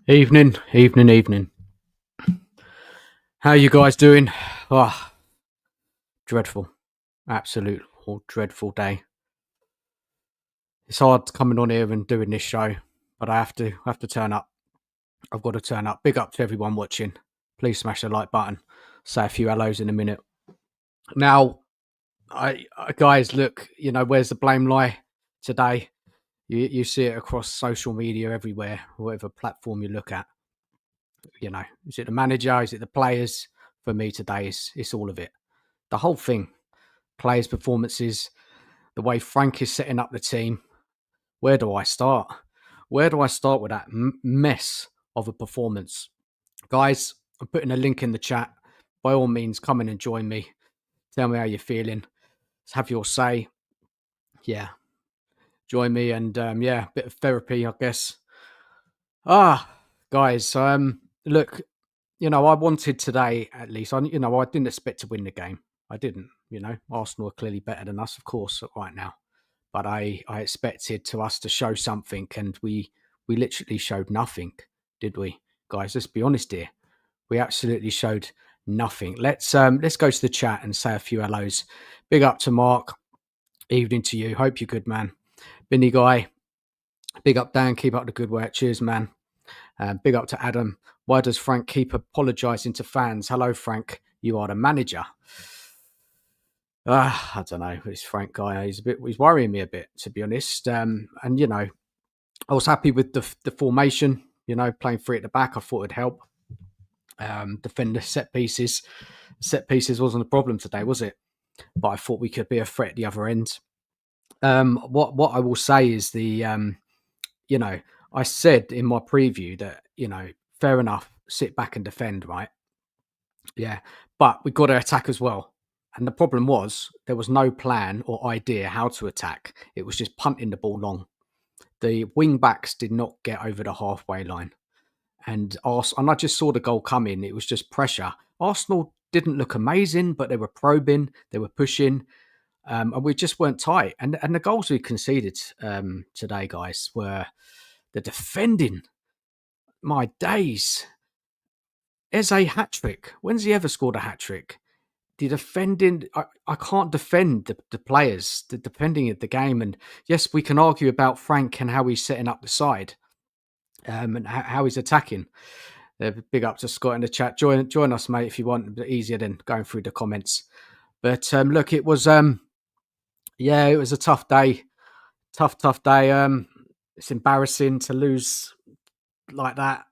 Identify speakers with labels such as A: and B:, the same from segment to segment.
A: Evening, evening, evening. How you guys doing? Oh, dreadful. Absolute dreadful day. It's hard coming on here and doing this show, but I have to turn up. I've got to turn up. Big up to everyone watching. Please smash the like button. Say a few hellos in a minute. Now, guys, look, where's the blame lie today? You see it across social media everywhere, whatever platform you look at. Is it the manager? Is it the players? For me today, it's all of it. The whole thing. Players' performances, the way Frank is setting up the team. Where do I start? Where do I start with that mess of a performance? Guys, I'm putting a link in the chat. By all means, come in and join me. Tell me how you're feeling. Have your say. Yeah, join me and yeah, bit of therapy, I guess. Guys, look, I wanted today at least. I didn't expect to win the game. I didn't. Arsenal are clearly better than us, of course, right now. But I expected to us to show something, and we literally showed nothing, did we, guys? Let's be honest here. We absolutely showed nothing. Let's go to the chat and say a few hellos. Big up to Mark. Evening to you. Hope you're good, man. Binny guy. Big up Dan. Keep up the good work. Cheers, man. Big up to Adam. Why does Frank keep apologising to fans? Hello, Frank. You are the manager. I don't know. This Frank guy, he's worrying me a bit, to be honest. And I was happy with the formation. Playing three at the back, I thought it'd help. Defend the set pieces. Set pieces wasn't a problem today, was it? But I thought we could be a threat at the other end. What I will say is I said in my preview that fair enough, sit back and defend, right? Yeah, but we got to attack as well. And the problem was there was no plan or idea how to attack. It was just punting the ball long. The wing backs did not get over the halfway line. And I just saw the goal come in. It was just pressure. Arsenal didn't look amazing, but they were probing, they were pushing, and we just weren't tight. And the goals we conceded today, guys, were the defending. My days. Eze hat trick. When's he ever scored a hat trick? The defending, I can't defend the players, the defending of the game. And yes, we can argue about Frank and how he's setting up the side, and how he's attacking. Big up to Scott in the chat. Join us, mate, if you want. A bit easier than going through the comments. But look, it was it was a tough day. Tough day. It's embarrassing to lose like that.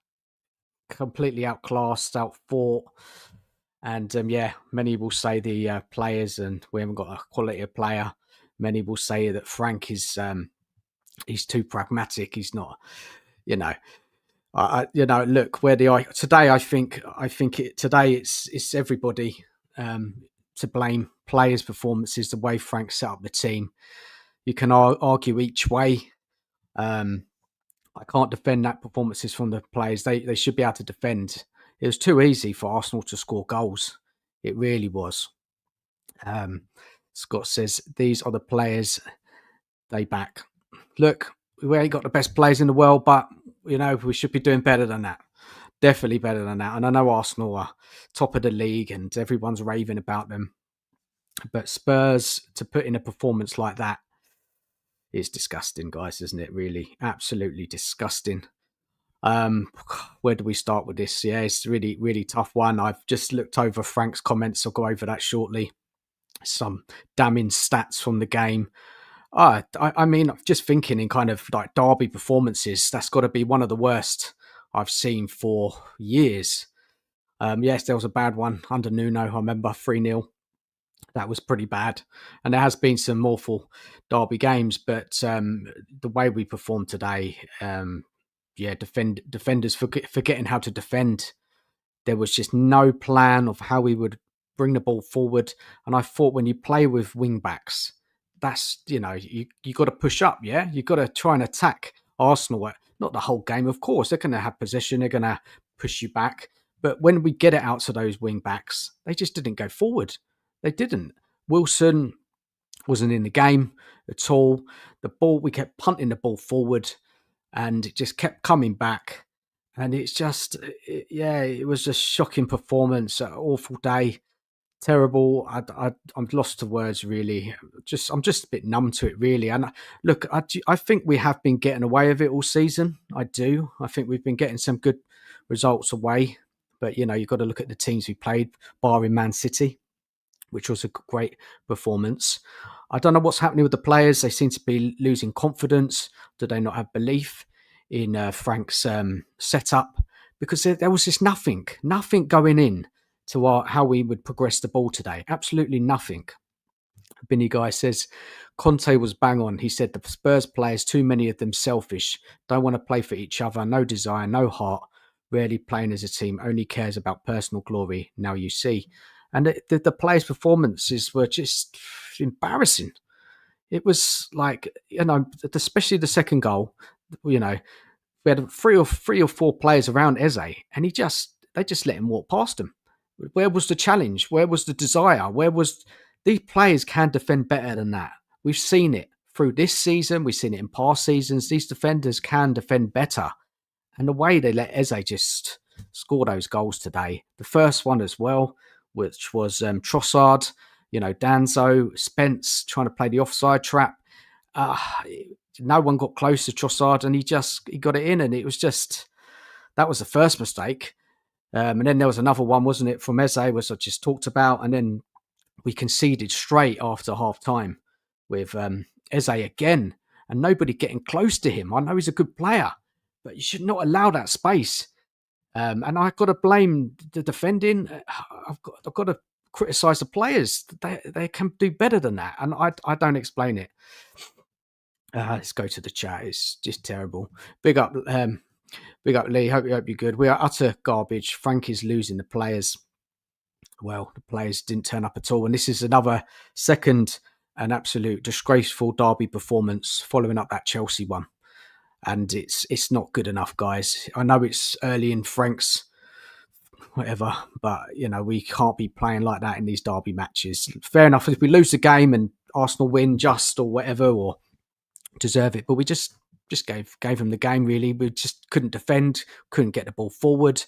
A: Completely outclassed, outfought. And many will say the players, and we haven't got a quality of player. Many will say that Frank is he's too pragmatic. He's not, look where today. Today it's everybody to blame. Players' performances, the way Frank set up the team. You can argue each way. I can't defend that performances from the players. They should be able to defend. It was too easy for Arsenal to score goals. It really was. Scott says, these are the players they back. Look, we ain't got the best players in the world, but, we should be doing better than that. Definitely better than that. And I know Arsenal are top of the league and everyone's raving about them. But Spurs, to put in a performance like that, is disgusting, guys, isn't it? Really, absolutely disgusting. Where do we start with this? Yeah, it's a really, really tough one. I've just looked over Frank's comments. I'll go over that shortly. Some damning stats from the game. I mean, just thinking in kind of like derby performances, that's got to be one of the worst I've seen for years. Yes, there was a bad one under Nuno. I remember 3-0. That was pretty bad. And there has been some awful derby games, but the way we performed today, defenders forgetting how to defend. There was just no plan of how we would bring the ball forward. And I thought when you play with wing backs, that's, you got to push up, yeah? You got to try and attack Arsenal. Not the whole game, of course. They're going to have possession. They're going to push you back. But when we get it out to those wing backs, they just didn't go forward. They didn't. Wilson wasn't in the game at all. The ball, we kept punting the ball forward and it just kept coming back. And it's just, yeah, it was a shocking performance, an awful day, terrible. I'm lost to words, really. I'm just a bit numb to it, really. And look, I think we have been getting away with it all season. I do. I think we've been getting some good results away. But, you've got to look at the teams we played, barring Man City, which was a great performance. I don't know what's happening with the players. They seem to be losing confidence. Do they not have belief in Frank's setup? Because there was just nothing going in to how we would progress the ball today. Absolutely nothing. Binny Guy says Conte was bang on. He said the Spurs players, too many of them selfish, don't want to play for each other, no desire, no heart, rarely playing as a team, only cares about personal glory. Now you see. And the players' performances were just embarrassing. It was like, especially the second goal, you know, we had three or four players around Eze, and they just let him walk past them. Where was the challenge? Where was the desire? These players can defend better than that? We've seen it through this season. We've seen it in past seasons. These defenders can defend better, and the way they let Eze just score those goals today, the first one as well, which was Trossard, Danzo, Spence trying to play the offside trap. Uh, no one got close to Trossard, and he got it in, and it was just that was the first mistake. And then there was another one, wasn't it, from Eze, which I just talked about, and then we conceded straight after half time with Eze again, and nobody getting close to him. I know he's a good player, but you should not allow that space. And I've got to blame the defending. I've got to criticise the players. They can do better than that, and I don't explain it. Let's go to the chat. It's just terrible. Big up Lee. Hope you're good. We are utter garbage. Frank is losing the players. Well, the players didn't turn up at all, and this is another second an absolute disgraceful derby performance following up that Chelsea one. And it's not good enough, guys. I know it's early in Frank's whatever, but we can't be playing like that in these derby matches. Fair enough if we lose the game and Arsenal win just or whatever or deserve it, but we just gave them the game. Really, we just couldn't defend, couldn't get the ball forward.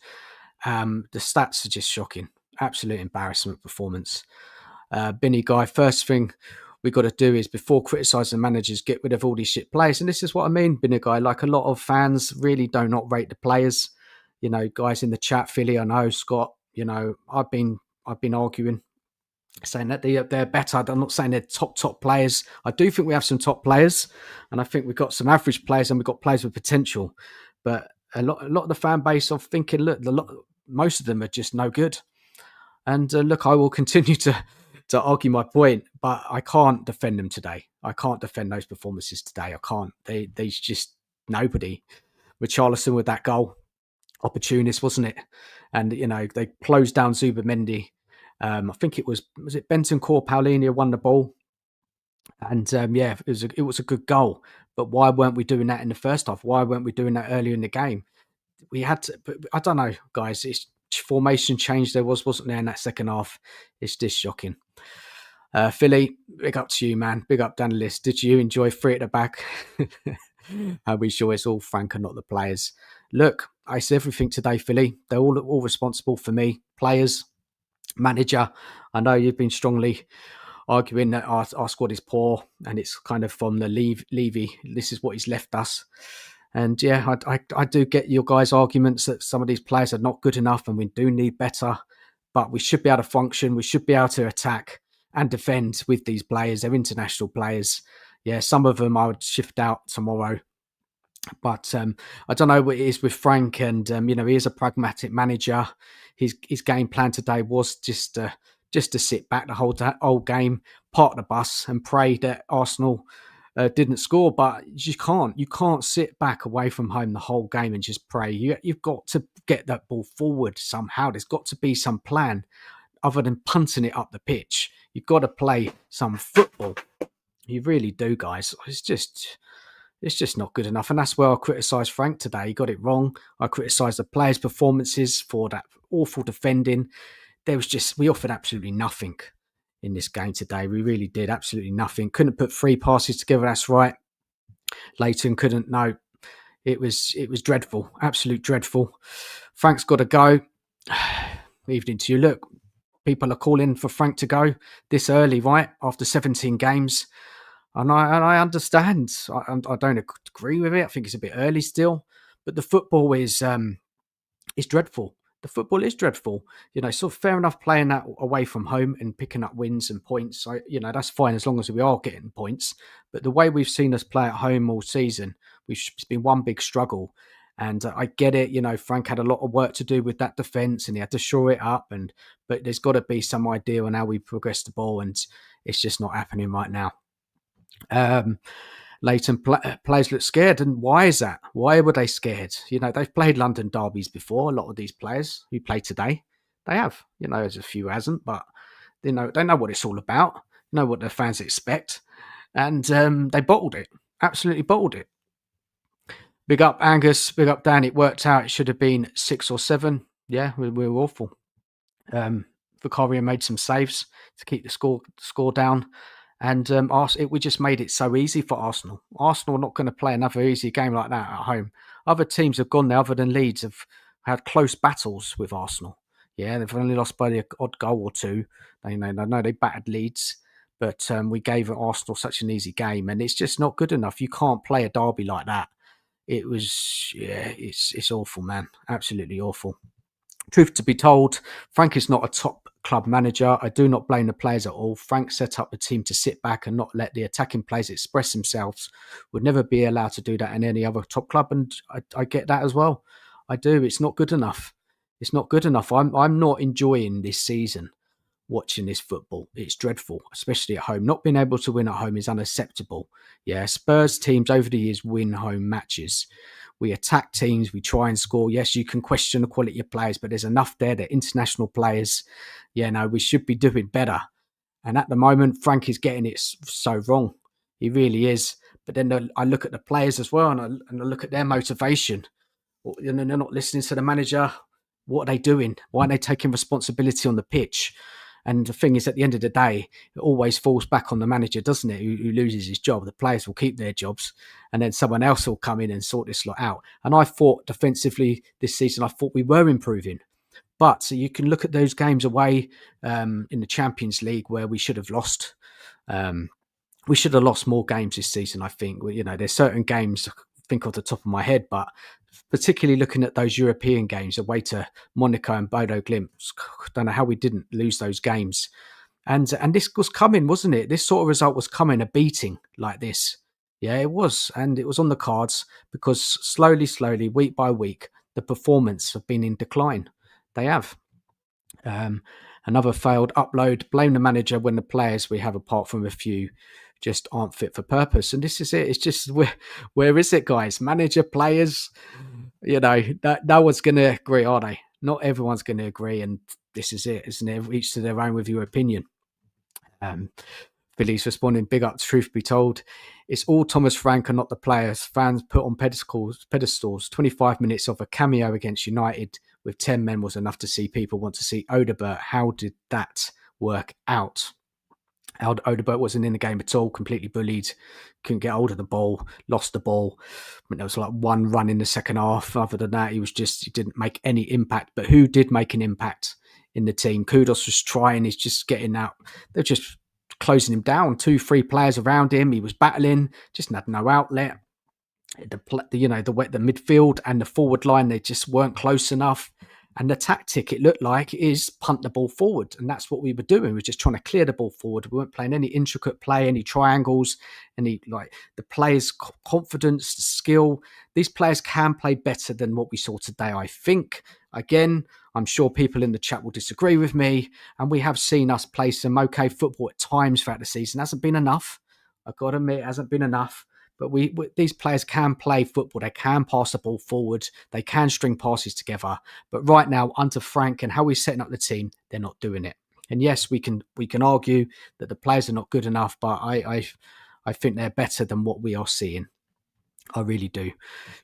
A: The stats are just shocking. Absolute embarrassment performance. Binny Guy, first thing we got to do is before criticising managers, get rid of all these shit players. And this is what I mean, Binny Guy. Like a lot of fans really do not rate the players. Guys in the chat, Philly, I know, Scott. I've been arguing, saying that they're better. I'm not saying they're top players. I do think we have some top players, and I think we've got some average players, and we've got players with potential. But a lot of the fan base are thinking, look, most of them are just no good. And look, I will continue to argue my point, but I can't defend them today. I can't defend those performances today. I can't. There's just nobody. Richarlison with that goal, opportunist, wasn't it? And they closed down Zubimendi. I think it was it Bentancur, Paulinho won the ball, and it was a good goal. But why weren't we doing that in the first half? Why weren't we doing that earlier in the game? We had to. But I don't know, guys. It's formation change there wasn't there in that second half. It's just shocking. Philly, big up to you, man. Big up, Danielist. Did you enjoy three at the back? Are we sure it's all Frank and not the players? Look, I see everything today, Philly. They're all responsible for me. Players, manager. I know you've been strongly arguing that our squad is poor, and it's kind of from the Levy. This is what he's left us. And yeah, I do get your guys' arguments that some of these players are not good enough and we do need better, but we should be able to function. We should be able to attack and defend with these players. They're international players. Yeah, some of them I would shift out tomorrow. But I don't know what it is with Frank, and he is a pragmatic manager. His game plan today was just to sit back the whole game, park the bus, and pray that Arsenal didn't score. But you can't sit back away from home the whole game and just pray. You've got to get that ball forward somehow. There's got to be some plan other than punting it up the pitch. You've got to play some football. You really do, guys. It's just not good enough. And that's where I criticised Frank today. He got it wrong. I criticised the players' performances for that awful defending. We offered absolutely nothing in this game today. We really did absolutely nothing. Couldn't put three passes together. That's right. Leighton couldn't. No, It was dreadful, absolute dreadful. Frank's got to go. Evening to you. Look, people are calling for Frank to go this early, right? After 17 games. And I understand. I don't agree with it. I think it's a bit early still. But the football is dreadful. The football is dreadful. So fair enough playing that away from home and picking up wins and points. That's fine as long as we are getting points. But the way we've seen us play at home all season, it's been one big struggle. And I get it. Frank had a lot of work to do with that defence, and he had to shore it up. But there's got to be some idea on how we progress the ball, and it's just not happening right now. Um, Leighton players look scared, and why is that? Why were they scared? They've played London derbies before. A lot of these players who play today, they have. There's a few hasn't, but they know what it's all about. Know what the fans expect, and they bottled it. Absolutely bottled it. Big up Angus, big up Dan. It worked out. It should have been 6 or 7. Yeah, we were awful. Vicario made some saves to keep the score down. And we just made it so easy for Arsenal. Arsenal are not going to play another easy game like that at home. Other teams have gone there, other than Leeds, have had close battles with Arsenal. Yeah, they've only lost by the odd goal or two. I know they battered Leeds, but we gave Arsenal such an easy game, and it's just not good enough. You can't play a derby like that. It's awful, man. Absolutely awful. Truth to be told, Frank is not a top club manager. I do not blame the players at all. Frank set up the team to sit back and not let the attacking players express themselves. Would never be allowed to do that in any other top club, and I get that as well. I do. It's not good enough. It's not good enough. I'm not enjoying this season watching this football. It's dreadful, especially at home. Not being able to win at home is unacceptable. Yeah, Spurs teams over the years win home matches. We attack teams, we try and score. Yes, you can question the quality of players, but there's enough there. They're international players. We should be doing better. And at the moment, Frank is getting it so wrong. He really is. But then I look at the players as well, and I look at their motivation. They're not listening to the manager. What are they doing? Why aren't they taking responsibility on the pitch? And the thing is, at the end of the day, it always falls back on the manager, doesn't it? Who loses his job. The players will keep their jobs, and then someone else will come in and sort this lot out. And I thought defensively this season, I thought we were improving. But so you can look at those games away in the Champions League where we should have lost. We should have lost more games this season, I think. There's certain games, I think off the top of my head, but particularly looking at those European games away to Monaco and Bodo Glimt, I don't know how we didn't lose those games. And this was coming, wasn't it? This sort of result was coming, a beating like this. Yeah, it was. And it was on the cards because slowly, week by week, the performance have been in decline. They have. Another failed upload. Blame the manager when the players we have, apart from a few, just aren't fit for purpose. And this is it. It's just where is it, guys? Manager, players. No one's going to agree, are they? Not everyone's going to agree, and this is it, isn't it? Each to their own with your opinion. Billy's responding, big up, truth be told. It's all Thomas Frank and not the players. Fans put on pedestals. 25 minutes of a cameo against United with 10 men was enough to see people want to see Odegaard. How did that work out? Odegaard wasn't in the game at all, completely bullied, couldn't get hold of the ball, lost the ball. There was like one run in the second half. Other than that, he didn't make any impact. But who did make an impact in the team? Kudos was trying, he's just getting out. They're just closing him down. 2-3 players around him. He was battling, just had no outlet. The midfield and the forward line, they just weren't close enough. And the tactic, it looked like, is punt the ball forward. And that's what we were doing. We were just trying to clear the ball forward. We weren't playing any intricate play, any triangles, the players' confidence, the skill. These players can play better than what we saw today, I think. Again, I'm sure people in the chat will disagree with me. And we have seen us play some okay football at times throughout the season. It hasn't been enough. I've got to admit, it hasn't been enough. But these players can play football. They can pass the ball forward. They can string passes together. But right now, under Frank and how he's setting up the team, they're not doing it. And yes, we can argue that the players are not good enough, but I think they're better than what we are seeing. I really do.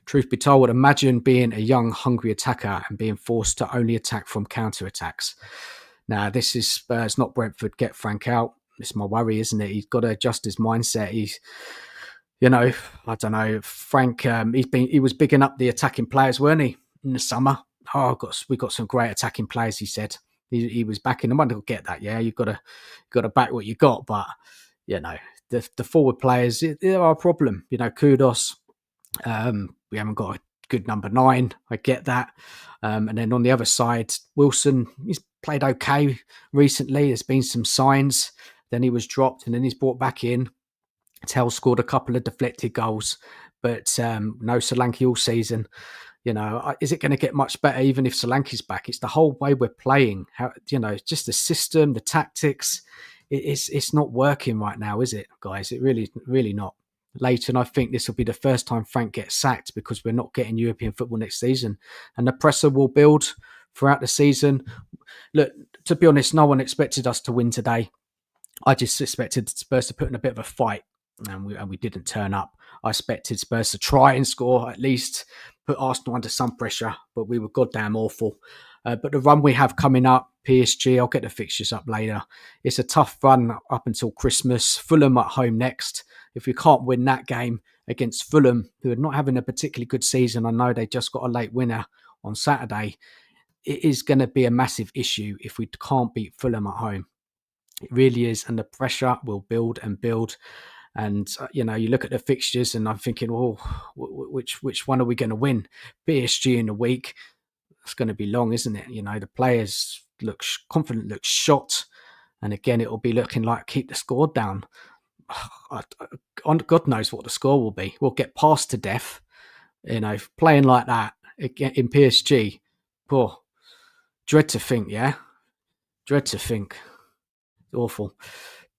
A: Truth be told, imagine being a young, hungry attacker and being forced to only attack from counter-attacks. Now, this is Spurs, not Brentford. Get Frank out. It's my worry, isn't it? He's got to adjust his mindset. You know, I don't know, Frank. He was bigging up the attacking players, weren't he, in the summer? Oh, we got some great attacking players. He said he was backing them. I don't get that. Yeah, you've got to back what you got, but you know, the forward players, they are a problem. You know, kudos. We haven't got a good number 9. I get that. And then on the other side, Wilson, he's played okay recently. There's been some signs. Then he was dropped, and then he's brought back in. Tell scored a couple of deflected goals, but no Solanke all season. You know, is it going to get much better even if Solanke's back? It's the whole way we're playing. How, you know, just the system, the tactics. It's not working right now, is it, guys? It really not. Leighton, I think this will be the first time Frank gets sacked because we're not getting European football next season, and the pressure will build throughout the season. Look, to be honest, no one expected us to win today. I just expected Spurs to put in a bit of a fight, and we didn't turn up. I expected Spurs to try and score, at least put Arsenal under some pressure, but we were goddamn awful. But the run we have coming up, PSG, I'll get the fixtures up later. It's a tough run up until Christmas. Fulham at home next. If we can't win that game against Fulham, who are not having a particularly good season, I know they just got a late winner on Saturday. It is going to be a massive issue if we can't beat Fulham at home. It really is, and the pressure will build and build. And you know, you look at the fixtures, and I'm thinking, oh, which one are we going to win? PSG in a week. It's going to be long, isn't it? You know, the players look confident, look shot, and again, it will be looking like keep the score down. God knows what the score will be. We'll get passed to death. You know, playing like that in PSG. Oh, dread to think. Yeah, dread to think. Awful.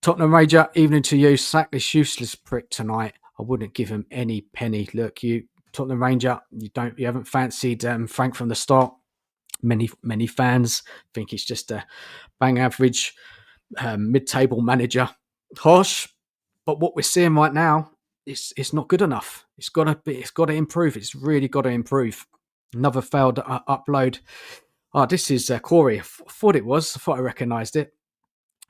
A: Tottenham Ranger, evening to you. Sack this useless prick tonight. I wouldn't give him any penny. Look, you Tottenham Ranger, you haven't fancied Frank from the start. Many fans think he's just a bang average mid-table manager. Harsh, but what we're seeing right now it's not good enough. It's got to improve. It's really got to improve. Another failed upload. Oh, this is Corey. I thought it was. I thought I recognised it.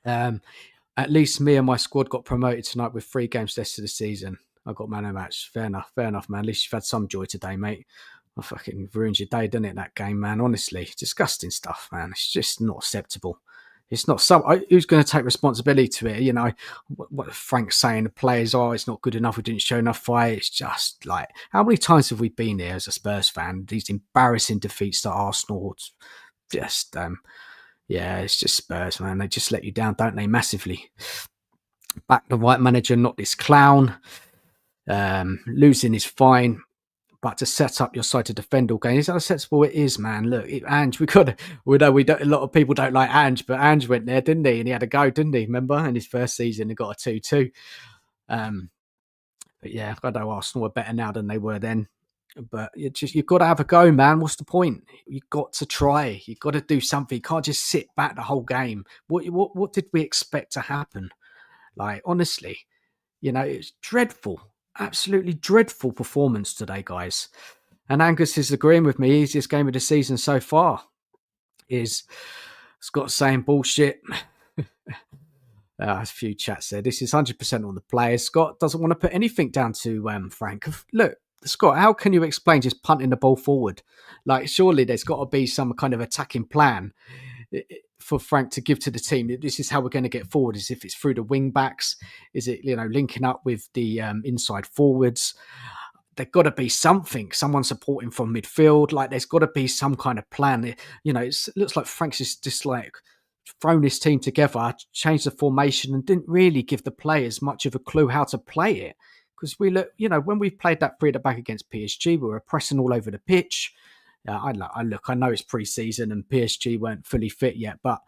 A: At least me and my squad got promoted tonight with 3 games left of the season. I got man of the match. Fair enough, man. At least you've had some joy today, mate. I fucking ruined your day, didn't it, that game, man? Honestly, disgusting stuff, man. It's just not acceptable. It's not who's going to take responsibility to it? You know, what Frank's saying, the players, it's not good enough. We didn't show enough fight. It's just like, how many times have we been there as a Spurs fan? These embarrassing defeats to Arsenal. It's just, yeah, it's just Spurs, man. They just let you down, don't they? Massively. Back the right manager, not this clown. Losing is fine, but to set up your side to defend all games, how sensible it is, man. Look, Ange, we know a lot of people don't like Ange, but Ange went there, didn't he? And he had a go, didn't he? Remember, in his first season, he got a 2-2. But yeah, I know Arsenal are better now than they were then. But you've got to have a go, man. What's the point? You've got to try. You've got to do something. You can't just sit back the whole game. What did we expect to happen? Like, honestly, you know, it's dreadful. Absolutely dreadful performance today, guys. And Angus is agreeing with me. Easiest game of the season so far is Scott saying bullshit. A few chats there. This is 100% on the players. Scott doesn't want to put anything down to Frank. Look, Scott, how can you explain just punting the ball forward? Like, surely there's got to be some kind of attacking plan for Frank to give to the team. This is how we're going to get forward. Is if it's through the wing backs? Is it, you know, linking up with the inside forwards? There's got to be something, someone supporting from midfield. Like, there's got to be some kind of plan. You know, it looks like Frank's just like thrown this team together, changed the formation, and didn't really give the players much of a clue how to play it. Because we look, you know, when we played that 3 at the back against PSG, we were pressing all over the pitch. I know it's pre-season and PSG weren't fully fit yet, but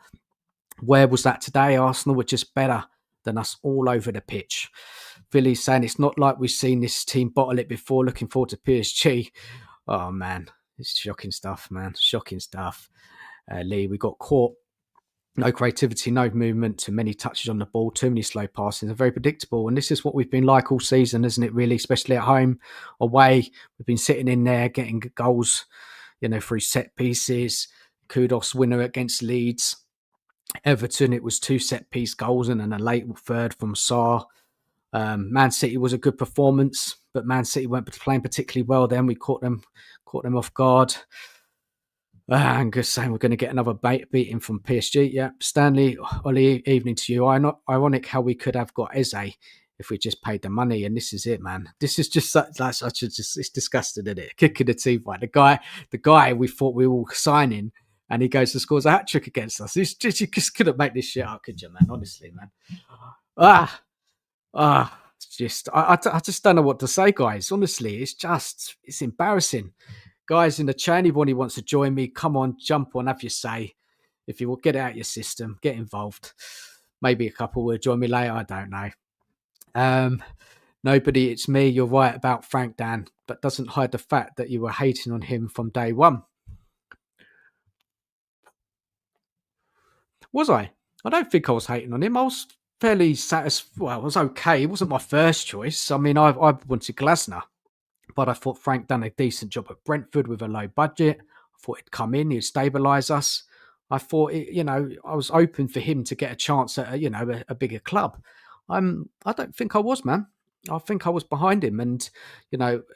A: where was that today? Arsenal were just better than us all over the pitch. Billy's saying it's not like we've seen this team bottle it before. Looking forward to PSG. Oh, man. It's shocking stuff, man. Shocking stuff. Lee, we got caught. No creativity, no movement, too many touches on the ball, too many slow passes. They're very predictable. And this is what we've been like all season, isn't it, really? Especially at home, away. We've been sitting in there getting goals, you know, through set pieces. Kudos winner against Leeds. Everton, it was 2 set piece goals and then a late third from Sarr. Man City was a good performance, but Man City weren't playing particularly well. Then we caught them off guard. Angus saying we're going to get another beating from PSG. Yeah, Stanley, Ollie, evening to you. I not ironic how we could have got Eze if we just paid the money. And this is it, man. This is just such a just it's disgusting, isn't it? Kicking the teeth, right? The guy we thought we were all signing, and he goes and scores a hat trick against us. You just couldn't make this shit up, could you, man? Honestly, man. It's just I just don't know what to say, guys. Honestly, it's embarrassing. Guys in the chat, anybody wants to join me, come on, jump on, have your say. If you will get it out your system, get involved. Maybe a couple will join me later. I don't know. Nobody, it's me. You're right about Frank, Dan, but doesn't hide the fact that you were hating on him from day one. Was I? I don't think I was hating on him. I was fairly satisfied. Well, I was okay. It wasn't my first choice. I mean, I wanted Glasner, but I thought Frank done a decent job at Brentford with a low budget. I thought he'd come in, he'd stabilise us. I thought, I was open for him to get a chance at, a bigger club. I don't think I was, man. I think I was behind him. And,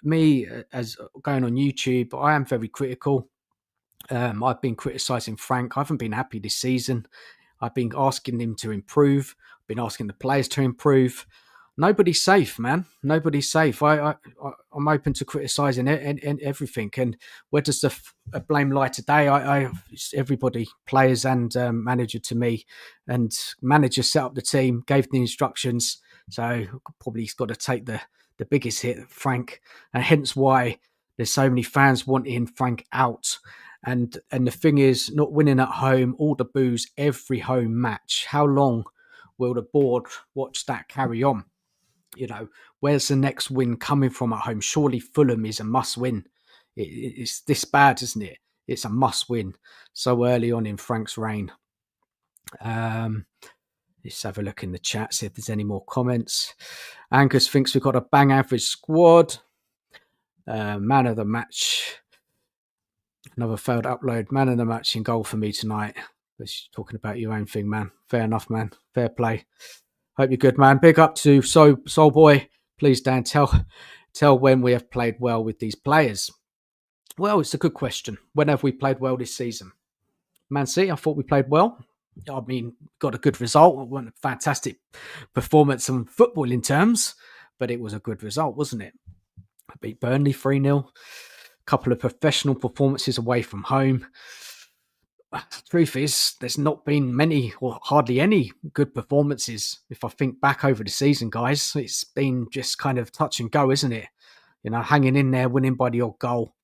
A: me as going on YouTube, I am very critical. I've been criticising Frank. I haven't been happy this season. I've been asking him to improve. I've been asking the players to improve. Nobody's safe, man. Nobody's safe. I'm open to criticising and everything. And where does the blame lie today? It's everybody, players and manager to me. And manager set up the team, gave the instructions. So probably he's got to take the biggest hit, Frank. And hence why there's so many fans wanting Frank out. And the thing is, not winning at home, all the boos every home match. How long will the board watch that carry on? Where's the next win coming from at home? Surely Fulham is a must win. It's this bad, isn't it? It's a must win so early on in Frank's reign. Let's have a look in the chat, see if there's any more comments. Angus thinks we've got a bang average squad. Man of the match. Another failed upload. Man of the match in goal for me tonight. But talking about your own thing, man. Fair enough, man. Fair play. Hope you're good, man. Big up to Soul Boy. Please, Dan, tell when we have played well with these players. Well, it's a good question. When have we played well this season? Man City, I thought we played well. I mean, got a good result. It wasn't a fantastic performance on footballing terms, but it was a good result, wasn't it? I beat Burnley 3-0. A couple of professional performances away from home. The truth is, there's not been many or hardly any good performances. If I think back over the season, guys, it's been just kind of touch and go, isn't it? Hanging in there, winning by the odd goal.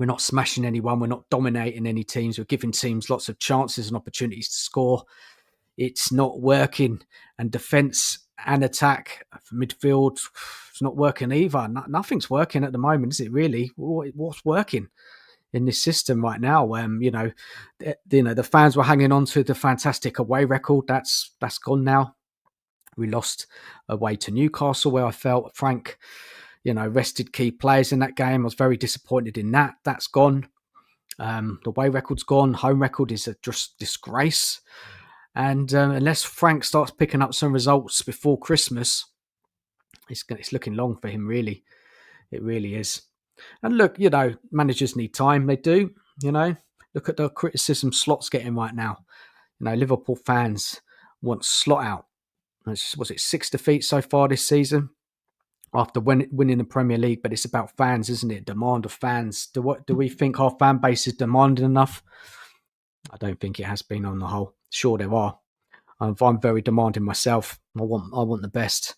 A: We're not smashing anyone. We're not dominating any teams. We're giving teams lots of chances and opportunities to score. It's not working. And defence and attack, midfield, it's not working either. Nothing's working at the moment, is it really? What's working in this system right now? The fans were hanging on to the fantastic away record. That's gone now. We lost away to Newcastle, where I felt Frank, rested key players in that game. I was very disappointed in that. That's gone. The away record's gone. Home record is a just disgrace. And unless Frank starts picking up some results before Christmas, it's looking long for him, really. It really is. And look, managers need time. They do, Look at the criticism Slot's getting right now. Liverpool fans want Slot out. Was it 6 defeats so far this season after winning the Premier League? But it's about fans, isn't it? Demand of fans. Do we think our fan base is demanding enough? I don't think it has been on the whole. Sure, there are. I'm very demanding myself. I want the best.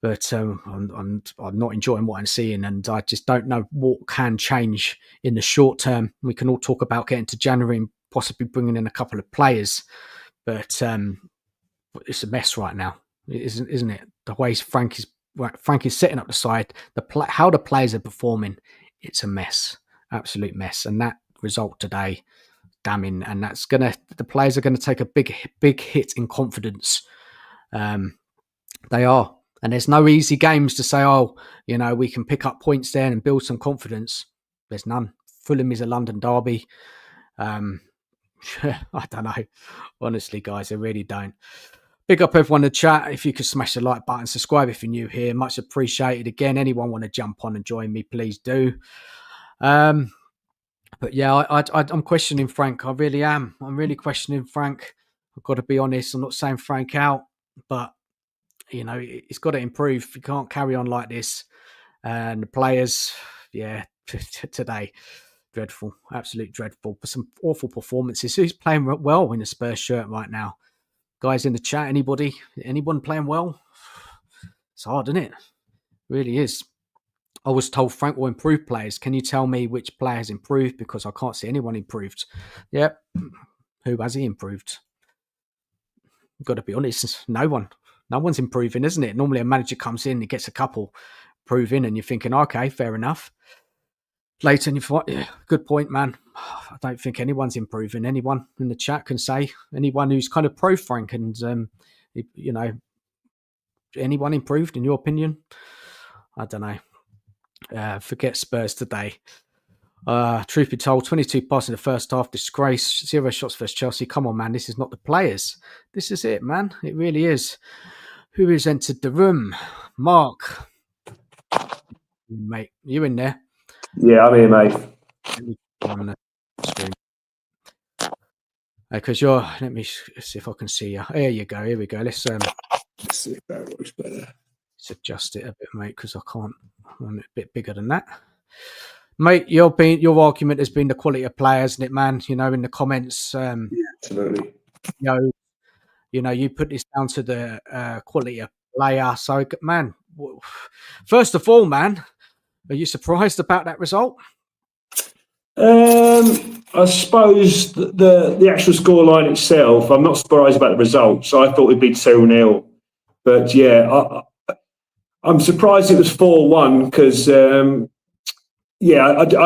A: But I'm not enjoying what I'm seeing, and I just don't know what can change in the short term. We can all talk about getting to January and possibly bringing in a couple of players, but it's a mess right now, isn't it? The way Frank is setting up the side, how the players are performing, it's a mess, absolute mess. And that result today, damning, and the players are gonna take a big hit in confidence. They are. And there's no easy games to say, we can pick up points there and build some confidence. There's none. Fulham is a London derby. I don't know. Honestly, guys, I really don't. Big up everyone in the chat. If you could smash the like button, subscribe if you're new here. Much appreciated. Again, anyone want to jump on and join me, please do. But yeah, I'm questioning Frank. I really am. I'm really questioning Frank. I've got to be honest. I'm not saying Frank out, but it's got to improve. You can't carry on like this. And the players, yeah, today, dreadful, absolute dreadful. Some awful performances. Who's playing well in the Spurs shirt right now? Guys in the chat, anyone playing well? It's hard, isn't it? Really is. I was told Frank will improve players. Can you tell me which player has improved? Because I can't see anyone improved. Yep. Who has he improved? Got to be honest. No one. No one's improving, isn't it? Normally a manager comes in, he gets a couple proving, and you're thinking, okay, fair enough. Later, you thought, yeah, good point, man. I don't think anyone's improving. Anyone in the chat can say, anyone who's kind of pro Frank and, anyone improved in your opinion? I don't know. Forget Spurs today. Truth be told, 22 passes in the first half, disgrace. 0 shots versus Chelsea. Come on, man. This is not the players. This is it, man. It really is. Who has entered the room? Mark. Mate, you in there?
B: Yeah, I'm here, mate.
A: Let me on the screen. Because let me see if I can see you. There you go. Here we go. Let's
B: see if that looks better.
A: Let's adjust it a bit, mate, because I can't. I'm a bit bigger than that. Mate, your argument has been the quality of players, isn't it, man? In the comments.
B: Yeah, absolutely.
A: You put this down to the quality of player. So, man, first of all, man, are you surprised about that result?
B: I suppose the actual scoreline itself, I'm not surprised about the results. I thought it'd be 2-0. But yeah, I'm surprised it was 4-1 because, I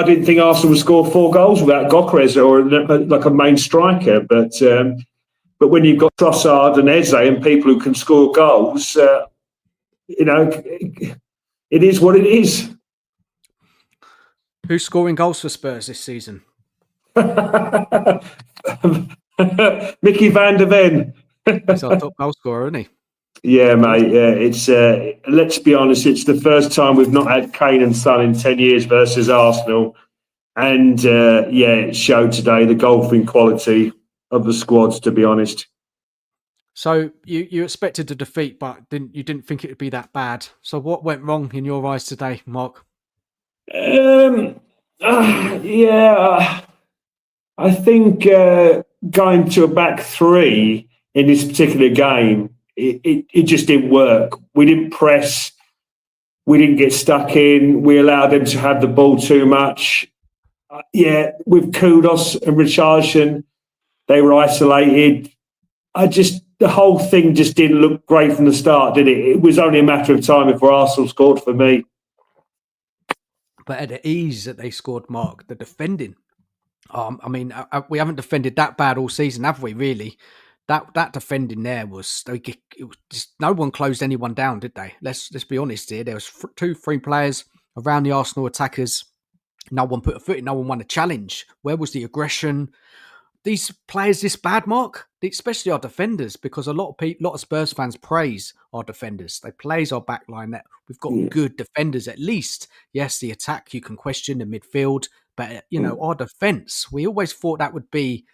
B: didn't think Arsenal would score 4 goals without Gokres or like a main striker. But when you've got Trossard and Eze and people who can score goals, it is what it is.
A: Who's scoring goals for Spurs this season?
B: Mickey van der Ven.
A: He's our top goal scorer, isn't he?
B: Yeah, mate. Yeah, it's. Let's be honest. It's the first time we've not had Kane and Son in 10 years versus Arsenal, and it showed today the golfing quality of the squads. To be honest.
A: So you expected a defeat, but you didn't think it would be that bad. So what went wrong in your eyes today, Mark?
B: I think going to a back three in this particular game, it just didn't work. We didn't press. We didn't get stuck in. We allowed them to have the ball too much. With Kudos and Richarlison, they were isolated. The whole thing just didn't look great from the start, did it? It was only a matter of time before Arsenal scored for me.
A: But at the ease that they scored, Mark, the defending. We haven't defended that bad all season, have we? Really, that defending there was just no one closed anyone down, did they? Let's be honest here. There was 2-3 players around the Arsenal attackers. No one put a foot in. No one won a challenge. Where was the aggression? These players this bad, Mark, especially our defenders, because a lot of Spurs fans praise our defenders. They praise our back line, that we've got good defenders at least. Yes, the attack you can question, the midfield, but our defence, we always thought that would be,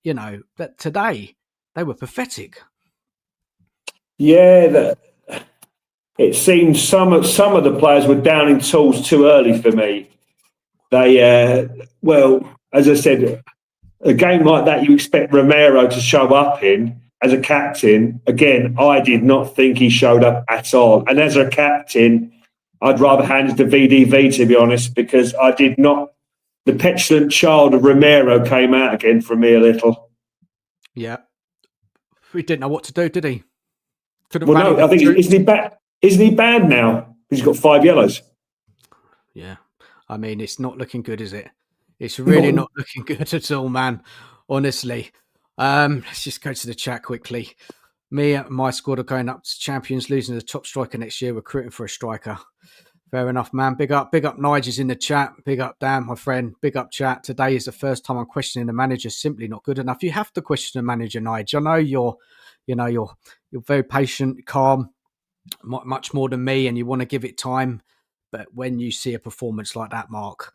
A: that today they were pathetic.
B: Yeah, it seemed some of the players were down in tools too early for me. They, as I said, a game like that, you expect Romero to show up in as a captain. Again, I did not think he showed up at all. And as a captain, I'd rather hand it to VDV, to be honest, because I did not. The petulant child of Romero came out again for me a little.
A: Yeah. He didn't know what to do, did he?
B: Well, no, I think isn't he banned now? He's got 5 yellows.
A: Yeah. I mean, it's not looking good, is it? It's really not looking good at all, man. Honestly. Let's just go to the chat quickly. Me and my squad are going up to champions, losing the top striker next year, recruiting for a striker. Fair enough, man. Big up Nigel's in the chat. Big up Dan, my friend. Big up chat. Today is the first time I'm questioning the manager. Simply not good enough. You have to question the manager, Nigel. I know you're You're very patient, calm, much more than me, and you want to give it time. But when you see a performance like that, Mark,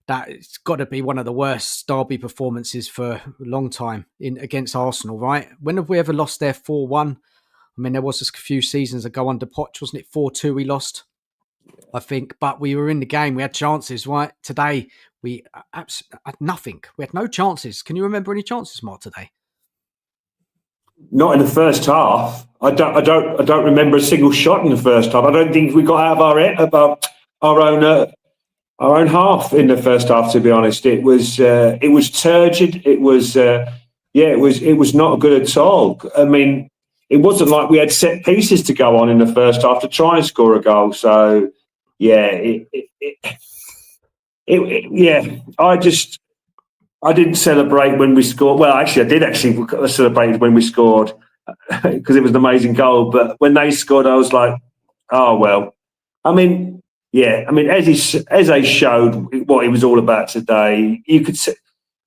A: that it's got to be one of the worst Derby performances for a long time against Arsenal, right? When have we ever lost there 4-1? I mean, there was a few seasons ago under Poch, wasn't it? 4-2 we lost, I think. But we were in the game. We had chances, right? Today, we had nothing. We had no chances. Can you remember any chances, Mark, today?
B: Not in the first half. I don't remember a single shot in the first half. I don't think we got out of our own half in the first half. To be honest, it was turgid. It was it was not good at all. I mean, it wasn't like we had set pieces to go on in the first half to try and score a goal. So yeah, I didn't celebrate when we scored. Well, actually, I did actually celebrate when we scored because it was an amazing goal. But when they scored, I was like, oh, well. I mean, Eze showed what he was all about today. You could see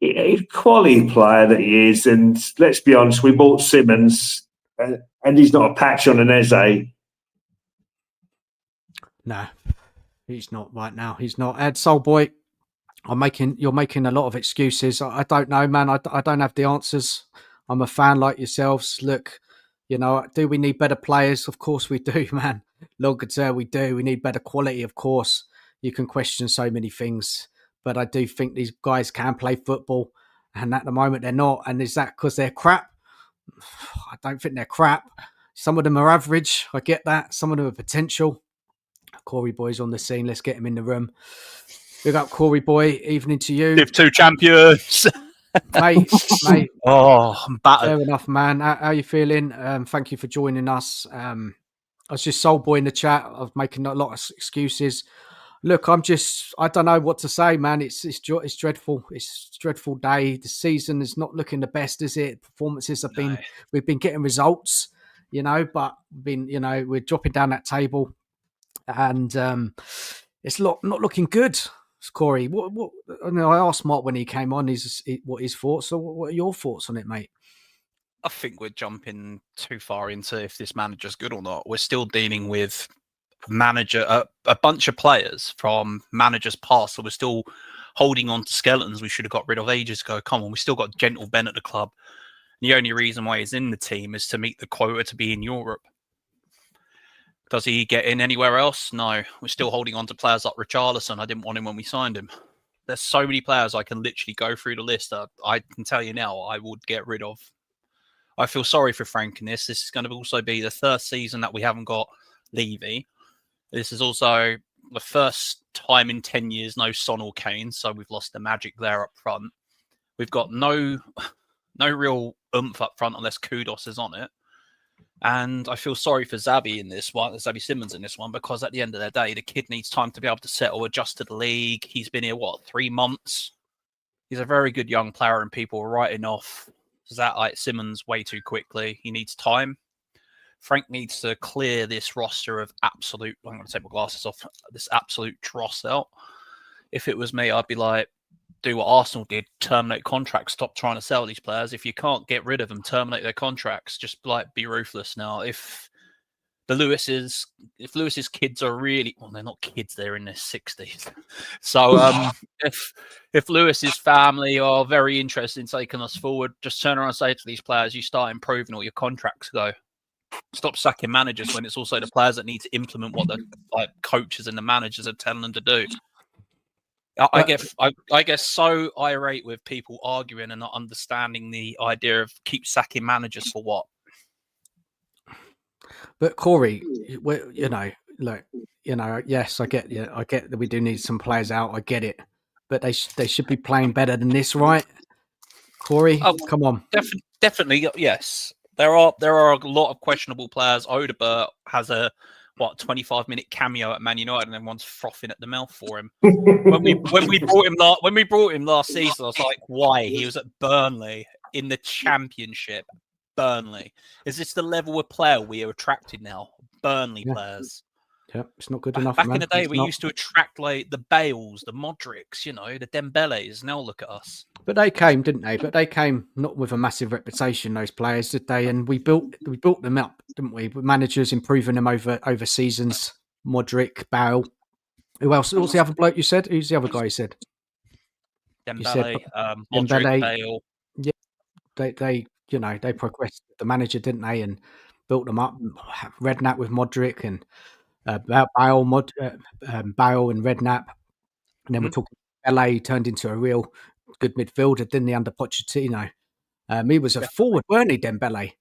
B: he's a quality player that he is. And let's be honest, we bought Simmons and he's not a patch on an Eze.
A: No, he's not right now. He's not. Ed Soulboy, you're making a lot of excuses. I don't know, man. I don't have the answers. I'm a fan like yourselves. Look, do we need better players? Of course we do, man. Longer term, we do. We need better quality, of course. You can question so many things, but I do think these guys can play football, and at the moment they're not. And is that because they're crap? I don't think they're crap. Some of them are average. I get that. Some of them are potential. Corey Boy's on the scene. Let's get him in the room. Big up, Corey Boy. Evening to you.
C: Div 2 champions.
A: Mate.
C: Oh, I'm battered.
A: Fair enough, man. How you feeling? Thank you for joining us. I was just Soul Boy in the chat. I was making a lot of excuses. Look, I don't know what to say, man. It's dreadful. It's a dreadful day. The season is not looking the best, is it? Performances we've been getting results, but we're dropping down that table, and it's not looking good. Corey, what? I asked Mark when he came on, what his thoughts. So, what are your thoughts on it, mate?
C: I think we're jumping too far into if this manager's good or not. We're still dealing with a bunch of players from managers past, so we're still holding on to skeletons we should have got rid of ages ago. Come on, we still got Gentle Ben at the club. And the only reason why he's in the team is to meet the quota to be in Europe. Does he get in anywhere else? No. We're still holding on to players like Richarlison. I didn't want him when we signed him. There's so many players I can literally go through the list that I can tell you now I would get rid of. I feel sorry for Frank in this. This is going to also be the third season that we haven't got Levy. This is also the first time in 10 years no Son or Kane, so we've lost the magic there up front. We've got no real oomph up front unless Kudos is on it. And I feel sorry for Xabi in this one, Xabi Simmons in this one, because at the end of the day, the kid needs time to be able to settle, adjust to the league. He's been here, 3 months? He's a very good young player, and people are writing off Simmons way too quickly. He needs time. Frank needs to clear this roster of I'm going to take my glasses off, this absolute dross out. If it was me, I'd be like, do what Arsenal did, terminate contracts, stop trying to sell these players. If you can't get rid of them, terminate their contracts. Just be ruthless now. If Lewis's kids are really, well, they're not kids, they're in their 60s. So if Lewis's family are very interested in taking us forward, just turn around and say to these players, you start improving or your contracts go. Stop sacking managers when it's also the players that need to implement what the coaches and the managers are telling them to do. I get so irate with people arguing and not understanding the idea of keep sacking managers for what.
A: But Corey, yes, I get you. I get that we do need some players out. I get it, but they should be playing better than this, right? Corey, come on.
C: Definitely, yes. There are a lot of questionable players. Odegaard has a 25-minute cameo at Man United, and everyone's frothing at the mouth for him. when we brought him last season, I was like, why? He was at Burnley in the Championship. Burnley. Is this the level of player we are attracted now? Burnley players.
A: Yeah, it's not good enough,
C: Back
A: man.
C: in the day,
A: It's
C: we
A: not.
C: used to attract like the Bales, the Modrics, the Dembeles. Now look at us.
A: But they came, didn't they? But they came not with a massive reputation, those players, did they? And we built them up, didn't we? With managers improving them over seasons. Modric, Bale. Who else? What's the other bloke you said? Who's the other guy you said? You said
C: Dembele, Modric,
A: Dembele.
C: Bale.
A: Yeah, they they progressed the manager, didn't they? And built them up. Redknapp with Modric and Bale and Redknapp. And then we're talking LA turned into a real good midfielder, didn't he, under Pochettino? He was a forward, weren't he, Dembele?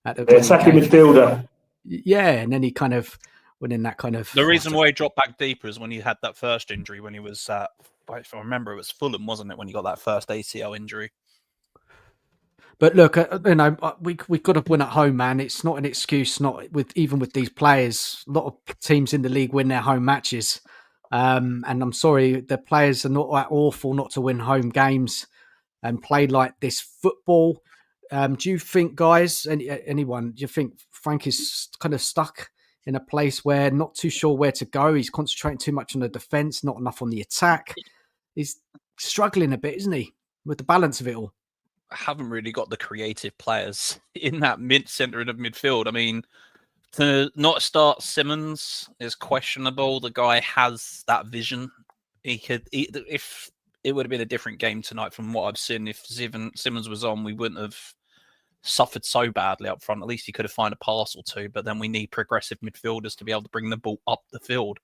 B: Attacking midfielder.
A: Yeah, and then he kind of went in that kind of...
C: The reason why he dropped back deeper is when he had that first injury, when he was at, if I remember, it was Fulham, wasn't it, when he got that first ACL injury?
A: But look, we've got to win at home, man. It's not an excuse. Not even with these players. A lot of teams in the league win their home matches, and I'm sorry, the players are not that awful not to win home games and play like this football. Do you think, guys, anyone? Do you think Frank is kind of stuck in a place where not too sure where to go? He's concentrating too much on the defense, not enough on the attack. He's struggling a bit, isn't he, with the balance of it all?
C: Haven't really got the creative players in that mid-centre of midfield. I mean, to not start Simmons is questionable. The guy has that vision. If it would have been a different game tonight from what I've seen. If Simmons was on, we wouldn't have suffered so badly up front. At least he could have found a pass or two. But then we need progressive midfielders to be able to bring the ball up the field.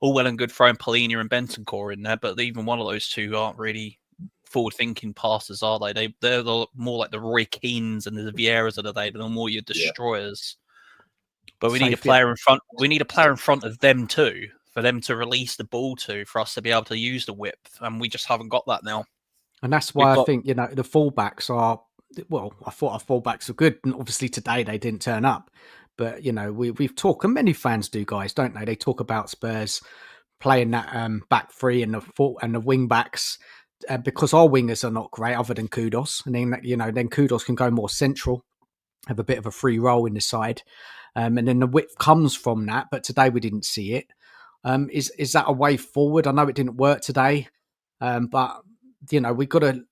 C: All well and good throwing Polina and Bentancur in there, but even one of those two aren't really forward-thinking passers, are they? They're more like the Roy Keanes and the Vieiras of the day. They're more your destroyers. But we need a player in front. We need a player in front of them too, for them to release the ball to, for us to be able to use the whip, and we just haven't got that now.
A: And that's why I think the fullbacks are. Well, I thought our fullbacks were good, and obviously today they didn't turn up. But we've talked, and many fans do, guys, don't they? They talk about Spurs playing that back three and the wing backs. Because our wingers are not great, other than Kudos, and then Kudos can go more central, have a bit of a free role in the side, and then the width comes from that. But today we didn't see it. Is that a way forward? I know it didn't work today, but we got to.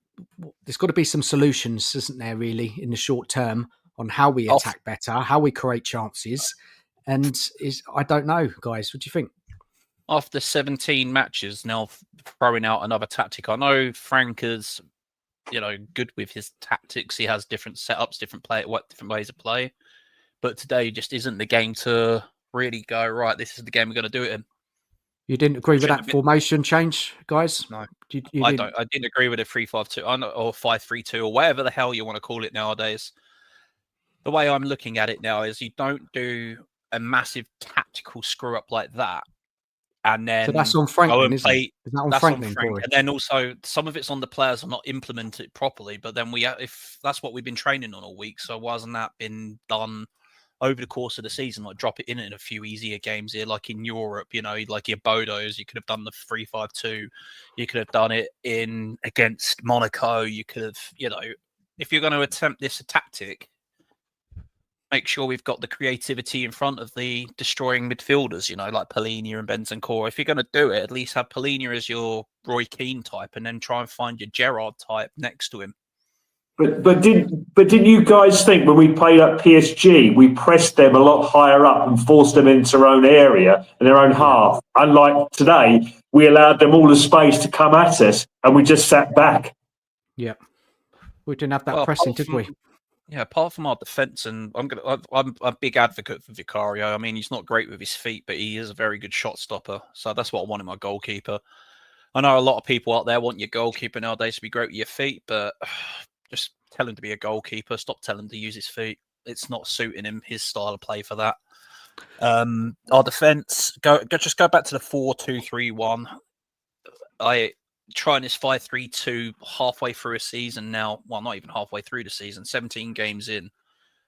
A: There's got to be some solutions, isn't there? Really, in the short term, on how we attack better, how we create chances, and I don't know, guys. What do you think?
C: After 17 matches, now throwing out another tactic. I know Frank is, good with his tactics. He has different setups, different ways of play. But today just isn't the game to really go, right, this is the game we're going to do it in.
A: You didn't agree with that formation change, guys?
C: No, I don't. I didn't agree with a 3-5-2 or 5-3-2 or whatever the hell you want to call it nowadays. The way I'm looking at it now is you don't do a massive tactical screw up like that. And then
A: so that's on Franklin, isn't it? Is that on Franklin?
C: And then also some of it's on the players are not implemented properly. But then if that's what we've been training on all week, so why hasn't that been done over the course of the season? Like drop it in a few easier games here, like in Europe, like your Bodos. You could have done the 3-5-2. You could have done it against Monaco. You could have, if you're going to attempt this tactic, make sure we've got the creativity in front of the destroying midfielders, like Polina and Bentancur. If you're going to do it, at least have Polina as your Roy Keane type and then try and find your Gerrard type next to him.
B: But did you guys think when we played at PSG, we pressed them a lot higher up and forced them into their own area and their own half? Unlike today, we allowed them all the space to come at us and we just sat back.
A: Yeah. We didn't have that pressing, did we?
C: Yeah, apart from our defence, and I'm a big advocate for Vicario. I mean, he's not great with his feet, but he is a very good shot stopper. So that's what I want in my goalkeeper. I know a lot of people out there want your goalkeeper nowadays to be great with your feet, but just tell him to be a goalkeeper. Stop telling him to use his feet. It's not suiting him, his style of play for that. Our defence, just go back to the 4-2-3-1. Trying this 5-3-2 halfway through a season now. Well, not even halfway through the season, 17 games in,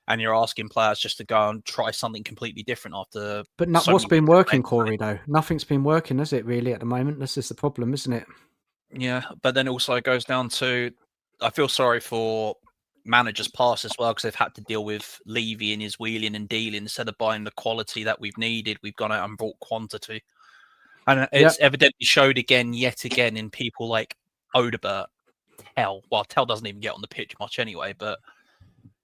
C: and you're asking players just to go and try something completely different after.
A: But what's been working, Corey, though? Nothing's been working, has it, really, at the moment? This is the problem, isn't it?
C: Yeah, but then also it goes down to, I feel sorry for managers pass as well, because they've had to deal with Levy and his wheeling and dealing. Instead of buying the quality that we've needed, we've gone out and bought quantity. And it's evidently showed yet again in people like Odebert, Tell. Well, Tell doesn't even get on the pitch much anyway, but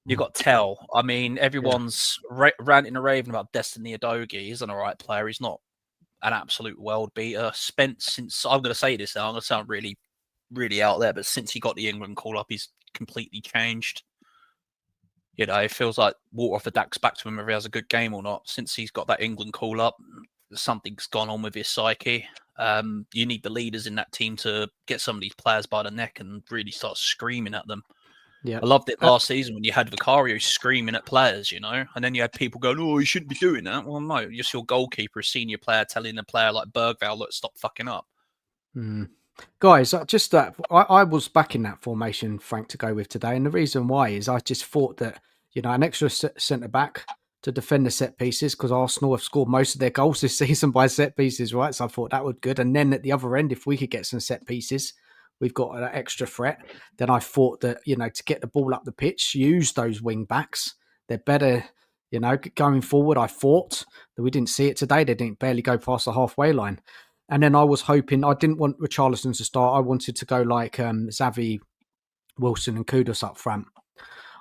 C: you got Tell. I mean, everyone's ranting and raving about Destiny Udogie. He's an all right player. He's not an absolute world beater. Spent since, I'm going to say this now, I'm going to sound really, really out there, but since he got the England call-up, he's completely changed. You know, it feels like water off the duck's back to him whether he has a good game or not. Since he's got that England call-up, something's gone on with his psyche. You need the leaders in that team to get some of these players by the neck and really start screaming at them.
A: Yeah,
C: I loved it last season when you had Vicario screaming at players, you know, and then you had people going, "Oh, you shouldn't be doing that." Well, no, just your goalkeeper, a senior player, telling a player like Bergvall, "Look, stop fucking up."
A: Guys, just that I was backing that formation, Frank, to go with today, and the reason why is I just thought that, you know, an extra centre back to defend the set pieces, because Arsenal have scored most of their goals this season by set pieces, right? So I thought that would good. And then at the other end, if we could get some set pieces, we've got an extra threat. Then I thought that, you know, to get the ball up the pitch, use those wing backs. They're better, you know, going forward. I thought that we didn't see it today. They didn't barely go past the halfway line. And then I was hoping, I didn't want Richarlison to start. I wanted to go like Xavi, Wilson and Kudus up front.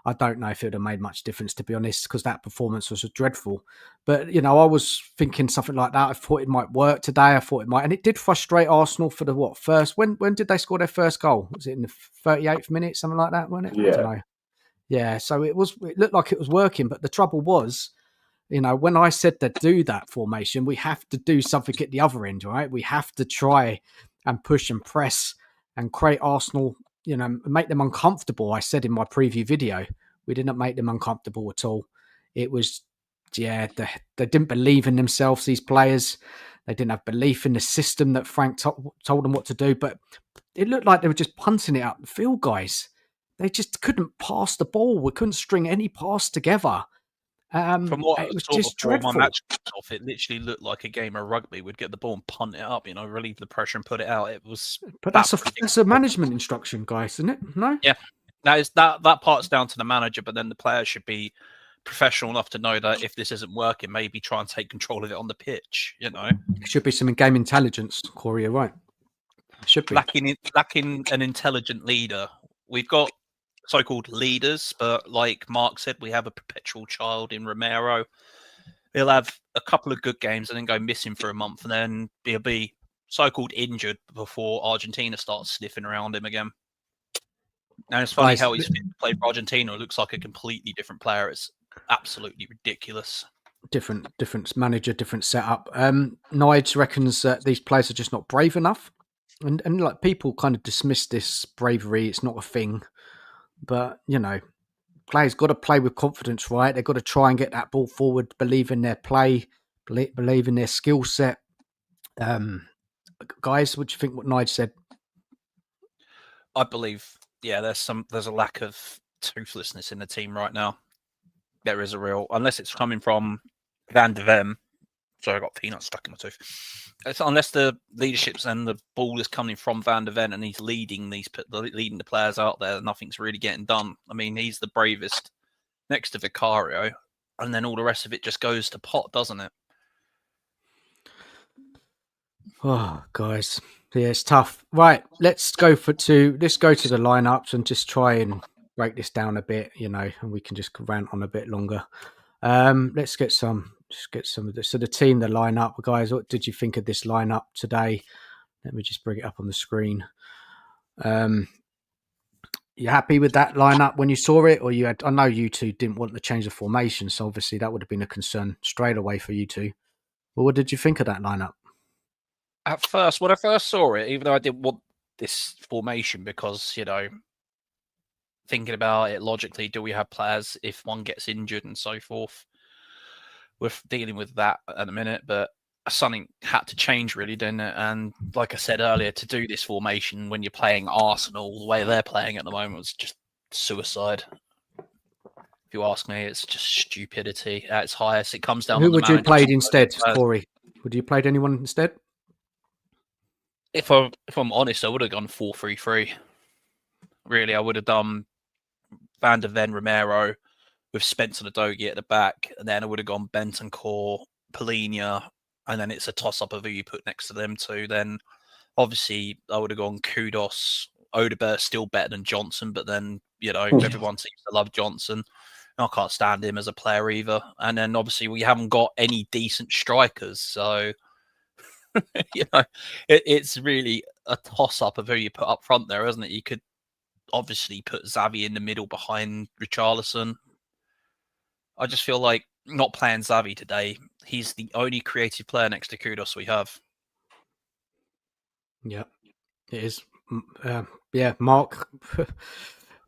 A: I don't know if it would have made much difference, to be honest, because that performance was dreadful. But, you know, I was thinking something like that. I thought it might work today. I thought it might. And it did frustrate Arsenal for the, first? When did they score their first goal? Was it in the 38th minute, something like that, wasn't it?
B: Yeah.
A: I don't know. Yeah, so it looked like it was working. But the trouble was, you know, when I said to do that formation, we have to do something at the other end, right? We have to try and push and press and create Arsenal, you know, make them uncomfortable. I said in my preview video, we didn't make them uncomfortable at all. It was, they didn't believe in themselves, these players. They didn't have belief in the system that Frank told them what to do. But it looked like they were just punting it up the field, guys. They just couldn't pass the ball. We couldn't string any pass together.
C: From what
A: it was
C: I saw
A: just
C: before
A: dreadful.
C: my match kicked off, it literally looked like a game of rugby. We'd get the ball and punt it up, you know, relieve the pressure and put it out. It was,
A: but that's a management instruction, guys, isn't it? No,
C: yeah, that part's down to the manager, but then the players should be professional enough to know that if this isn't working, maybe try and take control of it on the pitch. You know,
A: it should be some game intelligence, Corey. You're right. It should be
C: lacking an intelligent leader. We've got so-called leaders, but like Mark said, we have a perpetual child in Romero. He'll have a couple of good games and then go missing for a month, and then he'll be so-called injured before Argentina starts sniffing around him again. And it's funny how he's fit to play for Argentina. It looks like a completely different player. It's absolutely ridiculous.
A: Different manager, different setup. Nige reckons that these players are just not brave enough, and like people kind of dismiss this bravery. It's not a thing. But, you know, players got to play with confidence, right? They've got to try and get that ball forward, believe in their play, believe in their skill set. Guys, what do you think what Nige said?
C: I believe, yeah, there's a lack of toothlessness in the team right now. There is a real, unless it's coming from Van de Ven. Sorry, I got peanuts stuck in my tooth. Unless the leaderships and the ball is coming from Van de Ven and he's leading the players out there, nothing's really getting done. I mean, he's the bravest next to Vicario, and then all the rest of it just goes to pot, doesn't it?
A: Oh, guys, yeah, it's tough. Right, let's go to the lineups and just try and break this down a bit, you know, and we can just rant on a bit longer. Let's get some of this. So the team, the lineup, guys, what did you think of this lineup today? Let me just bring it up on the screen. You happy with that lineup when you saw it, or you had? I know you two didn't want to change the formation, so obviously that would have been a concern straight away for you two. Well, what did you think of that lineup?
C: At first, when I first saw it, even though I didn't want this formation, because, you know, thinking about it logically, do we have players if one gets injured and so forth? We're dealing with that at a minute, but something had to change, really, didn't it? And like I said earlier, to do this formation when you're playing Arsenal the way they're playing at the moment was just suicide. If you ask me, it's just stupidity at its highest. It comes down.
A: Who would you have played instead, Corey? Would you have played anyone instead?
C: If I'm honest, I would have gone 4-3-3. Really, I would have done Van der Ven, Romero, with Spencer Nadogie at the back, and then I would have gone Bentancur, Polina, and then it's a toss-up of who you put next to them two. Then obviously I would have gone Kudos, Odegaard still better than Johnson, but then everyone seems to love Johnson. I can't stand him as a player either. And then obviously we haven't got any decent strikers, so it's really a toss-up of who you put up front there, isn't it? You could obviously put Xavi in the middle behind Richarlison. I just feel like not playing Xavi today, he's the only creative player next to Kudos we have.
A: Yeah, it is. Yeah, Mark,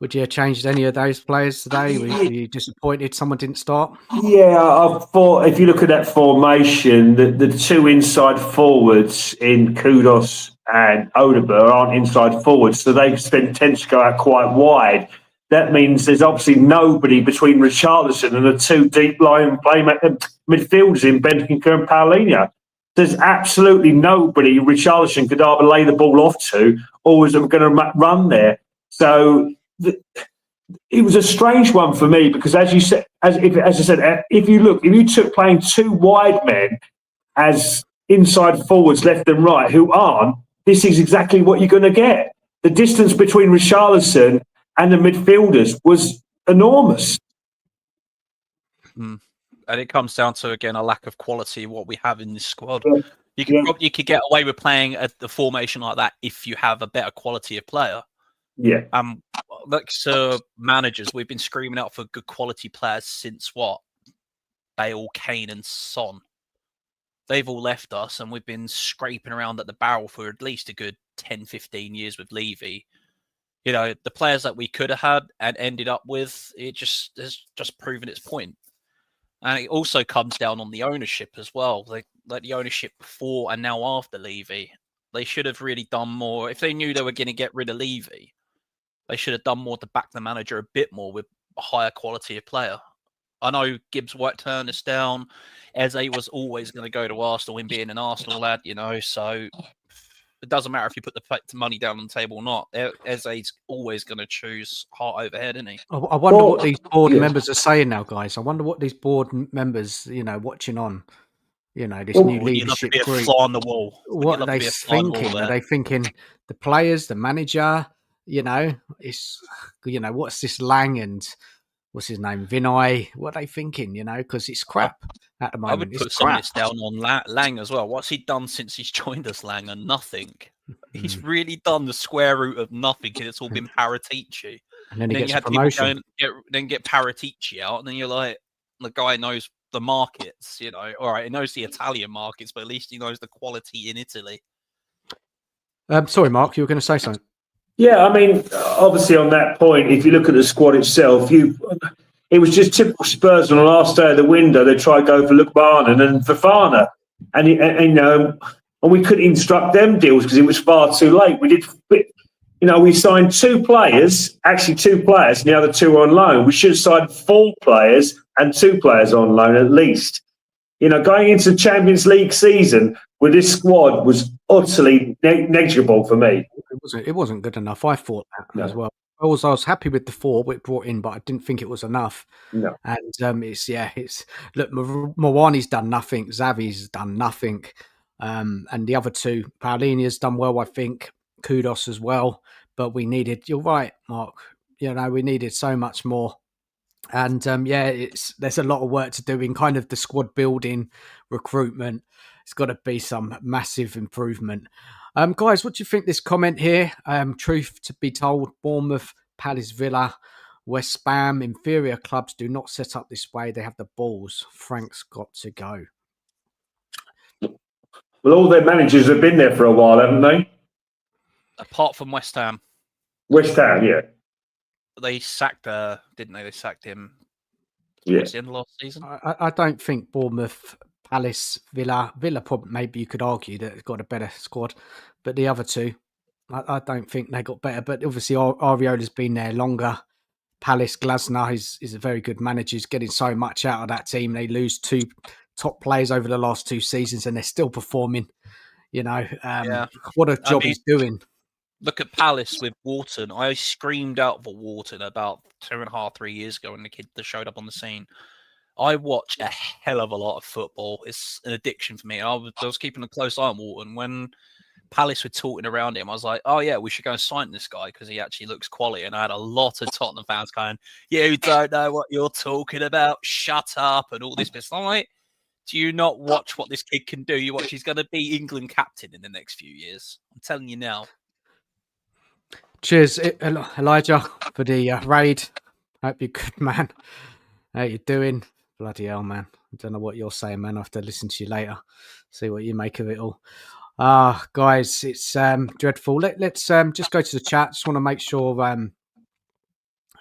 A: would you have changed any of those players today? Were you disappointed someone didn't start?
B: Yeah, I thought if you look at that formation, the two inside forwards in Kudos and Odegaard aren't inside forwards, so they tend to go out quite wide. That means there's obviously nobody between Richarlison and the two deep line midfielders in Bentancur and Paulinho. There's absolutely nobody Richarlison could either lay the ball off to or was going to run there. So it was a strange one for me because, as you said, as I said, if you took playing two wide men as inside forwards, left and right, who aren't, this is exactly what you're going to get. The distance between Richarlison and the midfielders was enormous.
C: And it comes down to, again, a lack of quality of what we have in this squad.
B: Yeah.
C: You could get away with playing the formation like that if you have a better quality of player.
B: Yeah.
C: Managers, we've been screaming out for good quality players since what? Bale, Kane and Son. They've all left us and we've been scraping around at the barrel for at least a good 10, 15 years with Levy. The players that we could have had and ended up with, it has just proven its point. And it also comes down on the ownership as well. Like the ownership before and now after Levy. They should have really done more. If they knew they were going to get rid of Levy, they should have done more to back the manager a bit more with a higher quality of player. I know Gibbs turned us down. Eze was always going to go to Arsenal, him being an Arsenal lad, so it doesn't matter if you put the money down on the table or not. Eze's always going to choose heart over head, isn't he?
A: I wonder what these board members are saying now, guys. I wonder what these board members, watching on, this new leadership group.
C: Fly on the wall.
A: What are they thinking? Are they thinking the players, the manager? It's what's this Lang and what's his name, Vinay? What are they thinking? Because it's crap at the moment.
C: I would put some of this down on Lang as well. What's he done since he's joined us, Lang? And nothing. He's really done the square root of nothing, and it's all been Paratici.
A: And then he gets
C: you had
A: promotion.
C: Then get Paratici out, and then you're like, the guy knows the markets. All right, he knows the Italian markets, but at least he knows the quality in Italy.
A: Sorry, Mark, you were going to say something.
B: Yeah, I mean, obviously on that point, if you look at the squad itself, it was just typical Spurs on the last day of the window. They tried to go for Lukman and Fofana, and we couldn't instruct them deals because it was far too late. We signed two players, and the other two were on loan. We should have signed 4 players and 2 players on loan at least. Going into the Champions League season with this squad was utterly negligible for me.
A: It wasn't good enough. I thought that as well. I was happy with the 4 we brought in, but I didn't think it was enough.
B: No.
A: And look, Mwani's done nothing. Xavi's done nothing. And the other 2, Paulinho's done well, I think. Kudos as well. But you're right, Mark. We needed so much more. And there's a lot of work to do in kind of the squad building, recruitment. It's got to be some massive improvement. Guys, what do you think this comment here? Truth to be told, Bournemouth, Palace, Villa, West Ham, inferior clubs do not set up this way. They have the balls. Frank's got to go.
B: Well, all their managers have been there for a while, haven't they?
C: Apart from West Ham.
B: West Ham, yeah.
C: They sacked, didn't they? They sacked him
B: towards
C: the end of last season.
A: I don't think Bournemouth, Palace, Villa probably, maybe you could argue that it's got a better squad, but the other 2, I don't think they got better. But obviously, Ariola's been there longer. Palace, Glasner is a very good manager. He's getting so much out of that team. They lose 2 top players over the last 2 seasons, and they're still performing. What a job he's doing.
C: look at Palace with Wharton. I screamed out for Wharton about 2.5, 3 years ago when the kid that showed up on the scene. I watch a hell of a lot of football. It's an addiction for me. I was keeping a close eye on Wharton. When Palace were talking around him, I was like, oh, yeah, we should go and sign this guy because he actually looks quality. And I had a lot of Tottenham fans going, you don't know what you're talking about. Shut up and all this business. I'm like, do you not watch what this kid can do? You watch he's going to be England captain in the next few years. I'm telling you now.
A: Cheers, Elijah, for the raid. Hope you're good, man. How you doing? Bloody hell, man. I don't know what you're saying, man. I have to listen to you later. See what you make of it all. Guys, it's dreadful. Let's just go to the chat. Just want to make sure I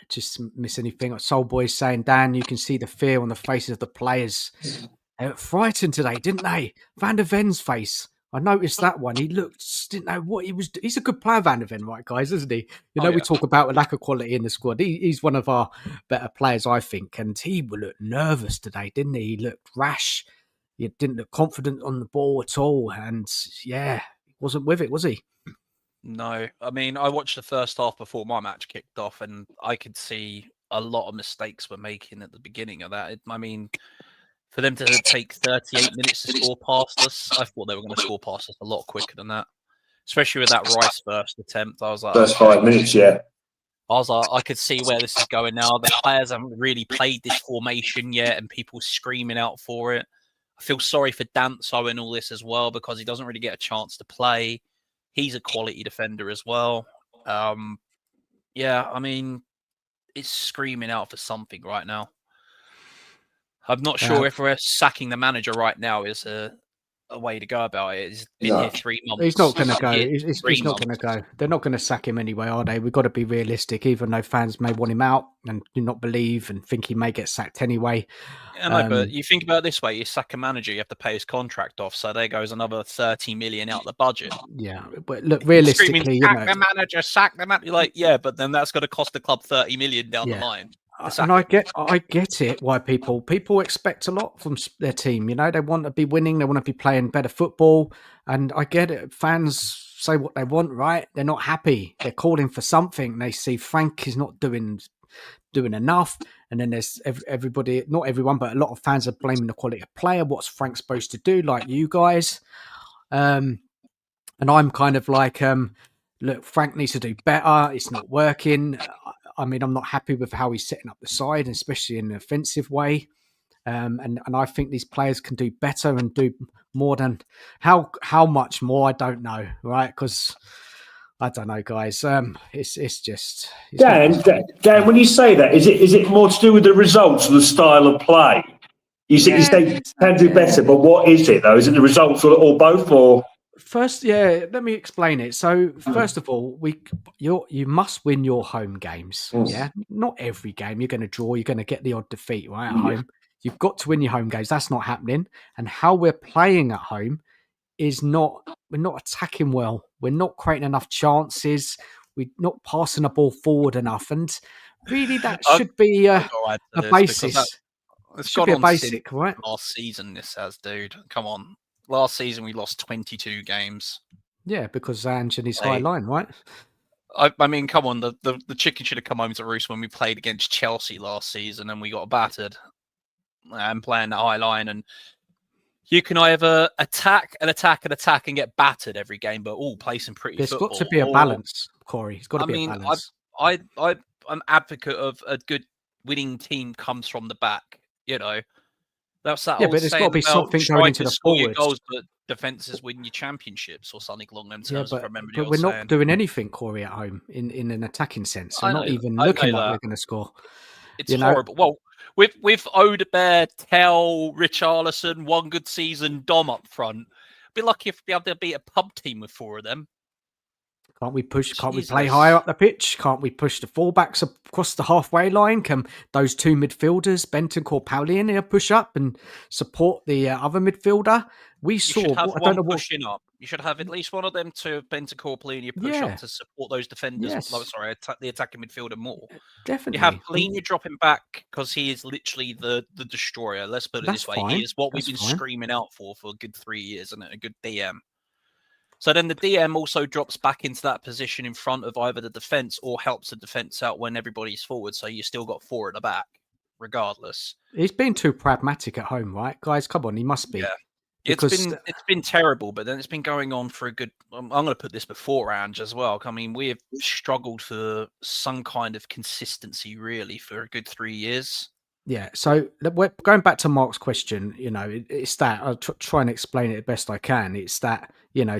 A: just miss anything. Soul Boy's saying, Dan, you can see the fear on the faces of the players. They were frightened today, didn't they? Van der Ven's face. I noticed that one. He didn't know what he was. He's a good player, Van der Ven, right, guys, isn't he? We talk about a lack of quality in the squad. He's one of our better players, I think. And he looked nervous today, didn't he? He looked rash. He didn't look confident on the ball at all. And yeah, he wasn't with it, was he?
C: No. I mean, I watched the first half before my match kicked off, and I could see a lot of mistakes we're making at the beginning of that. I mean, for them to take 38 minutes to score past us, I thought they were going to score past us a lot quicker than that. Especially with that Rice first attempt. I was like,
B: first 5 minutes, yeah.
C: I was like, I could see where this is going now. The players haven't really played this formation yet, and people screaming out for it. I feel sorry for Danso and all this as well because he doesn't really get a chance to play. He's a quality defender as well. Yeah, I mean, it's screaming out for something right now. I'm not sure if we're sacking the manager right now is a way to go about it. He's been here 3 months.
A: He's not going to go. He's not going to go. They're not going to sack him anyway, are they? We've got to be realistic, even though fans may want him out and do not believe and think he may get sacked anyway.
C: Yeah, no, but you think about it this way: you sack a manager, you have to pay his contract off, so there goes another 30 million out the budget.
A: Yeah, but look, realistically,
C: sack the manager, sack the manager. You're like, yeah, but then that's going to cost the club 30 million down the line.
A: And I get it why people expect a lot from their team. They want to be winning, they want to be playing better football, and I get it. Fans say what they want, right? They're not happy. They're calling for something. They see Frank is not doing enough, and then there's everybody, not everyone, but a lot of fans are blaming the quality of player. What's Frank supposed to do? Like you guys, and I'm kind of like, look, Frank needs to do better. It's not working. I mean, I'm not happy with how he's setting up the side, especially in an offensive way. And I think these players can do better and do more than how much more, I don't know, right? Because I don't know, guys. It's just
B: Dan. When you say that, is it more to do with the results or the style of play? You say can do better, but what is it though? Is it the results or both? Or
A: first, let me explain it. So first of all, you must win your home games. Yeah, not every game you're going to draw. You're going to get the odd defeat, right, at home. You've got to win your home games. That's not happening. And how we're playing at home is we're not attacking well. We're not creating enough chances. We're not passing the ball forward enough. And really, that should be a basis.
C: It's got on basic, right? Last season, this has, dude. Come on. Last season, we lost 22 games.
A: Yeah, because Zanj and his high line, right?
C: I mean, come on. The chicken should have come home to roost when we played against Chelsea last season and we got battered. And playing that high line, and you can either attack and get battered every game, but play some pretty football.
A: There's got to be a balance, Corey. It's got to be a balance.
C: I'm an advocate of a good winning team comes from the back. That's that.
A: Yeah, but there's got to be something going into the forwards.
C: Goals, but defenses win your championships or something along them terms.
A: But we're not doing anything, Corey, at home in an attacking sense. We're not even looking like we're going to score.
C: It's horrible. Well, with Odebear, Tell, Richarlison, one good season, Dom up front, be lucky if we be able to beat a pub team with 4 of them.
A: Can't we push? Can't we play higher up the pitch? Can't we push the fullbacks across the halfway line? Can those 2 midfielders, Bentancur, Paulian, here push up and support the other midfielder?
C: You should have one pushing up. You should have at least one of them to Bentancur, Paulian, push up to support those defenders.
A: Yes.
C: The attacking midfielder more.
A: Definitely.
C: You have Paulian dropping back because he is literally the destroyer. Let's put it this way. He is what we've been screaming out for a good 3 years, and a good DM. So then the DM also drops back into that position in front of either the defence or helps the defence out when everybody's forward. So you still got 4 at the back, regardless.
A: He's been too pragmatic at home, right, guys? Come on, he must be.
C: Yeah.
A: Because
C: It's been terrible, but then it's been going on for a good. I'm going to put this before Ange as well. I mean, we have struggled for some kind of consistency really for a good 3 years.
A: Yeah, so we're going back to Mark's question, it's that I'll try and explain it the best I can. It's that,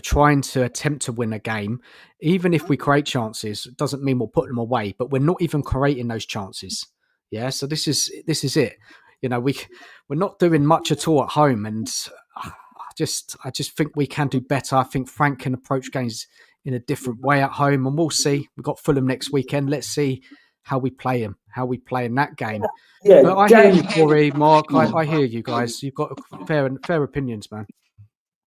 A: trying to attempt to win a game, even if we create chances, doesn't mean we'll put them away, but we're not even creating those chances. Yeah, so this is it. We're not doing much at all at home, and I just think we can do better. I think Frank can approach games in a different way at home, and we'll see. We've got Fulham next weekend. Let's see how we play him, how we play in that game.
B: Yeah,
A: but I hear you, Corey, Mark. I hear you guys. You've got fair opinions, man.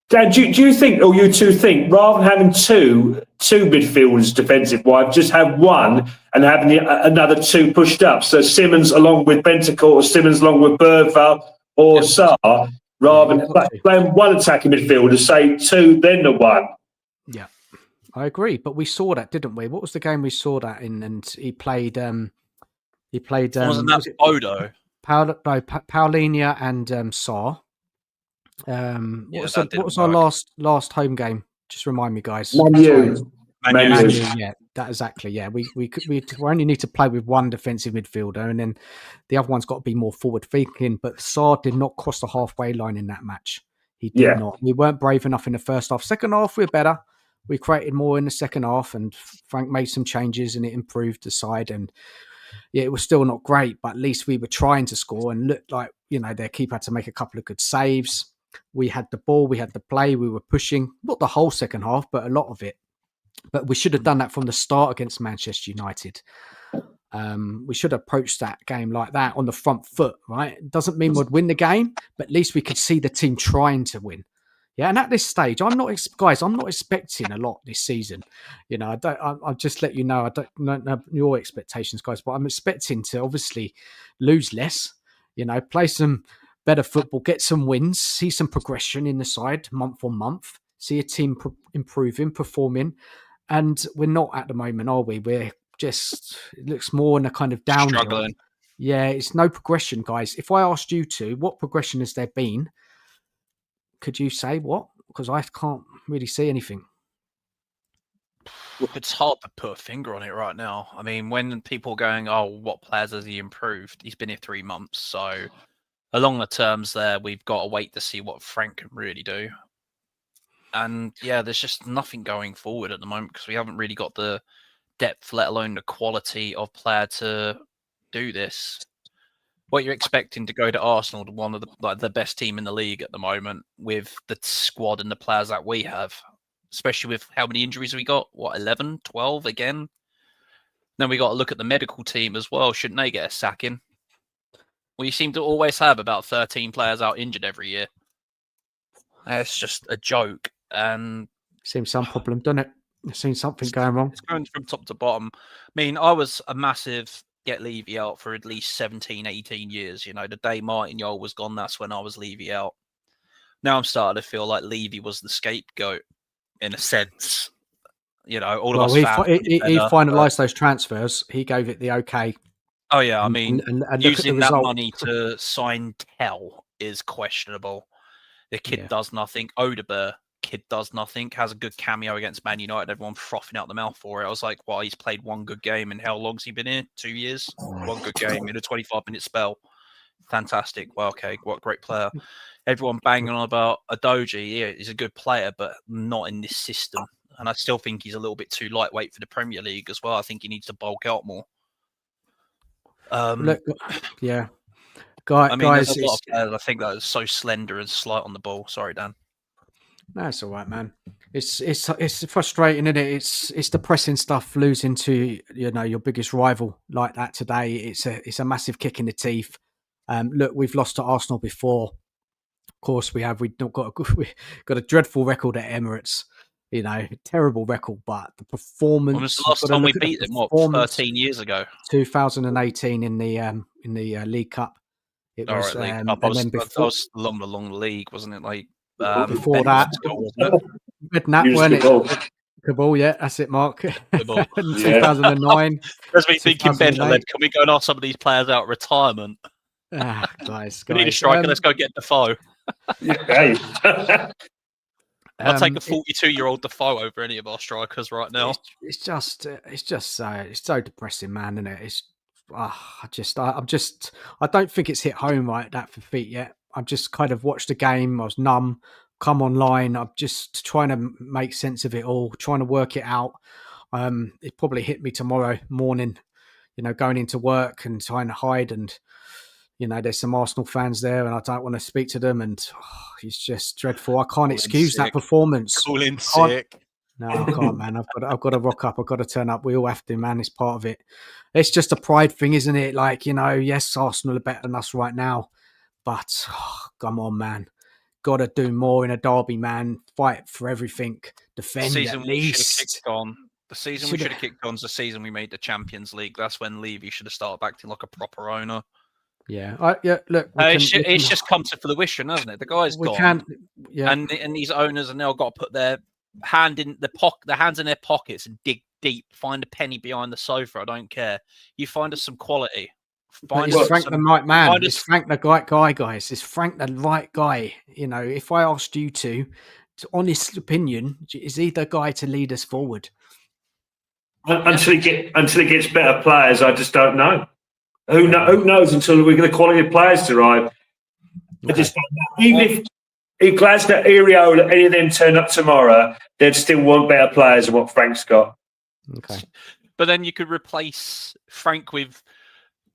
B: Dan, do you think, or you two think, rather than having two midfielders defensive wise, just have one and having another 2 pushed up? So Simmons along with Bentancur, or Simmons along with Bertha or Sarr, rather than playing one attacking midfielder, say 2, then the 1.
A: Yeah, I agree. But we saw that, didn't we? What was the game we saw that in? And he played.
C: Wasn't that Bodo?
A: Paulinho and Sarr. What was our last home game? Just remind me, guys.
B: Man U.
A: Yeah, that exactly. Yeah, we only need to play with one defensive midfielder, and then the other one's got to be more forward thinking. But Sarr did not cross the halfway line in that match. He did not. We weren't brave enough in the first half. Second half, we're better. We created more in the second half, and Frank made some changes, and it improved the side. And yeah, it was still not great, but at least we were trying to score and looked like, their keeper had to make a couple of good saves. We had the ball, we had the play, we were pushing, not the whole second half, but a lot of it. But we should have done that from the start against Manchester United. We should have approached that game like that on the front foot, right? It doesn't mean we'd win the game, but at least we could see the team trying to win. Yeah, and at this stage, I'm not expecting a lot this season. I'll just let you know, I don't know your expectations, guys, but I'm expecting to obviously lose less, play some better football, get some wins, see some progression in the side month on month, see a team improving, performing. And we're not at the moment, are we? We're just, it looks more in a kind of downhill.
C: Struggling.
A: Yeah, it's no progression, guys. If I asked you to, what progression has there been? Could you say what? Because I can't really see anything.
C: It's hard to put a finger on it right now. I mean, when people are going, oh, what players has he improved? He's been here 3 months. So along the terms there, we've got to wait to see what Frank can really do. And yeah, there's just nothing going forward at the moment because we haven't really got the depth, let alone the quality of player to do this. What you're expecting to go to Arsenal, one of the best team in the league at the moment, with the squad and the players that we have, especially with how many injuries we got, 11, 12 again. Then we got to look at the medical team as well. Shouldn't they get a sacking? We seem to always have about 13 players out injured every year. It's just a joke. And
A: seems some problem, doesn't it? I've seen something going wrong.
C: It's going from top to bottom. I mean, I was a massive get Levy out for at least 17, 18 years. The day Martin Yole was gone, that's when I was Levy out. Now I'm starting to feel like Levy was the scapegoat in a sense. All of us
A: he finalised those transfers. He gave it the okay.
C: Oh, yeah. I mean,
A: and
C: using that money to sign Tell is questionable. The kid does nothing. Odebear, kid does nothing. Has a good cameo against Man United. Everyone frothing out the mouth for it. I was like, well, he's played one good game. And how long's he been here? 2 years? One good game in a 25-minute spell. Fantastic. Well, okay, what a great player. Everyone banging on about Adoji. Yeah, he's a good player, but not in this system. And I still think he's a little bit too lightweight for the Premier League as well. I think he needs to bulk out more.
A: Yeah.
C: Guys, there's a lot of players I think that is so slender and slight on the ball. Sorry, Dan.
A: That's all right, man. It's frustrating, isn't it? It's depressing stuff, losing to your biggest rival like that today. It's a massive kick in the teeth. Look, we've lost to Arsenal before. Of course, we have. We've got a dreadful record at Emirates. Terrible record. But the performance.
C: When was the last time we beat them? 13 years ago.
A: 2018 in the League Cup. It was.
C: League Cup. I was along the league, wasn't it? Like
A: before that, Bednap,
B: Use
A: weren't
B: the
A: it?
B: ball.
A: Cabal, yeah, that's it, Mark.
C: The ball.
A: In
B: Yeah.
A: 2009,
C: There's me thinking, Ben,
A: 2008.
C: can we go and ask some of these players out of retirement?
A: Guys.
C: We need a striker. Let's go get Defoe.
B: Hey.
C: I'll take a 42-year-old Defoe over any of our strikers right now.
A: It's just it's so depressing, man, isn't it? It's I don't think it's hit home right that for feet yet. I've just kind of watched the game. I was numb. Come online. I'm just trying to make sense of it all, trying to work it out. It probably hit me tomorrow morning, going into work and trying to hide, and there's some Arsenal fans there, and I don't want to speak to them, and it's just dreadful. I can't excuse that performance.
C: Calling sick.
A: No, I can't, man. I've got to rock up. I've got to turn up. We all have to, man. It's part of it. It's just a pride thing, isn't it? Like, yes, Arsenal are better than us right now, but come on, man. Got to do more in a derby, man. Fight for everything. Defend at least.
C: The season we should have kicked on is the season we made the Champions League. That's when Levy should have started acting like a proper owner.
A: Yeah, look,
C: it's just come to fruition, hasn't it? The guy's gone, and these owners have now got to put their hands in their pockets and dig deep, find a penny behind the sofa. I don't care. You find us some quality.
A: Is Frank the right man? Is Frank the right guy, guys? Is Frank the right guy? If I asked you to honest opinion, is he the guy to lead us forward?
B: Until he gets better players, I just don't know. Who knows until we get the quality of players to arrive? Okay. I just don't know. Even if Glasgow, Iriola, any of them turn up tomorrow, they'd still want better players than what Frank's got.
A: Okay.
C: But then you could replace Frank with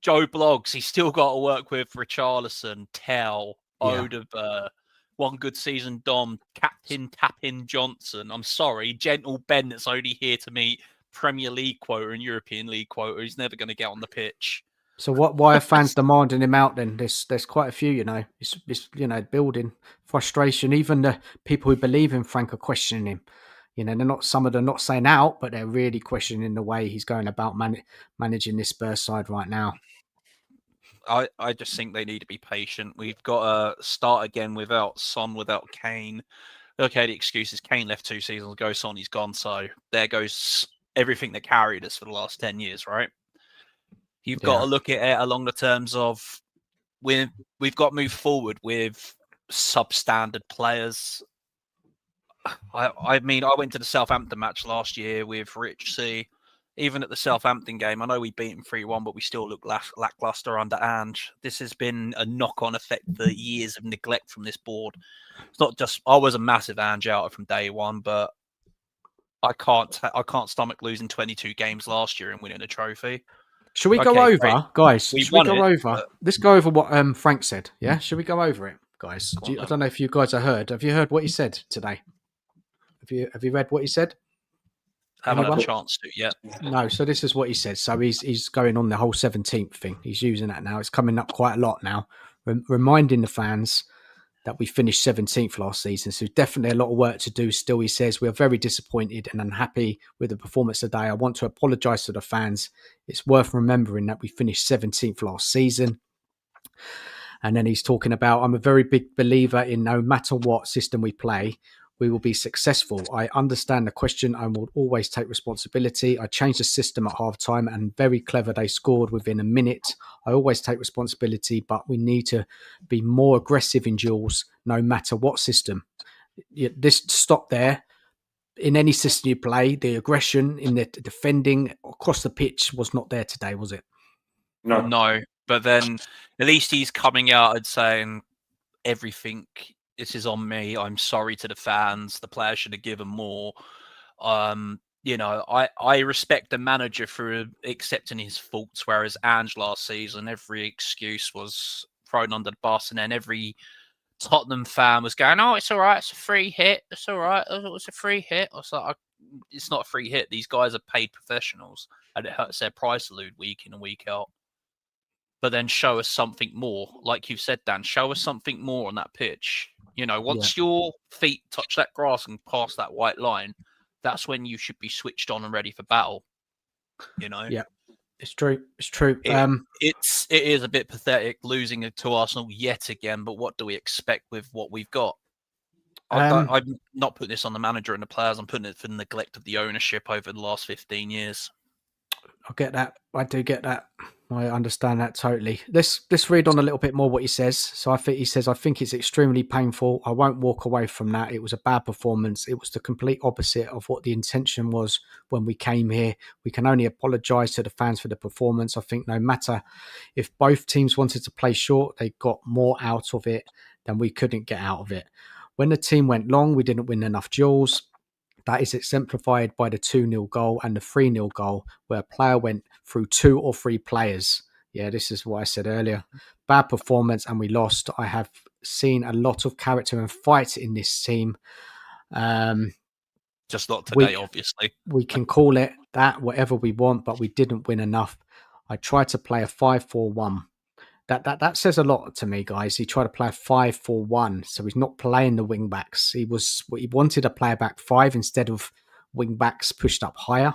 C: Joe Bloggs. He's still got to work with Richarlison, Tell, Odegaard, one good season Dom, Captain Tappin Johnson. I'm sorry, Gentle Ben that's only here to meet Premier League quota and European League quota. He's never going to get on the pitch.
A: So why are fans demanding him out then? There's quite a few, It's building frustration. Even the people who believe in Frank are questioning him. Some of them not saying out, but they're really questioning the way he's going about managing this Spurs side right now.
C: I just think they need to be patient. We've got to start again without Son, without Kane. Okay, the excuse is Kane left 2 seasons ago, Son, he's gone. So there goes everything that carried us for the last 10 years, right? You've got to look at it along the terms of we've got to move forward with substandard players. I mean, I went to the Southampton match last year with Rich C. Even at the Southampton game, I know we beat them 3-1, but we still look lackluster under Ange. This has been a knock-on effect for years of neglect from this board. It's not just I was a massive Ange outer from day one, but I can't stomach losing 22 games last year and winning a trophy.
A: Should we go over,
C: great.
A: Guys? Should we go over? Let's go over what Frank said. Yeah, should we go over it, guys? I don't know if you guys have heard. Have you heard what he said today? Have you read what he said?
C: Haven't had a chance to yet.
A: No. So this is what he said. So he's going on the whole 17th thing. He's using that now. It's coming up quite a lot now, reminding the fans that we finished 17th last season. So definitely a lot of work to do still. He says, we are very disappointed and unhappy with the performance today. I want to apologise to the fans. It's worth remembering that we finished 17th last season. And then he's talking about, I'm a very big believer in no matter what system we play, we will be successful. I understand the question and will always take responsibility. I changed the system at halftime and very clever. They scored within a minute. I always take responsibility, but we need to be more aggressive in duels no matter what system. This stop there. In any system you play, the aggression in the defending across the pitch was not there today, was it?
C: No. But then at least he's coming out and saying everything. This is on me. I'm sorry to the fans. The players should have given more. I respect the manager for accepting his faults, whereas Ange last season, every excuse was thrown under the bus, and then every Tottenham fan was going, "Oh, it's all right. It's a free hit. It's all right. It's a free hit." I was like, "It's not a free hit. These guys are paid professionals, and it hurts their price load week in and week out." But then show us something more. Like you've said, Dan, show us something more on that pitch. Once your feet touch that grass and pass that white line, that's when you should be switched on and ready for battle.
A: Yeah, it's true. It's true.
C: It is a bit pathetic losing it to Arsenal yet again, but what do we expect with what we've got? I'm not putting this on the manager and the players. I'm putting it for the neglect of the ownership over the last 15 years.
A: I get that. I do get that. I understand that totally. Let's read on a little bit more what he says. So he says, I think it's extremely painful. I won't walk away from that. It was a bad performance. It was the complete opposite of what the intention was when we came here. We can only apologise to the fans for the performance. I think no matter if both teams wanted to play short, they got more out of it than we couldn't get out of it. When the team went long, we didn't win enough duels. That is exemplified by the 2-0 goal and the 3-0 goal, where a player went through 2 or 3 players. Yeah, this is what I said earlier. Bad performance and we lost. I have seen a lot of character and fight in this team.
C: Just not today, obviously.
A: We can call it that, whatever we want, but we didn't win enough. I tried to play a 5-4-1. That says a lot to me, guys. He tried to play a 5-4-1, so he's not playing the wing backs. He wanted to play a back 5 instead of wing backs pushed up higher.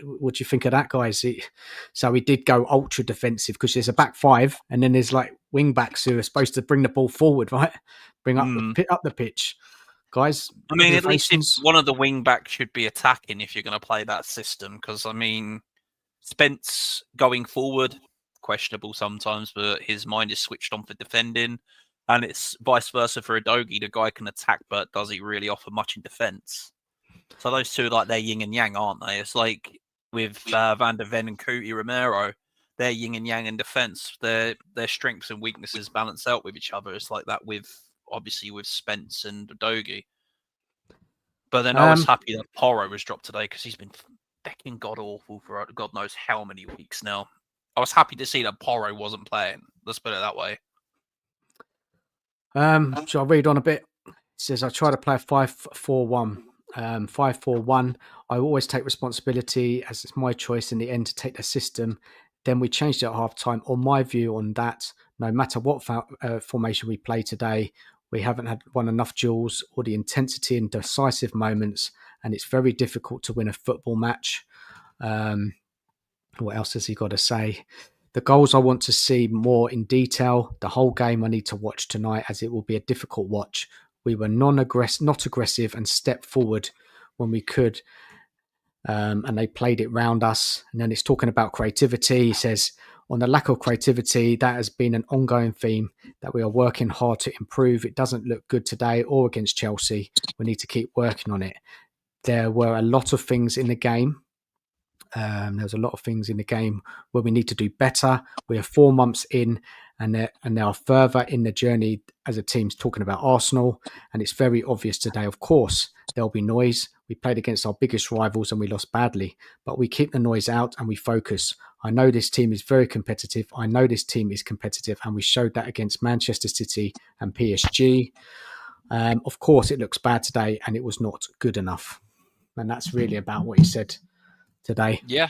A: What do you think of that, guys? So he did go ultra defensive because there's a back 5, and then there's like wing backs who are supposed to bring the ball forward, right? Bring up the pitch, guys.
C: I mean, at least if one of the wing backs should be attacking if you're going to play that system, because I mean, Spence going forward, questionable sometimes, but his mind is switched on for defending, and it's vice versa for Udogie. The guy can attack, but does he really offer much in defence? So those two are like they're yin and yang, aren't they? It's like with Van der Ven and Cuti Romero, they're yin and yang in defence. Their strengths and weaknesses balance out with each other. It's like that with obviously with Spence and Udogie. But then I was happy that Porro was dropped today because he's been fucking god awful for God knows how many weeks now. I was happy to see that Porro wasn't playing. Let's put it that way.
A: Shall I read on a bit? It says, I try to play a 5-4-1. 5-4-1. I always take responsibility as it's my choice in the end to take the system. Then we changed it at half time. On my view on that, no matter what formation we play today, we haven't won enough duels or the intensity in decisive moments, and it's very difficult to win a football match. What else has he got to say? The goals I want to see more in detail. The whole game I need to watch tonight, as it will be a difficult watch. We were not aggressive and stepped forward when we could, and they played it round us. And then it's talking about creativity. He says, on the lack of creativity, that has been an ongoing theme that we are working hard to improve. It doesn't look good today or against Chelsea. We need to keep working on it. There were a lot of things in the game. There's a lot of things in the game where we need to do better. We are 4 months in, and they are further in the journey as a team. Talking about Arsenal, and it's very obvious today. Of course, there'll be noise. We played against our biggest rivals and we lost badly, but we keep the noise out and we focus. I know this team is very competitive. I know this team is competitive, and we showed that against Manchester City and PSG. Of course, it looks bad today, and it was not good enough. And that's really about what he said today.
C: Yeah,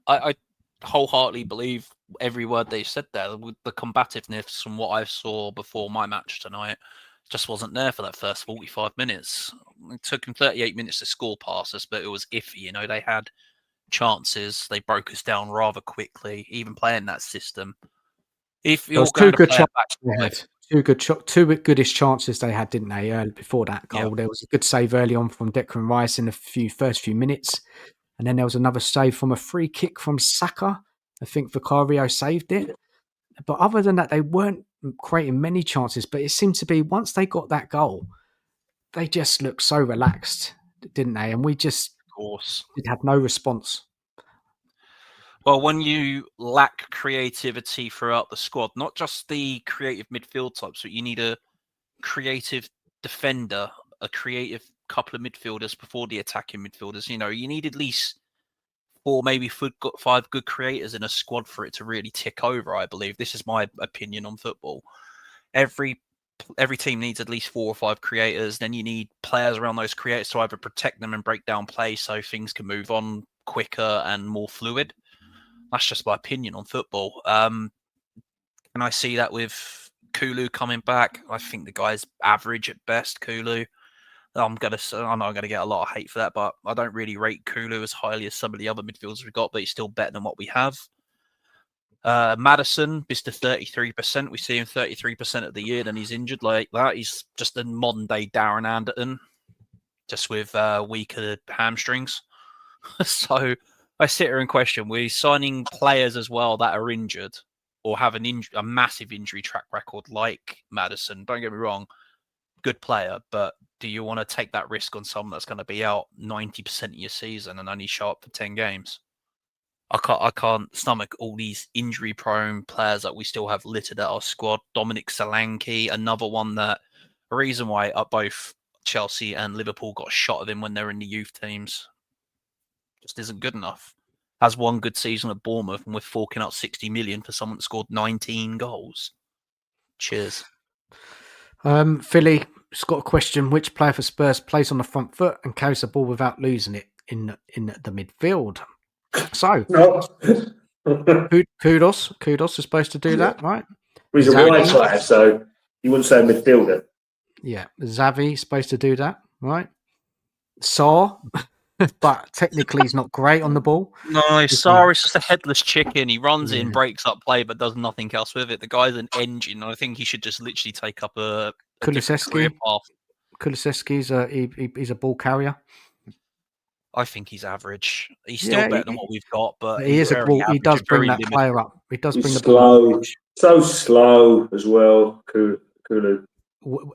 C: I wholeheartedly believe every word they said there. With the combativeness from what I saw before my match tonight, just wasn't there for that first 45 minutes. It took them 38 minutes to score past us, but it was iffy. You know, they had chances. They broke us down rather quickly, even playing that system. If you're going to play
A: two goodish chances they had, didn't they? Before that goal, There was a good save early on from Declan Rice in the first few minutes. And then there was another save from a free kick from Saka. I think Vicario saved it. But other than that, they weren't creating many chances. But it seemed to be once they got that goal, they just looked so relaxed, didn't they? And we just had no response.
C: Well, when you lack creativity throughout the squad, not just the creative midfield types, but you need a creative defender, a creative couple of midfielders before the attacking midfielders. You know, you need at least 4, maybe 5 good creators in a squad for it to really tick over. I believe this is my opinion on football. Every team needs at least 4 or 5 creators. Then you need players around those creators to either protect them and break down play so things can move on quicker and more fluid. That's just my opinion on football. And I see that with Kulu coming back. I think the guy's average at best, Kulu. I know I'm going to get a lot of hate for that, but I don't really rate Kulu as highly as some of the other midfielders we've got, but he's still better than what we have. Madison, Mr. 33%. We see him 33% of the year, then he's injured like that. He's just a modern day Darren Anderton, just with weaker hamstrings. So I sit here and question: we're signing players as well that are injured or have a massive injury track record, like Madison. Don't get me wrong, good player, but do you want to take that risk on someone that's going to be out 90% of your season and only show up for 10 games? I can't stomach all these injury-prone players that we still have littered at our squad. Dominic Solanke, another one that the reason why both Chelsea and Liverpool got a shot of him when they're in the youth teams just isn't good enough. Has one good season at Bournemouth, and we're forking out 60 million for someone that scored 19 goals. Cheers.
A: Philly's got a question: which player for Spurs plays on the front foot and carries the ball without losing it in the midfield? So, Kudos is supposed to do that, right?
B: He's a wide player, so you wouldn't say midfielder.
A: Yeah, Xavi is supposed to do that, right? Saar, but technically he's not great on the ball.
C: No, Saar is just a headless chicken. He runs in, breaks up play, but does nothing else with it. The guy's an engine. I think he should just literally take up a different career path.
A: Kulusevski's he's a ball carrier.
C: I think he's average. He's still better than what we've got, but
A: he is he does bring that player up. He does bring the
B: ball up. So slow as well, Kulu.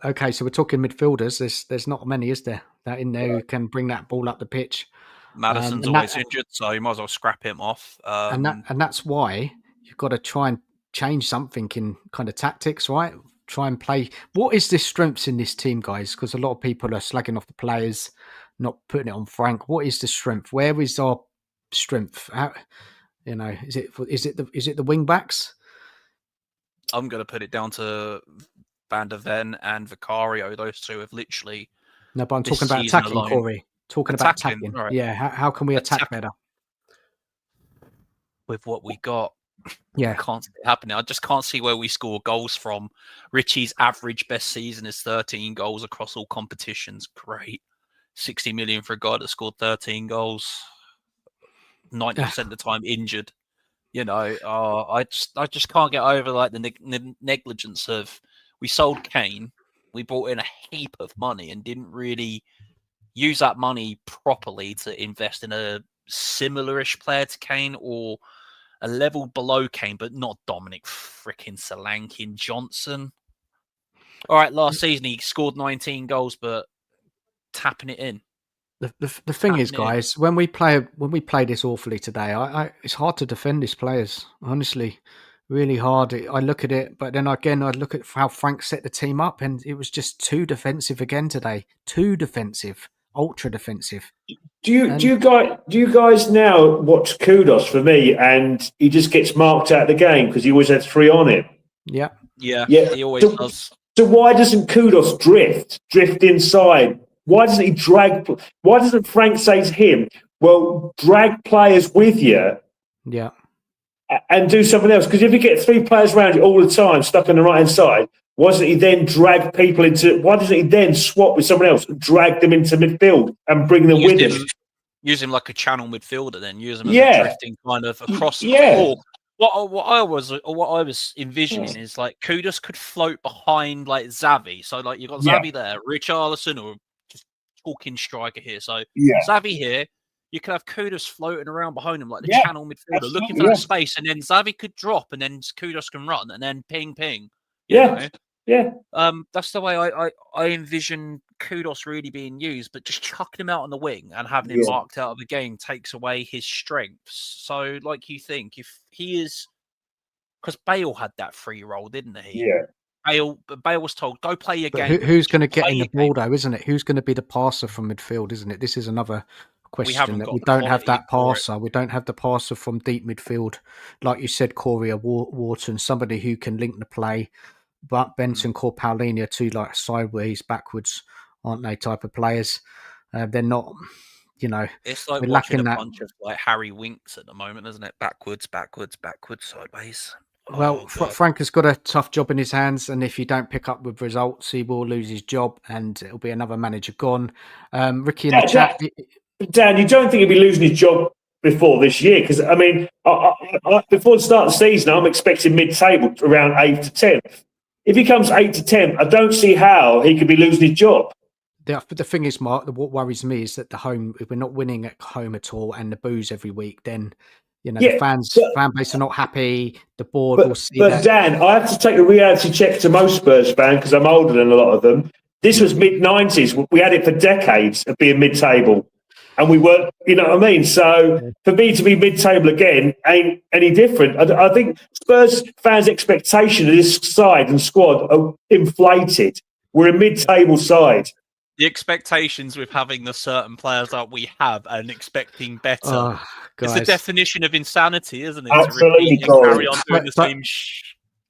A: Okay, so we're talking midfielders. There's not many, is there, that in there who can bring that ball up the pitch?
C: Madison's always injured, so you might as well scrap him off.
A: And that's why you've got to try and change something in kind of tactics, right? Try and play. What is the strengths in this team, guys? Because a lot of people are slagging off the players, not putting it on Frank. What is the strength? Where is our strength? How, is it the wing backs?
C: I'm going to put it down to Van der Ven and Vicario. Those two have literally.
A: No, but I'm talking about attacking, Corey. About attacking. Right. Yeah, how can we attack better?
C: With what we got.
A: Yeah.
C: I can't see it happening. I just can't see where we score goals from. Richie's average best season is 13 goals across all competitions. Great. 60 million for a guy that scored 13 goals. 90% of the time injured. I just can't get over like the negligence of we sold Kane. We brought in a heap of money and didn't really use that money properly to invest in a similar-ish player to Kane or a level below Kane, but not Dominic freaking Solanke and Johnson. All right, last season he scored 19 goals, but tapping it in.
A: The thing is, guys, when we play this awfully today, it's hard to defend these players. Honestly, really hard. I look at it, but then again, I look at how Frank set the team up, and it was just too defensive again today. Too defensive, ultra defensive.
B: Do you guys now watch Kudos for me, and he just gets marked out of the game because he always had 3 on him?
C: Yeah, he always does.
B: So why doesn't Kudos drift inside? Why doesn't he drag? Why doesn't Frank say to him, well, drag players with you and do something else? Because if you get 3 players around you all the time stuck on the right-hand side, why doesn't he then drag people into... Why doesn't he then swap with someone else and drag them into midfield and bring them with him?
C: Use him like a channel midfielder then. Use him as a drifting kind of across the floor. What I was envisioning is like Kudos could float behind like Xavi. So like you've got Xavi there, Richarlison or just talking striker here. So Xavi here, you could have Kudos floating around behind him like the channel midfielder, looking for that space, and then Xavi could drop, and then Kudos can run, and then ping.
B: Yeah.
C: That's the way I envision Kudos really being used, but just chucking him out on the wing and having him marked out of the game takes away his strengths. So, like you think, if he is, because Bale had that free role, didn't he?
B: Yeah.
C: Bale was told, go play your game.
A: Who's going to get in the ball, though, isn't it? Who's going to be the passer from midfield, isn't it? This is another question that we don't have that passer. We don't have the passer from deep midfield. Like you said, Corey or Wharton, somebody who can link the play. But Benson, Paulinho are 2 like sideways, backwards, aren't they? Type of players. They're not,
C: It's like
A: we're
C: watching
A: lacking
C: a bunch of like Harry Winks at the moment, isn't it? Backwards, sideways.
A: Well, Frank has got a tough job in his hands, and if you don't pick up with results, he will lose his job, and it'll be another manager gone. Ricky in the chat.
B: Dan, you don't think he'll be losing his job before this year. Because, I mean, before the start of the season, I'm expecting mid-table around 8th to 10th. If he comes 8th to 10th, I don't see how he could be losing his job.
A: The thing is, Mark, what worries me is that if we're not winning at home at all and the booze every week, then the
B: Yeah,
A: fan base are not happy. The board will see
B: but
A: that.
B: Dan, I have to take a reality check to most Spurs fans because I'm older than a lot of them. This was mid-90s. We had it for decades of being mid-table. And we weren't, you know what I mean? So for me to be mid-table again ain't any different. I think Spurs fans' expectation of this side and squad are inflated. We're a mid-table side.
C: The expectations with having the certain players that we have and expecting better.
A: Oh,
C: it's the
A: guys.
C: definition of insanity, isn't it?
B: Absolutely,
C: to repeat and carry on doing the same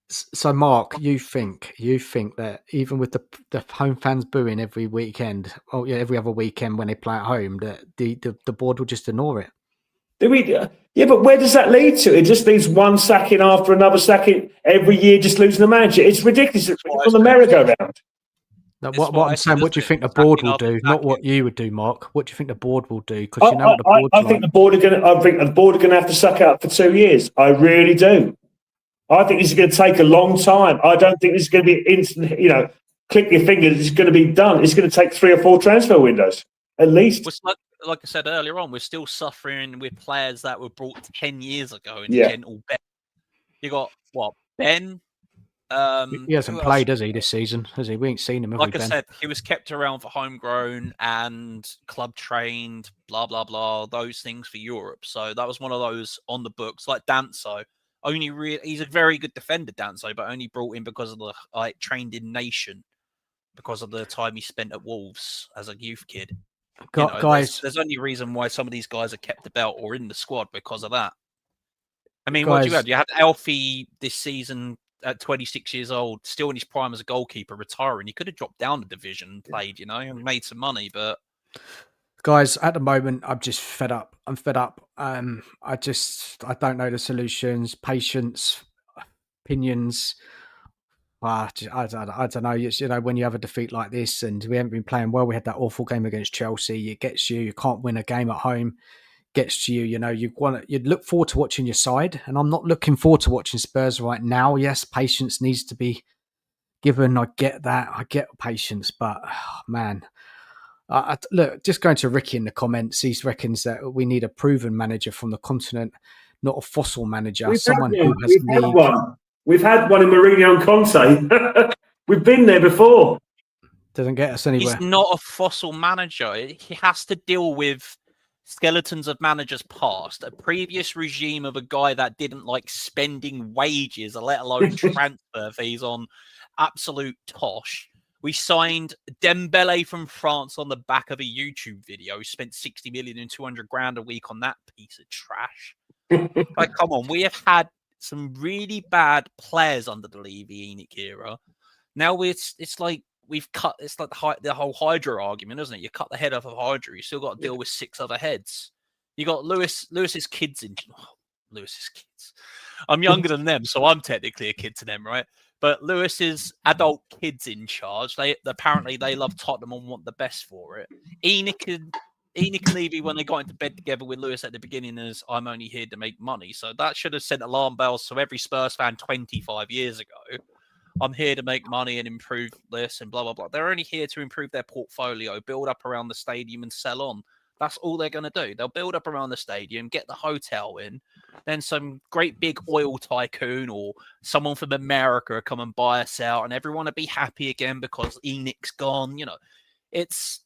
A: So, Mark, you think that even with the home fans booing every weekend, every other weekend when they play at home, that the board will just ignore it?
B: Yeah, but where does that lead to? It just leaves one sacking after another sacking every year, just losing the manager. It's ridiculous. It's on the merry-go-round.
A: What I'm saying, what do you think the board will do? Not what you would do, Mark. What do you think the board will do? Because you know what the board's
B: I think the board are going to. I think the board are going to have to suck it up for 2 years. I really do. I think this is going to take a long time. I don't think this is going to be instant. Click your fingers. It's going to be done. It's going to take 3 or 4 transfer windows at least.
C: Like I said earlier on, we're still suffering with players that were brought 10 years ago in gentle bet. You got Ben.
A: He hasn't played, has he, this season? Has he? We ain't seen him.
C: Like I said, he was kept around for homegrown and club trained, blah blah blah, those things for Europe. So that was one of those on the books, like Danso. He's a very good defender, Danso, but only brought in because of the trained in nation, because of the time he spent at Wolves as a youth kid.
A: Guys,
C: there's only reason why some of these guys are kept about or in the squad because of that. I mean,
A: guys,
C: what do you have? You had Alfie this season at 26 years old, still in his prime as a goalkeeper, retiring. He could have dropped down the division and played, and made some money. But
A: guys, at the moment, I'm just fed up. I'm fed up. I don't know the solutions, patience, opinions. I don't know. It's, when you have a defeat like this, and we haven't been playing well. We had that awful game against Chelsea. It gets you. You can't win a game at home. Gets to you. You'd look forward to watching your side, and I'm not looking forward to watching Spurs right now. Yes, patience needs to be given. I get that. I get patience, but man, look, just going to Ricky in the comments. He reckons that we need a proven manager from the continent, not a fossil manager. Someone who has
B: one. We've had one in Mourinho and Conte. We've been there before.
A: Doesn't get us anywhere.
C: He's not a fossil manager. He has to deal with skeletons of managers past, a previous regime of a guy that didn't like spending wages, let alone transfer fees on absolute tosh. We signed Dembele from France on the back of a YouTube video. Spent 60 million and 200 grand a week on that piece of trash. Like, come on, we have had some really bad players under the Levy Enoch era. Now it's like we've cut. It's like the whole Hydra argument, isn't it? You cut the head off of Hydra, you still got to deal with 6 other heads. You got Lewis's kids in. Lewis's kids. I'm younger than them, so I'm technically a kid to them, right? But Lewis's adult kids in charge. They apparently love Tottenham and want the best for it. Enoch and Levy, when they got into bed together with Lewis at the beginning, is I'm only here to make money. So that should have sent alarm bells to every Spurs fan 25 years ago. I'm here to make money and improve this and blah, blah, blah. They're only here to improve their portfolio, build up around the stadium and sell on. That's all they're going to do. They'll build up around the stadium, get the hotel in, then some great big oil tycoon or someone from America will come and buy us out, and everyone will be happy again because Enoch's gone. It's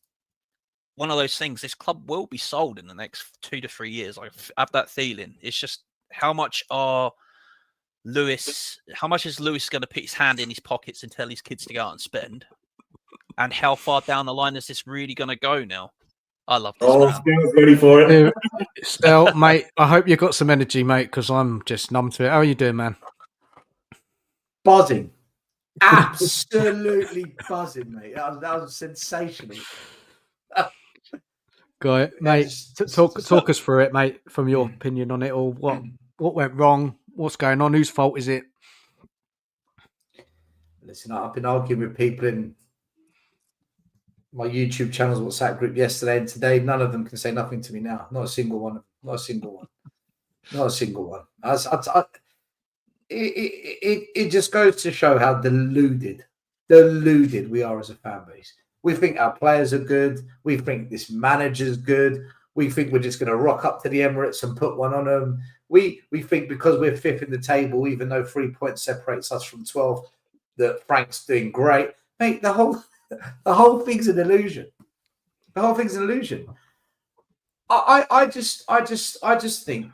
C: one of those things. This club will be sold in the next 2 to 3 years. I have that feeling. It's just how much is Lewis going to put his hand in his pockets and tell his kids to go out and spend? And how far down the line is this really going to go now? I love this.
B: Stel's ready for it.
A: Stel, mate, I hope you got some energy, mate, because I'm just numb to it. How are you doing, man?
D: Buzzing. Absolutely buzzing, mate. That was sensational.
A: Guy, mate, talk us through it, mate, from your opinion on it all. What went wrong? What's going on? Whose fault is it?
D: Listen, I've been arguing with people in my YouTube channel's WhatsApp group yesterday and today. None of them can say nothing to me now. Not a single one of them. Not a single one. Not a single one. It just goes to show how deluded we are as a fan base. We think our players are good. We think this manager's good. We think we're just going to rock up to the Emirates and put one on them. We think because we're fifth in the table, even though 3 points separates us from 12, that Frank's doing great. Mate, the whole thing's an illusion. The whole thing's an illusion. I just think.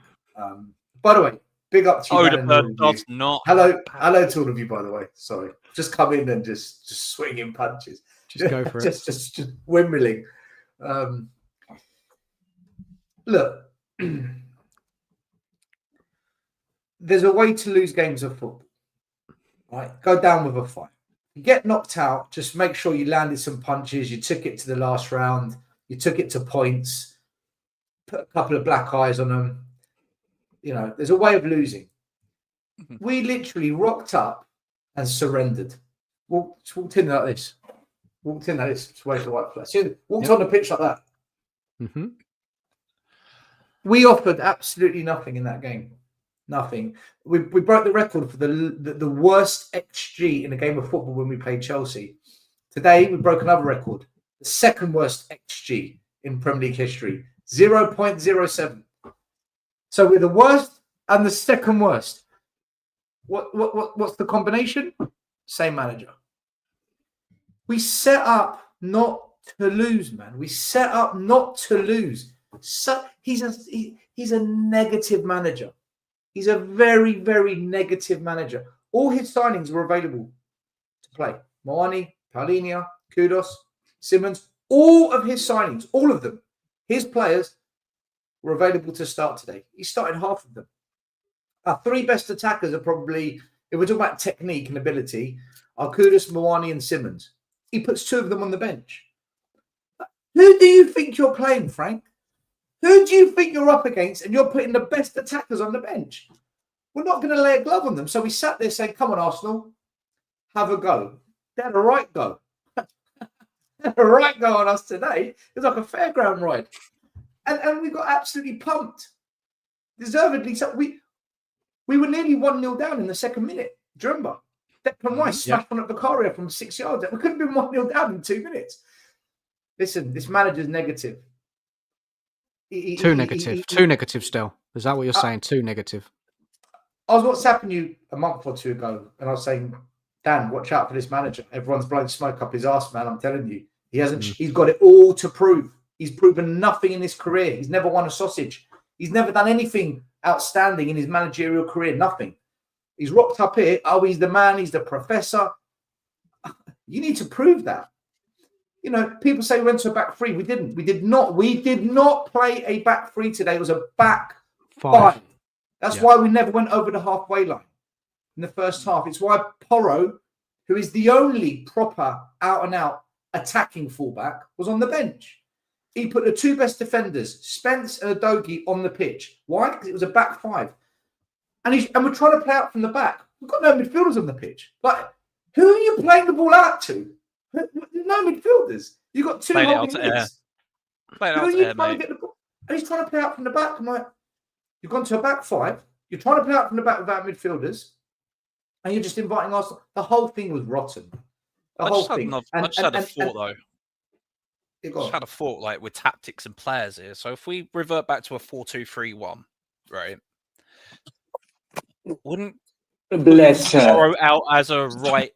D: By the way, big up to you.
C: Odegaard does not.
D: Hello to all of you. By the way, sorry, just come in and just swinging punches.
A: Just go for it.
D: Just windmilling. Look, there's a way to lose games of football. Right, go down with a fight. You get knocked out. Just make sure you landed some punches. You took it to the last round. You took it to points. Put a couple of black eyes on them. You know, there's a way of losing. We literally rocked up and surrendered. Walked in like this. Walked in like this. Where's the white flag? Walked on the pitch like that.
A: Mm-hmm.
D: We offered absolutely nothing in that game. Nothing. We broke the record for the worst XG in a game of football when we played Chelsea. Today, we broke another record. The second worst XG in Premier League history. 0.07. So we're the worst and the second worst. What's the combination? Same manager. We set up not to lose, man. We set up not to lose. So he's a negative manager. He's a very, very negative manager. All his signings were available to play. Moani, Paulinho, Kudos, Simmons. All of his signings, all of them, his players were available to start today. He started half of them. Our three best attackers are probably, if we're talking about technique and ability, are Kudos, Moani, and Simmons. He puts two of them on the bench. Who do you think you're playing, Frank? Who do you think you're up against and you're putting the best attackers on the bench? We're not going to lay a glove on them. So we sat there saying, come on, Arsenal, have a go. They had a right go. They had a right go on us today. It was like a fairground ride. And we got absolutely pumped. Deservedly. So we were nearly 1-0 down in the second minute. Do you remember? Declan Rice smashed one at Vicaria from 6 yards. We could have been 1-0 down in 2 minutes. Listen, this manager's negative.
A: Too negative still. Is that what you're saying? Too negative.
D: I was WhatsApping you a month or two ago, and I was saying, Dan, watch out for this manager. Everyone's blowing smoke up his arse, man. I'm telling you. He hasn't. He's got it all to prove. He's proven nothing in his career. He's never won a sausage. He's never done anything outstanding in his managerial career. Nothing. He's rocked up here. Oh, he's the man. He's the professor. You need to prove that. You know, people say we went to a back three. We didn't. We did not. We did not play a back three today. It was a back five. That's why we never went over the halfway line in the first half. It's why Porro, who is the only proper out-and-out attacking fullback, was on the bench. He put the two best defenders, Spence and Udogie, on the pitch. Why? Because it was a back five. And we're trying to play out from the back. We've got no midfielders on the pitch. Like, who are you playing the ball out to? No midfielders. You've got two holding mids. Who are you trying to get the ball? And he's trying to play out from the back. I'm like, you've gone to a back five. You're trying to play out from the back without midfielders. And you're just inviting Arsenal. The whole thing was rotten. I just had a thought, like, with tactics and players here. So if we revert back to a 4-2-3-1, right? Wouldn't Porro out as a right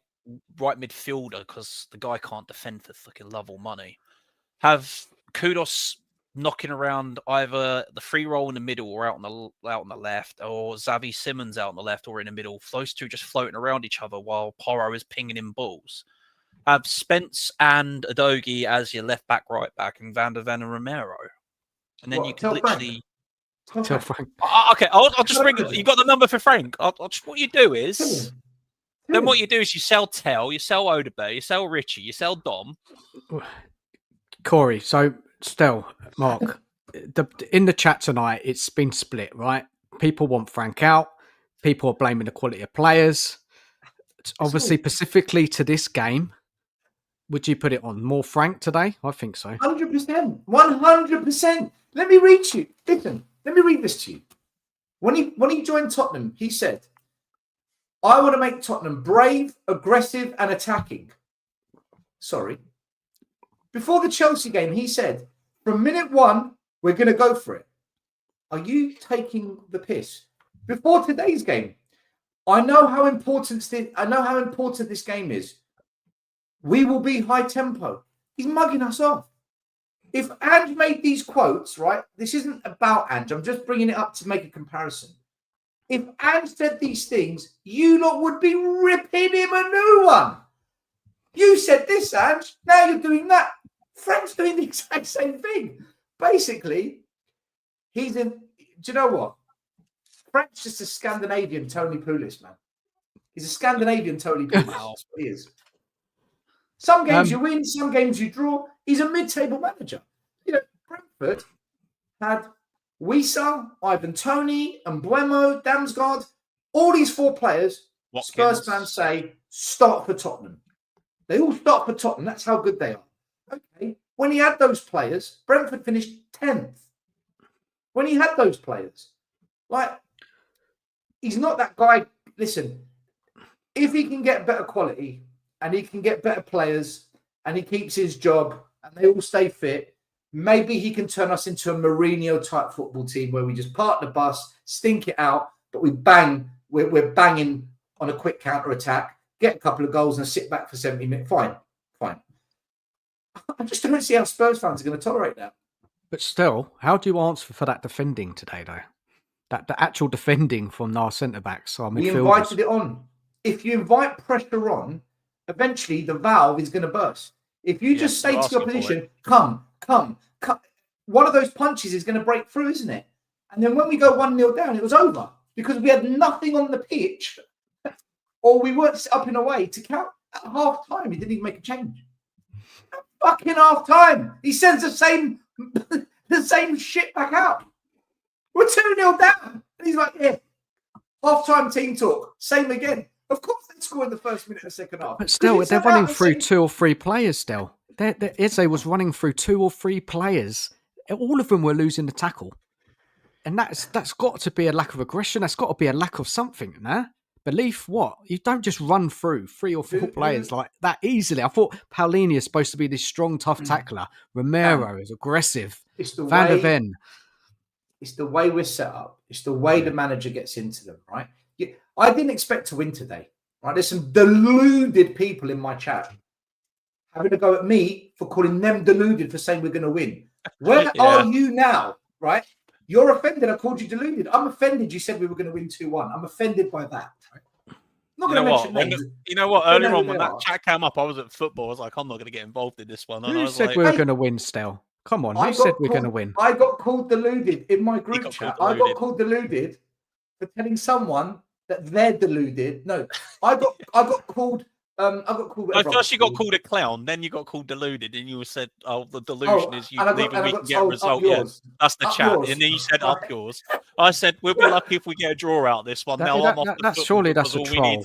D: midfielder because the guy can't defend for fucking love or money? Have Kudos knocking around either the free roll in the middle or out on the left, or Xavi Simmons out on the left or in the middle. Those two just floating around each other while Porro is pinging in balls. Have Spence and Udogie as your left back, right back, and Van der Ven and Romero, and then you can literally.
A: Tell Frank.
C: Okay, I'll just bring it. You got the number for Frank. What you do is, then what you do is you sell Tel, you sell Odegaard, you sell Richie, you sell Dom.
A: Corey, so Stel, Mark, in the chat tonight, it's been split, right? People want Frank out. People are blaming the quality of players. It's obviously, specifically to this game, would you put it on more Frank today? I think so.
D: 100%. 100%. Let me read you. Listen, Let me read this to you. When he joined Tottenham, he said, "I want to make Tottenham brave, aggressive, and attacking." Sorry. Before the Chelsea game, he said, "From minute one, we're going to go for it." Are you taking the piss? Before today's game, I know how important this game is. We will be high tempo. He's mugging us off. If Ange made these quotes, right? This isn't about Ange. I'm just bringing it up to make a comparison. If Ange said these things, you lot would be ripping him a new one. You said this, Ange. Now you're doing that. Frank's doing the exact same thing. Basically, he's in. Do you know what? Frank's just a Scandinavian Tony Pulis, man. He's a Scandinavian Tony Pulis. That's what he is. Some games you win, some games you draw. He's a mid-table manager. You know, Brentford had Wissa, Ivan Toney, Mbuemo, Damsgaard. All these 4 players, Watkins. Spurs fans say, start for Tottenham. They all start for Tottenham. That's how good they are. Okay. When he had those players, Brentford finished 10th. When he had those players. Like, he's not that guy. Listen, if he can get better quality and he can get better players and he keeps his job and they all stay fit, maybe he can turn us into a Mourinho-type football team where we just park the bus, stink it out, but we're banging on a quick counter-attack, get a couple of goals and sit back for 70 minutes. Fine. I just don't see how Spurs fans are going to tolerate that.
A: But still, how do you answer for that defending today, though? The actual defending from our centre-backs, our midfielders. We
D: invited it on. If you invite pressure on, eventually the valve is going to burst. If you just say to your opposition, come, one of those punches is going to break through, isn't it? And then when we go 1-0 down, it was over because we had nothing on the pitch or we weren't set up in a way to count at half time. He didn't even make a change. At fucking half time, he sends the same shit back out. We're 2-0 down. And he's like, yeah, half time team talk. Same again. Of course they score in the first minute of the second half.
A: But still, they're running through 2 or 3 players still. Eze was running through 2 or 3 players. All of them were losing the tackle. And that's got to be a lack of aggression. That's got to be a lack of something, nah? Belief what? You don't just run through 3 or 4 players like that easily. I thought Paulinho is supposed to be this strong, tough tackler. Romero is aggressive. Van der Ven.
D: It's the way we're set up. It's the way the manager gets into them, right? I didn't expect to win today, right? There's some deluded people in my chat having a go at me for calling them deluded for saying we're going to win. Where are you now, right? You're offended. I called you deluded. I'm offended. You said we were going to win 2-1. I'm offended by that. Right? I'm not going to mention names.
C: You know what? Earlier on when that chat came up, I was at football. I was like, I'm not going to get involved in this one. And
A: Who said we were going to win, Stel? Come on, who said we're going to win?
D: I got called deluded in my group chat. I got called deluded for telling someone that they're deluded. No, I got called.
C: First you got called a clown, then you got called deluded, and you said, "Oh, the delusion is you believing we can get a result." Yeah, that's the chat. And then you said, "Up yours." I said, "We'll be lucky if we get a draw out this one." Now I'm off the
A: surely that's a troll.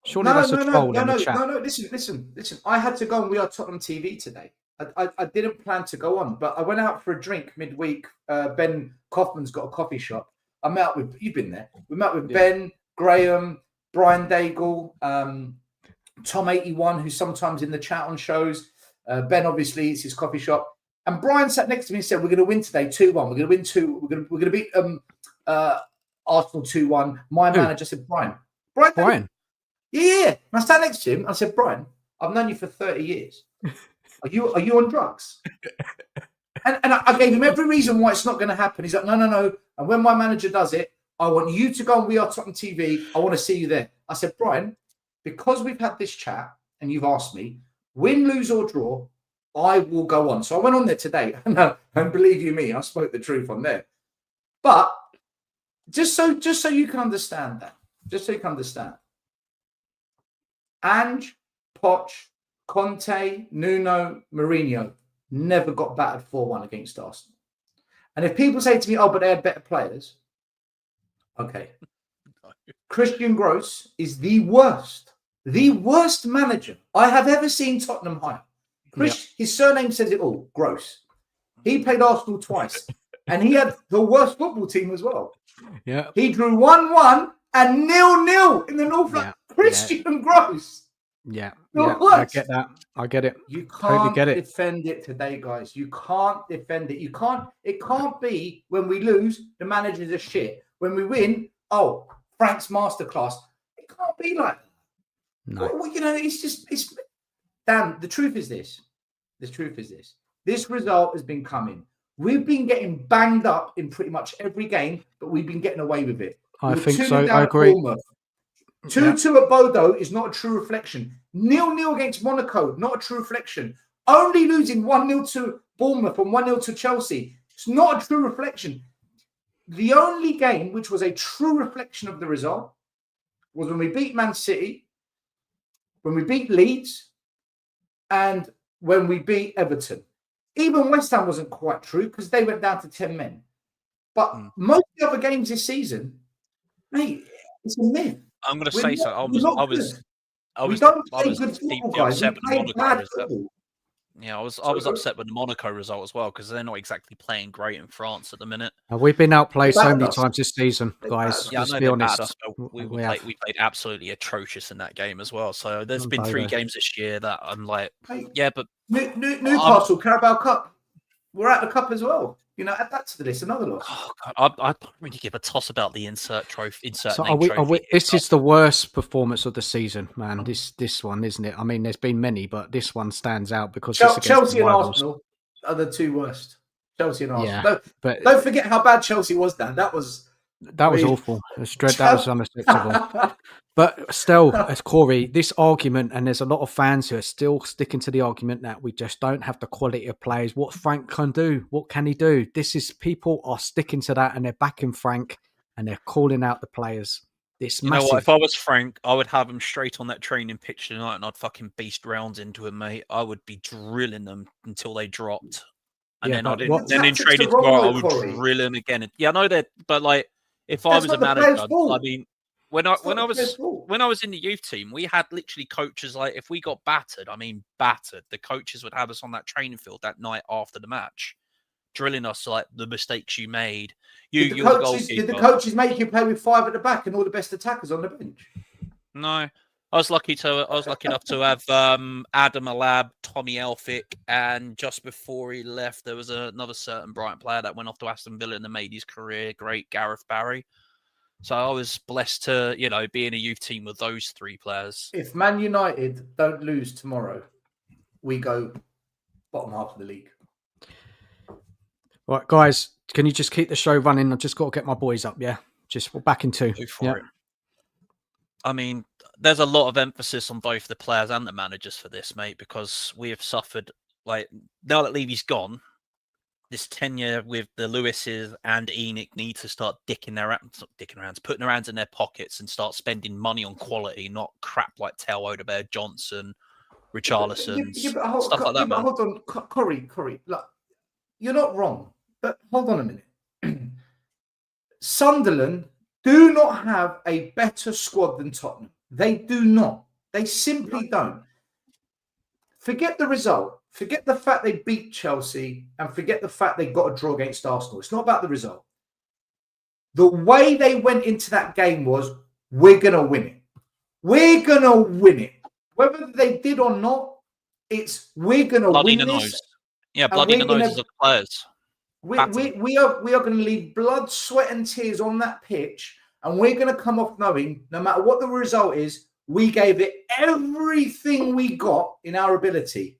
A: Surely that's a troll in the chat.
D: No. Listen. I had to go on We Are Tottenham TV today. I didn't plan to go on, but I went out for a drink midweek. Ben Kaufman's got a coffee shop. I met up with, you've been there. We met with Ben, Graham, Brian Daigle, Tom81, who's sometimes in the chat on shows. Ben, obviously, it's his coffee shop. And Brian sat next to me and said, we're going to win today 2-1. We're going to win 2. We're going to beat Arsenal 2-1. My manager said, Brian. Yeah. And I sat next to him. I said, Brian, I've known you for 30 years. Are you on drugs? And I gave him every reason why it's not going to happen. He's like, no. And when my manager does it, I want you to go on We Are Tottenham TV. I want to see you there. I said, Brian, because we've had this chat and you've asked me, win, lose or draw, I will go on. So I went on there today. And believe you me, I spoke the truth on there. But just so you can understand that. Just so you can understand. Ange, Poch, Conte, Nuno, Mourinho never got battered 4-1 against Arsenal. And if people say to me, oh, but they had better players. Okay. Christian Gross is the worst manager I have ever seen Tottenham hire. His surname says it all, Gross. He played Arsenal twice. And he had the worst football team as well.
A: Yeah.
D: He drew 1-1 and 0-0 in the North.
A: Yeah.
D: Christian Gross.
A: Yeah.
D: The
A: Yeah. I
D: worst.
A: get that. I get it.
D: You
A: Totally
D: can't
A: get it.
D: defend it today, guys. You can't defend it. You can't. It can't be when we lose, the managers are shit. When we win, oh, Frank's masterclass. It can't be like that.
A: No.
D: Well, you know, it's. Dan, the truth is this. The truth is this. This result has been coming. We've been getting banged up in pretty much every game, but we've been getting away with it.
A: I
D: We were
A: think
D: 2-0
A: so.
D: down
A: I
D: at
A: agree.
D: Bournemouth. 2-2 at Bodo is not a true reflection. 0-0 against Monaco, not a true reflection. Only losing 1-0 to Bournemouth and 1-0 to Chelsea. It's not a true reflection. The only game which was a true reflection of the result was when we beat Man City, when we beat Leeds, and when we beat Everton. Even West Ham wasn't quite true because they went down to 10 men. But most of the other games this season, mate, it's a myth.
C: I'm going to say so. I was
D: deeply
C: upset with the Monaco result.
D: Football.
C: Yeah, I was upset with the Monaco result as well because they're not exactly playing great in France at the minute.
A: We've been outplayed so many times this season, guys.
C: Yeah,
A: let's
C: I know
A: be
C: they
A: honest.
C: battered us, but we played absolutely atrocious in that game as well. So there's been 3 games this year that I'm like, yeah, but
D: Newcastle Carabao Cup. We're at the cup as well. You know, add that to the list. Another loss.
C: Oh God, I don't really give a toss about the insert trophy.
A: This is the worst performance of the season, man. This one, isn't it? I mean, there's been many, but this one stands out because
D: Chelsea and Arsenal are the 2 worst. Chelsea and Arsenal.
A: Yeah,
D: don't forget how bad Chelsea was, Dan. That was
A: awful. That was unacceptable. But still, as Corey, this argument, and there's a lot of fans who are still sticking to the argument that we just don't have the quality of players. What Frank can do, what can he do? People are sticking to that, and they're backing Frank, and they're calling out the players.
C: You know what? If I was Frank, I would have him straight on that training pitch tonight, and I'd fucking beast rounds into him, mate. I would be drilling them until they dropped, and then in training tomorrow, I would drill them again. Yeah, I know that, but like, if I was a manager, I mean. When I was in the youth team, we had literally coaches like if we got battered, the coaches would have us on that training field that night after the match, drilling us like the mistakes you made. Did
D: the coaches make you play with 5 at the back and all the best attackers on the bench?
C: No, I was lucky enough to have Adam Alab, Tommy Elphick, and just before he left, there was another certain Brighton player that went off to Aston Villa and made his career great, Gareth Barry. So I was blessed to, be in a youth team with those 3 players.
D: If Man United don't lose tomorrow, we go bottom half of the league.
A: Right, guys, can you just keep the show running? I've just got to get my boys up, yeah? We're back in 2.
C: Go for it. I mean, there's a lot of emphasis on both the players and the managers for this, mate, because we have suffered, like, now that Levy's gone, this tenure with the Lewises and Enoch need to start putting their hands in their pockets and start spending money on quality, not crap like Tel Odebear, Johnson, Richarlison, stuff like that, man.
D: Hold on, Corey, look, you're not wrong, but hold on a minute. Sunderland do not have a better squad than Tottenham. They do not. They simply don't. Forget the result. Forget the fact they beat Chelsea and forget the fact they got a draw against Arsenal. It's not about the result. The way they went into that game was, we're going to win it. We're going to win it. Whether they did or not, it's we're going to win this.
C: Yeah, blood in the noses of the players.
D: We are going to leave blood, sweat and tears on that pitch, and we're going to come off knowing, no matter what the result is, we gave it everything we got in our ability.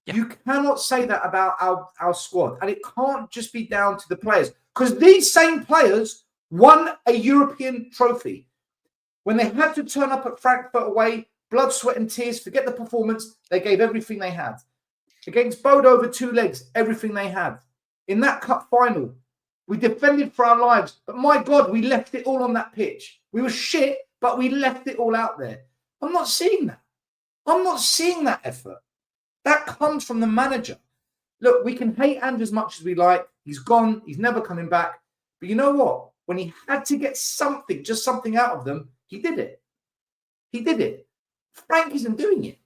D: Yeah. You cannot say that about our squad. And it can't just be down to the players. Because these same players won a European trophy. When they had to turn up at Frankfurt away, blood, sweat and tears, forget the performance, they gave everything they had. Against Bodo over 2 legs, everything they had. In that cup final, we defended for our lives. But my God, we left it all on that pitch. We were shit, but we left it all out there. I'm not seeing that. I'm not seeing that effort. That comes from the manager. Look, we can hate Andrew as much as we like. He's gone. He's never coming back. But you know what? When he had to get something, just something out of them, he did it. He did it. Frank isn't doing it.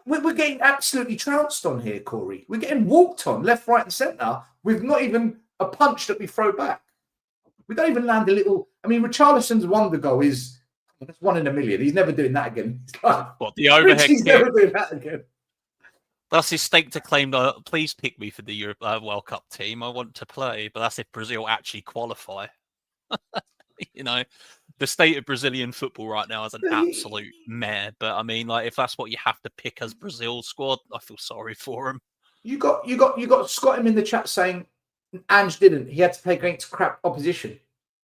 D: We're getting absolutely trounced on here, Corey. We're getting walked on left, right, and centre with not even a punch that we throw back. We don't even land a little. I mean, Richarlison's wonder goal is that's 1 in a million. He's never doing that again.
C: What, the overhead
D: He's
C: kick?
D: never doing that again.
C: That's his stake to claim. Please pick me for the World Cup team. I want to play, but that's if Brazil actually qualify. You know, the state of Brazilian football right now is an absolute mare. But I mean, like, if that's what you have to pick as Brazil's squad, I feel sorry for him.
D: You got Scott him in the chat saying Ange didn't. He had to play against crap opposition.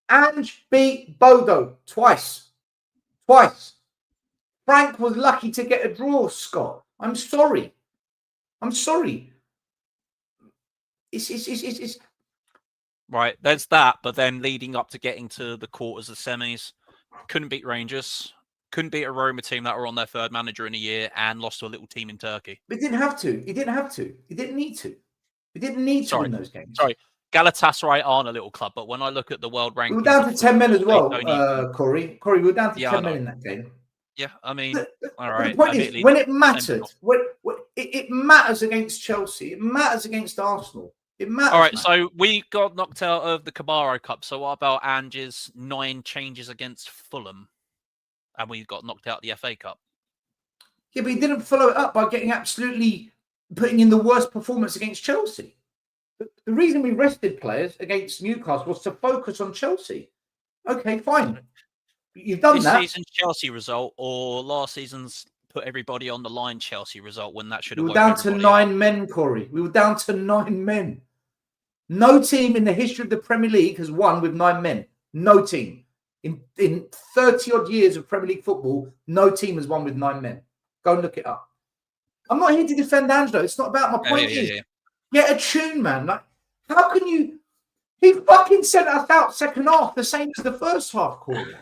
D: Ange beat Bodo twice. Frank was lucky to get a draw, Scott. I'm sorry. It's
C: Right, there's that. But then leading up to getting to the quarters of semis, couldn't beat Rangers, couldn't beat a Roma team that were on their third manager in a year, and lost to a little team in Turkey.
D: He didn't have to. He didn't need to. He didn't need to win those games.
C: Sorry. Galatasaray aren't a little club, but when I look at the world rankings...
D: We were down to 10 men as well,
C: Corey.
D: Corey, we were down to 10 men in that game.
C: Yeah, I mean, all right.
D: The point is, when it mattered, it matters against Chelsea. It matters against Arsenal. It matters.
C: All right, so we got knocked out of the Cabarro Cup. So what about Ange's 9 changes against Fulham? And we got knocked out of the FA Cup.
D: Yeah, but he didn't follow it up by getting absolutely putting in the worst performance against Chelsea. The reason we rested players against Newcastle was to focus on Chelsea. Okay, fine. You've done that.
C: This season's Chelsea result or last season's put everybody on the line Chelsea result when that should have...
D: We were down to 9 men, Corey. We were down to 9 men. No team in the history of the Premier League has won with 9 men. No team. In 30-odd years of Premier League football, no team has won with 9 men. Go and look it up. I'm not here to defend Angelo. It's not about my point. Get a tune, man. Like, how can you... He fucking sent us out second half, the same as the first half, Corey.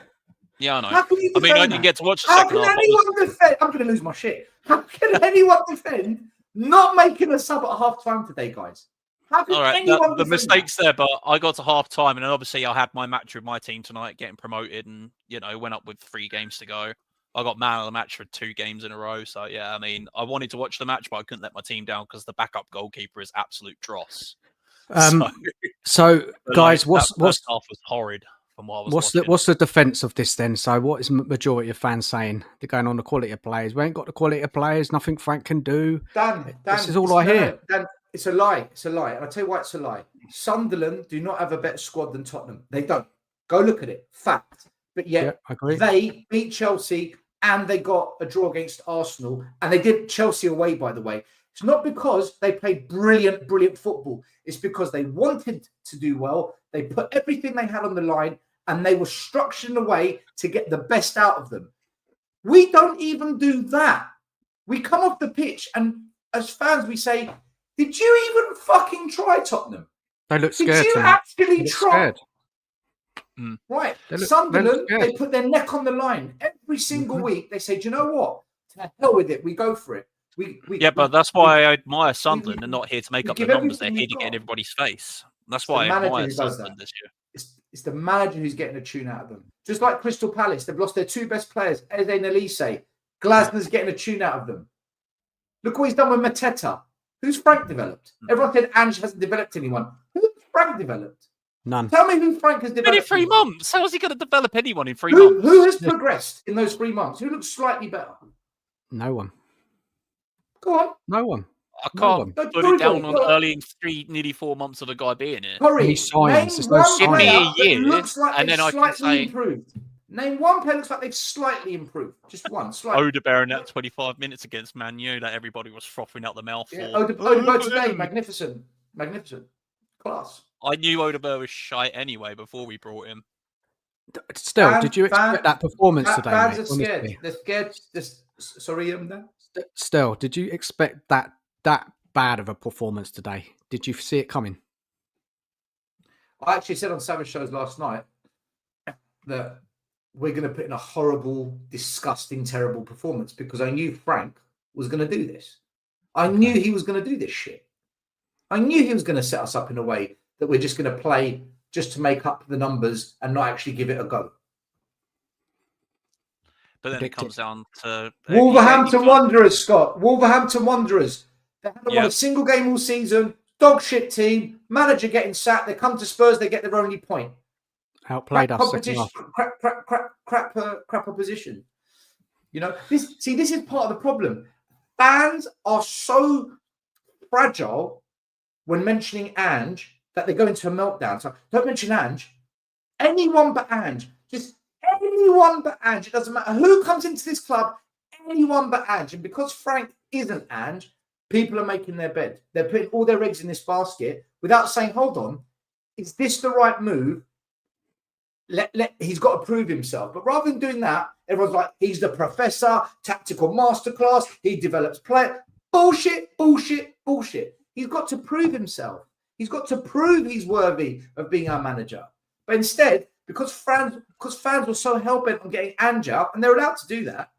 C: Yeah, I know.
D: How can you defend
C: I didn't get to watch the
D: How
C: second
D: can
C: half.
D: anyone defend... I'm going to lose my shit. How can anyone defend not making a sub at half-time today, guys? How can
C: all right,
D: anyone
C: the mistakes there, but I got to half-time, and then obviously I had my match with my team tonight, getting promoted, and, you know, went up with 3 games to go. I got man of the match for 2 games in a row. So, yeah, I mean, I wanted to watch the match, but I couldn't let my team down because the backup goalkeeper is absolute dross.
A: So guys, what's
C: half was horrid from what I was watching.
A: What's the defence of this then? So what is majority of fans saying? They're going on the quality of players. We ain't got the quality of players. Nothing Frank can do.
D: Dan,
A: this is all I hear.
D: Dan, it's a lie. It's a lie. And I'll tell you why it's a lie. Sunderland do not have a better squad than Tottenham. They don't. Go look at it. Fact. But yet they beat Chelsea and they got a draw against Arsenal. And they did Chelsea away, by the way. It's not because they played brilliant football. It's because they wanted to do well. They put everything they had on the line and they were structured in a way to get the best out of them. We don't even do that. We come off the pitch and as fans, we say, did you even fucking try, Tottenham?
A: They look scared.
D: Did you actually try? Right. Sunderland, they put their neck on the line. Every single week, they say, do you know what? To hell with it. We go for it.
C: But that's why I admire Sunderland and not here to make up the numbers. They're here to get in everybody's face. That's why I admire Sunderland this year.
D: It's the manager who's getting a tune out of them. Just like Crystal Palace, they've lost their 2 best players, Eze and Elise. Glasner's getting a tune out of them. Look what he's done with Mateta. Who's Frank developed? Everyone said Ange hasn't developed anyone. Who's Frank developed?
A: None.
D: Tell me who Frank has developed.
C: In 3 months. How is he going to develop anyone in 3 months?
D: Who has progressed in those 3 months? Who looks slightly better?
A: No one.
D: Go on.
A: No one.
C: I can't put it down on early 3, nearly 4 months of the guy being here.
D: Corey,
C: give me a year, and then I can say
D: improved. Name one player looks like they've slightly improved. Just one. Slightly.
C: Odegaard in that 25 minutes against Man U that everybody was frothing out the mouth for.
D: Odegaard today, magnificent. Class.
C: I knew Odegaard was shite anyway before we brought him.
A: Still, did you expect that performance today?
D: Fans are scared. They're scared. Sorry, Dan.
A: Still, did you expect that bad of a performance today? Did you see it coming?
D: I actually said on Savage Shows last night that we're going to put in a horrible, disgusting, terrible performance because I knew Frank was going to do this. I knew he was going to do this shit. I knew he was going to set us up in a way that we're just going to play just to make up the numbers and not actually give it a go.
C: But then it
A: Predicted.
C: comes down to
D: Wolverhampton Wanderers, Scott. Wolverhampton Wanderers. They haven't won
C: Yeah.
D: a single game all season. Dog shit team. Manager getting sacked. They come to Spurs. They get their only point.
A: Outplayed
D: Crap
A: us second
D: competition.
A: half.
D: Crap opposition. You know, this is part of the problem. Fans are so fragile when mentioning Ange that they go into a meltdown. So don't mention Ange. Anyone but Ange. Just anyone but Ange. It doesn't matter who comes into this club. Anyone but Ange. And because Frank isn't Ange, people are making their bed. They're putting all their eggs in this basket without saying, hold on, is this the right move? He's got to prove himself. But rather than doing that, everyone's like, he's the professor, tactical masterclass, he develops play. Bullshit. He's got to prove himself. He's got to prove he's worthy of being our manager. But instead, because fans were so hell-bent on getting Ange out, and they're allowed to do that,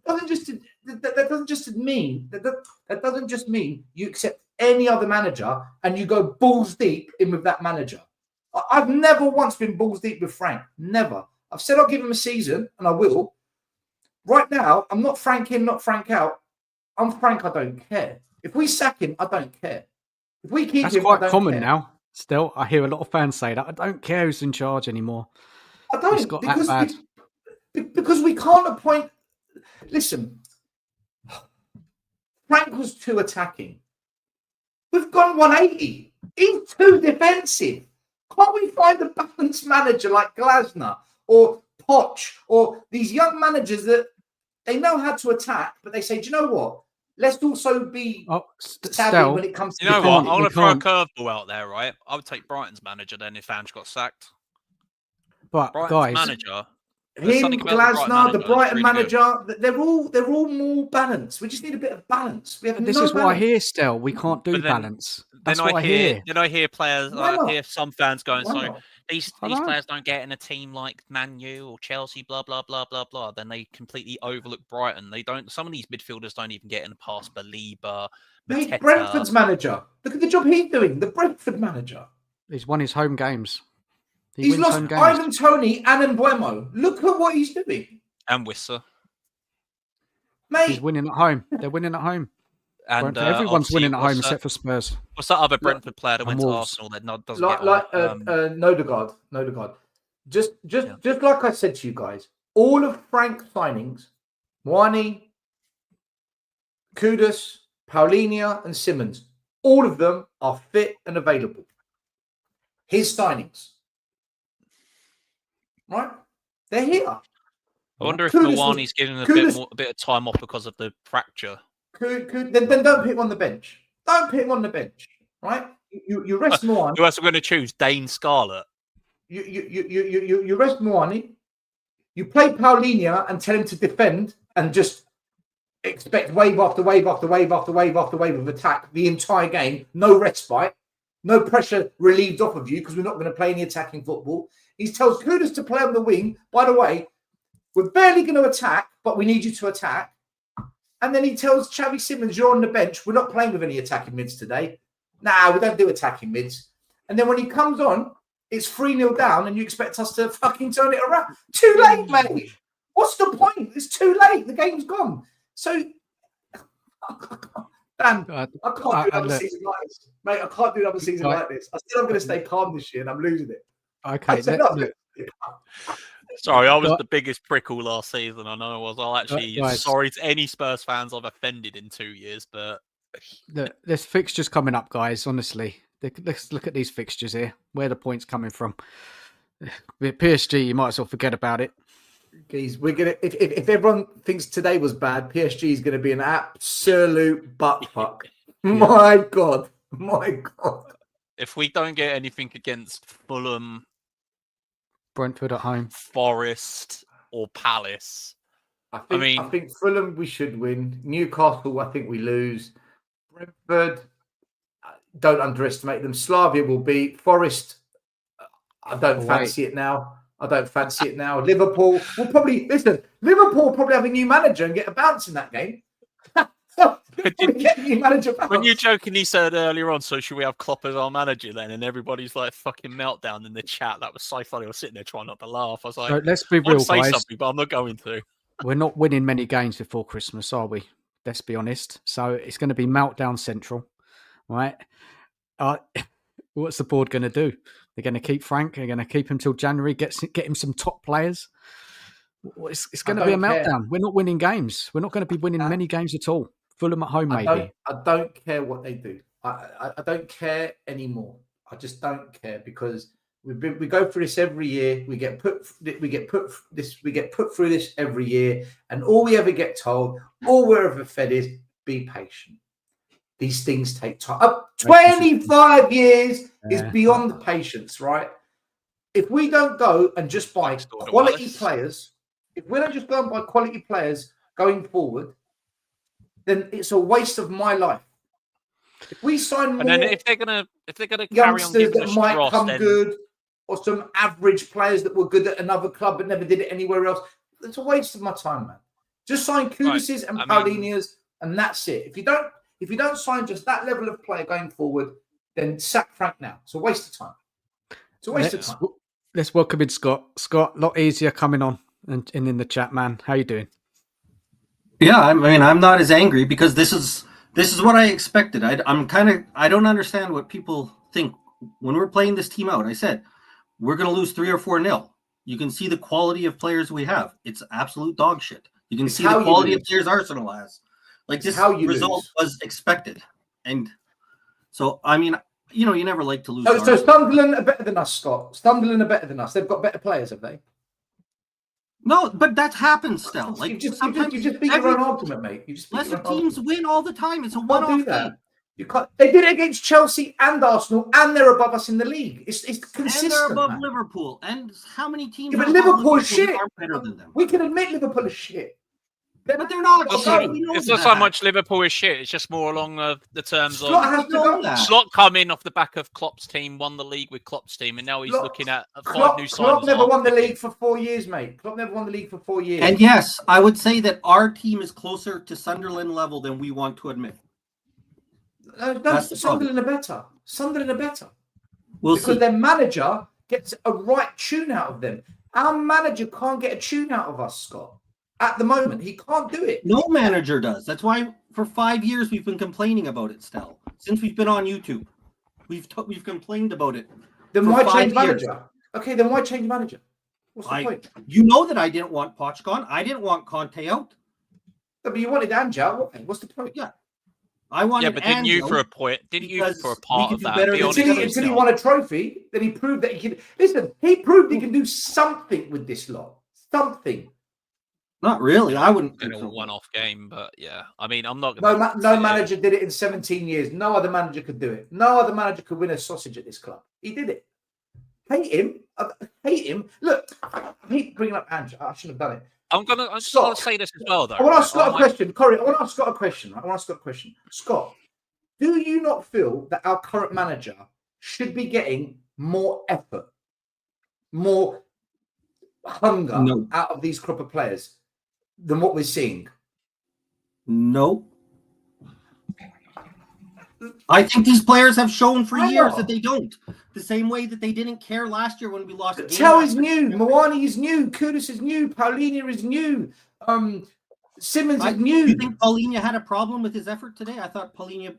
D: that doesn't just mean you accept any other manager and you go balls deep in with that manager. I've never once been balls deep with Frank. Never. I've said I'll give him a season, and I will. Right now, I'm not Frank in, not Frank out. I'm Frank, I don't care. If we sack him, I don't care. If we keep
A: That's
D: him,
A: quite
D: I don't
A: common
D: care.
A: now. Still, I hear a lot of fans say that. I don't care who's in charge anymore.
D: I don't,
A: It's got that bad.
D: because we can't appoint. Listen, Frank was too attacking. We've gone 180. He's too defensive. Can't we find a balanced manager like Glasner or Poch or these young managers that they know how to attack, but they say, do you know what? Let's also be savvy
A: Stel,
D: when it comes to
C: You know what?
A: can't-
C: I want
A: we
C: to throw a
A: can't-
C: curveball out there, right? I would take Brighton's manager then if Ange got sacked.
A: but
C: Brighton's
A: guys,
C: manager. There's
D: him,
C: something about
D: Glasner, the
C: that's
D: Brighton
C: really good.
D: manager, they're all more balanced. We just need a bit of balance. We have
A: this
D: no
A: is what I
D: balance.
A: hear. Stel, we can't do
C: But then-
A: balance. That's
C: Then
A: what I hear.
C: Then I hear players.
D: Why not?
C: I hear some fans going,
D: Why
C: "So
D: not?
C: these
A: I know.
C: players don't get in a team like Man U or Chelsea, blah blah blah blah blah." Then they completely overlook Brighton. They don't. Some of these midfielders don't even get in past Belieber,
D: Mate,
C: Mateta.
D: Brentford's manager. Look at the job he's doing. The Brentford manager.
A: He's won his home games. He
D: He's
A: wins
D: lost
A: home games.
D: Ivan Toney and Mbuemo. Look at what he's doing.
C: and Wissa.
D: Mate,
A: He's winning at home. They're winning at home.
C: And
A: Brentford, everyone's
C: obviously,
A: winning at home
C: what's
A: except for Spurs.
C: What's that other Brentford player that
A: and
C: went to
A: Wolves.
C: Arsenal that doesn't
D: like
C: get on?
D: Nodegaard. Just like I said to you guys, all of Frank's signings, Moani, Kudus, Paulinho, and Simmons, all of them are fit and available. His signings. Right? They're here.
C: I wonder if
D: Kudus
C: Mawani's giving him a bit of time off because of the fracture.
D: Then don't put him on the bench. Don't put him on the bench. Right? You rest Moani.
C: Who else are we going to choose? Dane Scarlett.
D: You rest Moani. You play Paulinho and tell him to defend and just expect wave after wave after wave after wave after wave of attack the entire game. No respite. No pressure relieved off of you because we're not going to play any attacking football. He tells Kudus to play on the wing. By the way, we're barely going to attack, but we need you to attack. And then he tells Xavi Simmons, you're on the bench. We're not playing with any attacking mids today. Nah, we don't do attacking mids. And then when he comes on, it's 3-0 down and you expect us to fucking turn it around. Too late, mate. What's the point? It's too late. The game's gone. So, Dan, I can't do another season like this. Mate, I can't do another season like this. I said I'm going to stay calm this year and I'm losing it.
A: Okay,
C: Sorry, I was the biggest prickle last season. I know I was. I'll actually sorry to any Spurs fans I've offended in 2 years, but
A: there's fixtures coming up, guys. Honestly, let's look at these fixtures here. Where the points coming from? With PSG, you might as well forget about it.
D: Guys, we're gonna. If everyone thinks today was bad, PSG is going to be an absolute butt fuck. Yeah. My God.
C: If we don't get anything against Fulham,
A: Brentford at home,
C: Forest, or Palace,
D: I think Fulham we should win. Newcastle, I think we lose. Brentford, don't underestimate them. Slavia will beat Forest. I don't fancy it now. Liverpool will probably have a new manager and get a bounce in that game.
C: When you jokingly said earlier on, so should we have Klopp as our manager then? And everybody's like fucking meltdown in the chat. That was so funny. I was sitting there trying not to laugh. I was like,
A: let's be real,
C: say
A: guys.
C: something, but I'm not going to.
A: we're not winning many games before Christmas, are we? Let's be honest. So it's going to be meltdown central, right? Uh, what's the board going to do? They're going to keep Frank. They're going to keep him till January. Get him some top players. It's going to be a meltdown. We're not winning games. We're not going to be winning many games at all. Fulham at home, maybe.
D: I don't care what they do. I don't care anymore. I just don't care because we go through this every year. We get put through this every year, and all we ever get told, all we're ever fed is be patient. These things take time. 25 years is beyond patience, right? If we don't go and just buy quality players, if we don't just go and buy quality players going forward, then it's a waste of my life. If we sign more,
C: and then if they're gonna carry on
D: youngsters that might come good, or some average players that were good at another club but never did it anywhere else, it's a waste of my time, man. Just sign Kudises and Paulinias, and that's it. If you don't sign just that level of player going forward, then sack Frank now. It's a waste of time. It's a waste of time.
A: Let's welcome in Scott. Scott, a lot easier coming on and in the chat, man. How you doing?
E: Yeah, I mean, I'm not as angry because this is what I expected. I don't understand what people think when we're playing this team out. I said we're going to lose 3 or 4-0. You can see the quality of players we have. It's absolute dog shit. You can see the quality of players Arsenal has. Like, this result was expected, and so I mean, you never like to lose.
D: So Sunderland are better than us, Scott. Sunderland are better than us. They've got better players, have they?
E: No, but that happens still. Like,
D: you just beat your own argument, mate.
E: Lesser teams win all the time. It's a one-off game.
D: You can't. They did it against Chelsea and Arsenal, and they're above us in the league. It's consistent.
E: And they're above Liverpool. And how many teams?
D: Yeah, but Liverpool is shit.
E: Are better than them?
D: We can admit Liverpool is shit.
E: But they're not.
C: It's not so much Liverpool is shit. It's just more along the terms of Slot coming off the back of Klopp's team, won the league with Klopp's team, and now he's looking at 5 new signings.
D: Klopp never won the league for 4 years, mate. Klopp never won the league for 4 years.
E: And yes, I would say that our team is closer to Sunderland level than we want to admit.
D: Sunderland are better. Sunderland are better.
E: Because
D: their manager gets a right tune out of them. Our manager can't get a tune out of us, Scott. At the moment, he can't do it.
E: No manager does. That's why for 5 years we've been complaining about it, Stel. Since we've been on YouTube, we've complained about it.
D: Then why change manager? Okay, then why change manager? What's the point?
E: You know that I didn't want Poch gone. I didn't want Conte out.
D: No, but you wanted Ange. What's the point?
E: Yeah, I wanted.
C: Yeah, but didn't you for a point? Didn't you for a part of that?
D: Until he won a trophy, then he proved that he can. Listen, he proved he can do something with this lot. Something.
E: Not really. I wouldn't.
C: In a one-off game, but yeah. I mean, I'm not.
D: No manager did it in 17 years. No other manager could do it. No other manager could win a sausage at this club. He did it. Hate him. Look, I hate bringing up Ange. I shouldn't have done it.
C: I'm gonna say this as well, though.
D: I want to ask Scott a question. Corey, I want to ask Scott a question. Scott, do you not feel that our current manager should be getting more effort, more hunger out of these crop of players than what we're seeing?
E: No. I think these players have shown for years that they don't. The same way that they didn't care last year when we lost.
D: Tell is new. Mwani is new. Kudus is new. Paulinho is new. Simmons is new.
E: Do you think Paulinho had a problem with his effort today? I thought Paulinho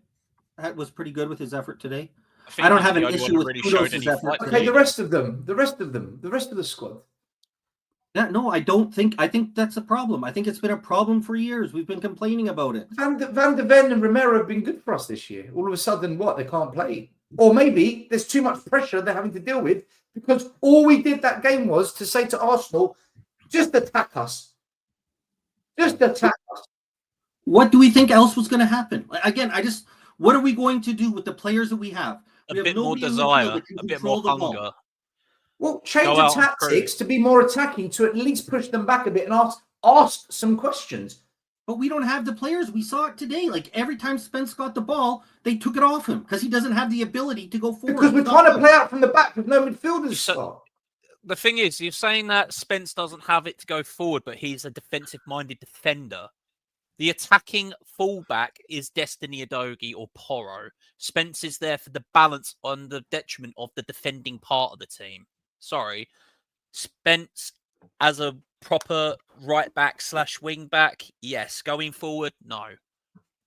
E: was pretty good with his effort today. I don't have an issue with Kudus' effort.
D: Okay, the rest of the squad.
E: Yeah, no, I don't think. I think that's a problem. I think it's been a problem for years. We've been complaining about it.
D: Van der Ven and Romero have been good for us this year. All of a sudden, they can't play? Or maybe there's too much pressure they're having to deal with because all we did that game was to say to Arsenal, just attack us. Just attack us.
E: What do we think else was going to happen? Again, what are we going to do with the players that we have?
C: A bit more desire, a bit more hunger.
D: Well, change the tactics to be more attacking to at least push them back a bit and ask some questions.
E: But we don't have the players. We saw it today. Like, every time Spence got the ball, they took it off him because he doesn't have the ability to go forward.
D: Because we're trying to play out from the back with no midfielders.
C: So, the thing is, you're saying that Spence doesn't have it to go forward, but he's a defensive-minded defender. The attacking fullback is Destiny Udogie or Porro. Spence is there for the balance on the detriment of the defending part of the team. Sorry. Spence, as a proper right back / wing back? Yes. Going forward? No.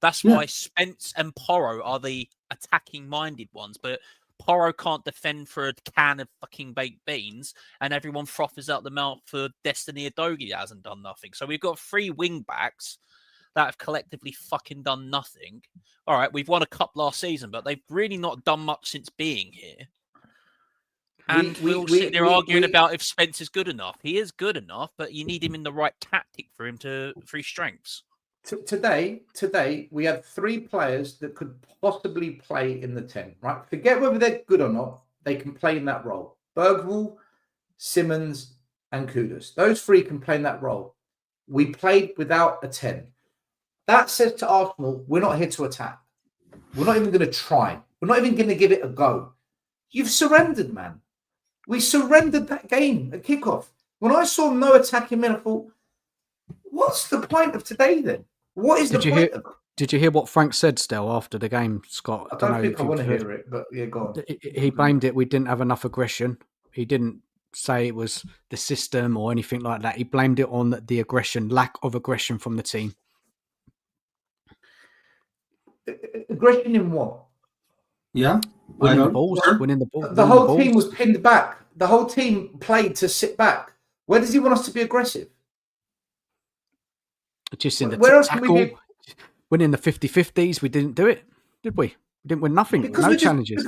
C: That's why Spence and Porro are the attacking minded ones, but Porro can't defend for a can of fucking baked beans, and everyone froths out the mouth for Destiny Udogie that hasn't done nothing. So we've got 3 wing backs that have collectively fucking done nothing. All right, we've won a cup last season, but they've really not done much since being here. And we're all sitting there arguing about if Spence is good enough. He is good enough, but you need him in the right tactic for his strengths.
D: Today, we had 3 players that could possibly play in the 10, right? Forget whether they're good or not. They can play in that role. Bergvall, Simmons, and Kudus. Those 3 can play in that role. We played without a 10. That says to Arsenal, we're not here to attack. We're not even going to try. We're not even going to give it a go. You've surrendered, man. We surrendered that game at kickoff. When I saw no attacking men, I thought, what's the point of today then? What is the point of it?
A: Did you hear what Frank said, Stel, after the game, Scott?
D: I don't think I want to hear it, but yeah, go on.
A: He blamed it. We didn't have enough aggression. He didn't say it was the system or anything like that. He blamed it on the aggression, lack of aggression from the team.
D: Aggression in what?
E: Yeah.
A: Winning the balls.
D: The whole team was pinned back. The whole team played to sit back. Where does he want us to be aggressive?
A: Just in the
D: Where else can
A: tackle.
D: we be?
A: Winning the 50-50s, we didn't do it, did we? We didn't win nothing. No challenges.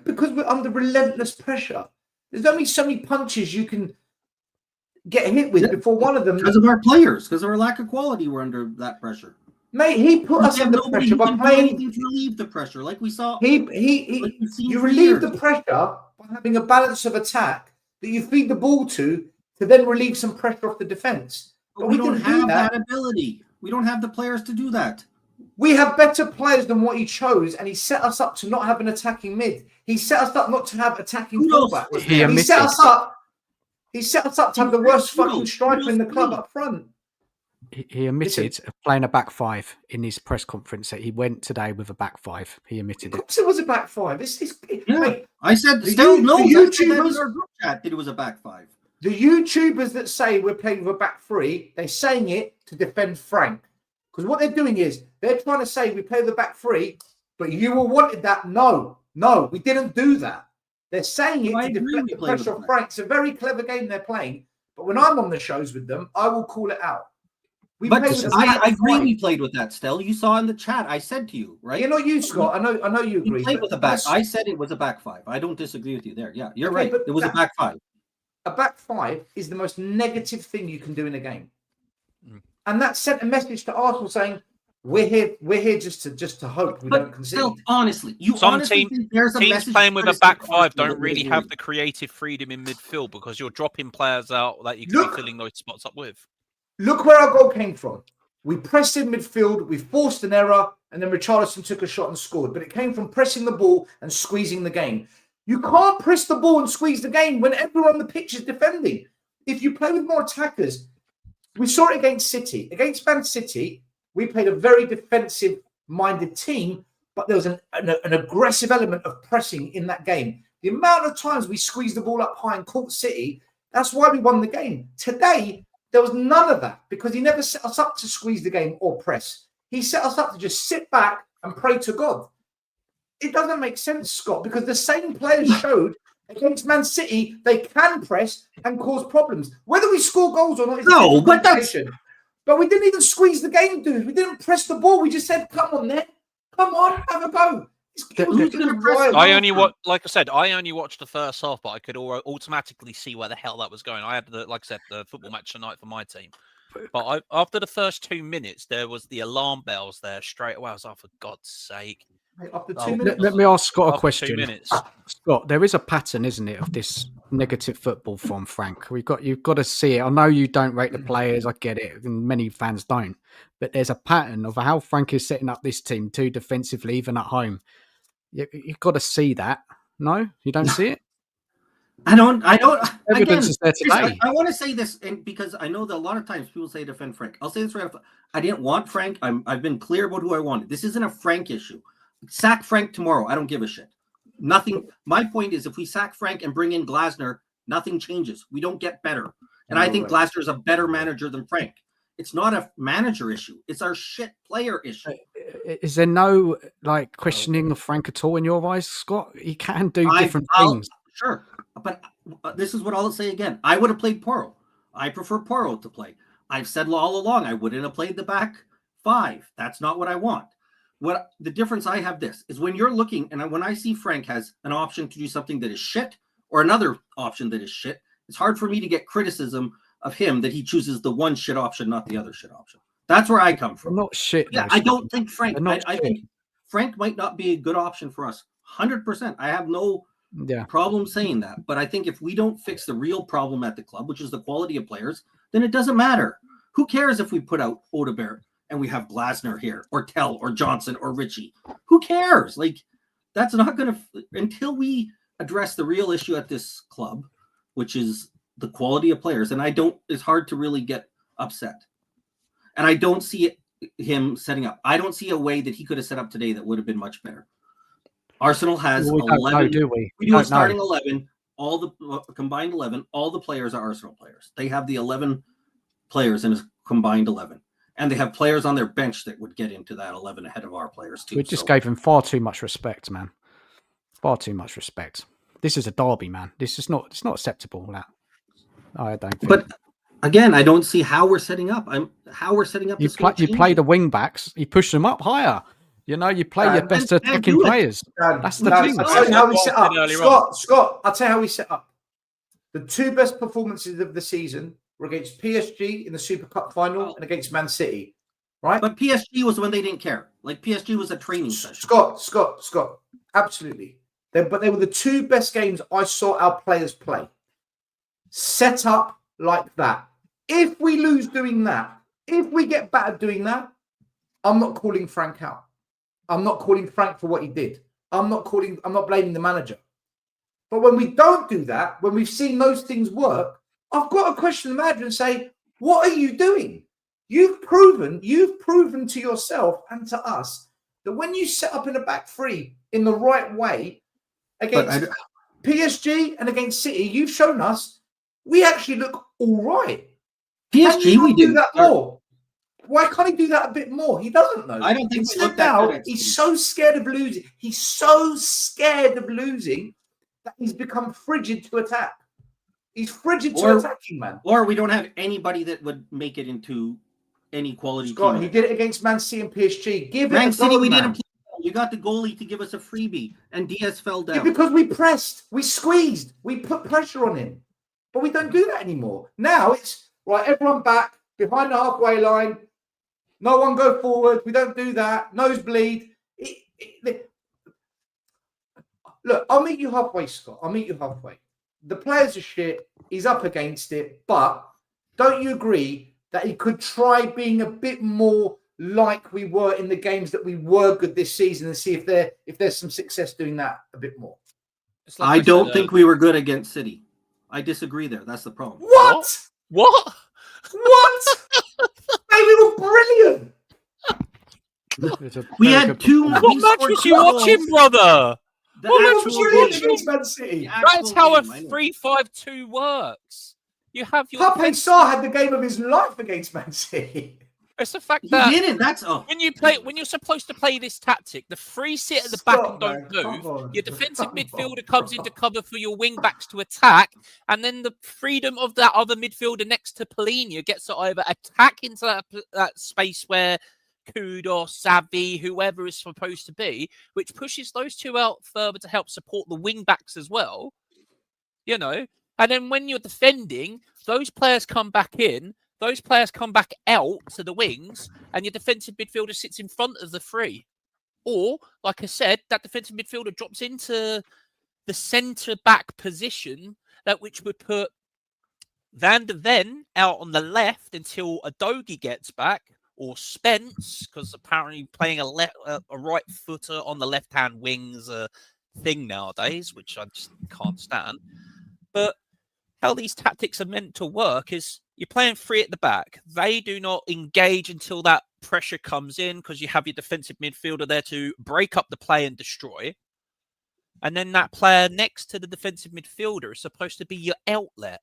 D: Because we're under relentless pressure. There's only so many punches you can get hit with before one of them.
E: Because of our players, because of our lack of quality, we're under that pressure.
D: Mate, he put us under pressure by playing.
E: To relieve the pressure, like we saw.
D: You relieve the pressure by having a balance of attack that you feed the ball to then relieve some pressure off the defense.
E: But we don't have that ability. We don't have the players to do that.
D: We have better players than what he chose, and he set us up to not have an attacking mid. He set us up not to have attacking fullbacks. He set us up. He set us up to have the worst fucking striker in the club up front.
A: He admitted of playing a back 5 in his press conference that he went today with a back 5. He admitted it.
D: It was a back 5. Mate,
E: I said
D: still no.
E: YouTubers that it was a back 5.
D: The YouTubers that say we're playing with a back 3, they're saying it to defend Frank. Because what they're doing is they're trying to say we play with a back 3, but you all wanted that. No, we didn't do that. They're saying it to defend the pressure of Frank. It's a very clever game they're playing. But when I'm on the shows with them, I will call it out.
E: I agree we played with that, Stel. You saw in the chat. I said to you, right?
D: You're not you, Scott. I know you agree.
E: We played with a back. I said it was a back 5. I don't disagree with you there. Yeah, you're right. It was a back 5.
D: A back 5 is the most negative thing you can do in a game. And that sent a message to Arsenal saying, we're here just to hope we don't concede.
E: Still, honestly,
C: teams playing with a back 5 don't really have the creative freedom in midfield because you're dropping players out that you can be filling those spots up with.
D: Look where our goal came from. We pressed in midfield, we forced an error, and then Richarlison took a shot and scored. But it came from pressing the ball and squeezing the game. You can't press the ball and squeeze the game when everyone on the pitch is defending. If you play with more attackers, we saw it against City. Against Man City, we played a very defensive-minded team, but there was an aggressive element of pressing in that game. The amount of times we squeezed the ball up high and caught City, that's why we won the game. Today, there was none of that because he never set us up to squeeze the game or press. He set us up to just sit back and pray to God. It doesn't make sense, Scott, because the same players showed against Man City they can press and cause problems. Whether we score goals or not is a conversation. But we didn't even squeeze the game, dude. We didn't press the ball. We just said, come on, then. Come on, have a go.
C: I only watched the first half, but I could automatically see where the hell that was going. I had the football match tonight for my team. But after the first 2 minutes, there was the alarm bells there straight away. I was like, for God's sake.
D: After 2 minutes.
A: Let me ask Scott a question.
C: 2 minutes.
A: Scott, there is a pattern, isn't it, of this negative football from Frank? You've got to see it. I know you don't rate the players. I get it, and many fans don't. But there's a pattern of how Frank is setting up this team too defensively, even at home. You've got to see that. No, you don't see it.
E: I don't.
A: Evidence is there today.
E: I want to say this, and because I know that a lot of times people say defend Frank. I'll say this right off. I didn't want Frank. I've been clear about who I wanted. This isn't a Frank issue. Sack Frank tomorrow. I don't give a shit. Nothing. My point is, if we sack Frank and bring in Glasner, nothing changes. We don't get better. And I think Glasner is a better manager than Frank. It's not a manager issue. It's our shit player issue.
A: Is there no questioning of Frank at all in your eyes, Scott? He can do different things.
E: Sure. But this is what I'll say again. I would have played Porro. I prefer Porro to play. I've said all along I wouldn't have played the back five. That's not what I want. What the difference I have this is when you're looking, and when I see Frank has an option to do something that is shit or another option that is shit, it's hard for me to get criticism of him that he chooses the one shit option, not the other shit option. That's where I come from.
A: Not shit.
E: Yeah, I don't think Frank. I think Frank might not be a good option for us. 100%. I have no problem saying that. But I think if we don't fix the real problem at the club, which is the quality of players, then it doesn't matter. Who cares if we put out Odegaard and we have Glasner here, or Tell, or Johnson, or Richie? Who cares? That's not going to until we address the real issue at this club, which is the quality of players. And it's hard to really get upset. And I don't see him setting up. I don't see a way that he could have set up today that would have been much better. Arsenal has 11.
A: Do we?
E: We do a starting 11. All the combined 11. All the players are Arsenal players. They have the 11 players in a combined 11, and they have players on their bench that would get into that 11 ahead of our players too.
A: We just gave him far too much respect, man. Far too much respect. This is a derby, man. This is not. It's not acceptable. That I don't think.
E: But again, I don't see how we're setting up. How we're setting up.
A: You play the wing backs. You push them up higher. You play your best attacking players. That's the thing.
D: I'll tell you how we set up. Scott, I'll tell you how we set up. The two best performances of the season were against PSG in the Super Cup final and against Man City, right?
E: But PSG was when they didn't care. PSG was a training session.
D: Scott, absolutely. But they were the two best games I saw our players play. Set up like that. If we lose doing that, if we get battered doing that, I'm not calling Frank out. I'm not calling Frank for what he did. I'm not blaming the manager. But when we don't do that, when we've seen those things work, I've got to question the manager and say, what are you doing? You've proven to yourself and to us that when you set up in a back three in the right way against PSG and against City, you've shown us we actually look all right.
E: PSG, we
D: do that more. Why can't he do that a bit more? He doesn't know.
E: I don't think
D: he's so scared of losing. He's so scared of losing that he's become frigid to attack. He's frigid to attacking, man.
E: Or we don't have anybody that would make it into any quality
D: Scott,
E: team.
D: he did it against Man City and PSG.
E: Man City, we didn't play. You got the goalie to give us a freebie, and Diaz fell down.
D: Yeah, because we pressed, we squeezed, we put pressure on him. But we don't do that anymore. Now it's, right, everyone back, behind the halfway line. No one go forward. We don't do that. Nosebleed. Look, I'll meet you halfway, Scott. I'll meet you halfway. The players are shit. He's up against it. But don't you agree that he could try being a bit more like we were in the games that we were good this season and see if there's some success doing that a bit more?
E: I don't think we were good against City. I disagree there. That's the problem.
D: What?
C: What?
D: Hey, we were brilliant.
E: We had two.
C: What match was you watching, brother? What match was you watching?
D: Against Man City.
C: That's how a 3-5-2 works. You have your.
D: Pape Sarr had the game of his life against Man City.
C: It's the fact that
E: he didn't. That's
C: when you're supposed to play this tactic, the free sit at the back and don't move. Your defensive midfielder comes into cover for your wing backs to attack, and then the freedom of that other midfielder next to Polina gets to either attack into that space where Kudos, Savvy, whoever is supposed to be, which pushes those two out further to help support the wing backs as well. And then when you're defending, those players come back in. Those players come back out to the wings, and your defensive midfielder sits in front of the three. Or, like I said, that defensive midfielder drops into the centre-back position, which would put Van de Ven out on the left until Adogi gets back, or Spence, because apparently playing a right footer on the left-hand wing is a thing nowadays, which I just can't stand. But how these tactics are meant to work is you're playing three at the back. They do not engage until that pressure comes in because you have your defensive midfielder there to break up the play and destroy. And then that player next to the defensive midfielder is supposed to be your outlet.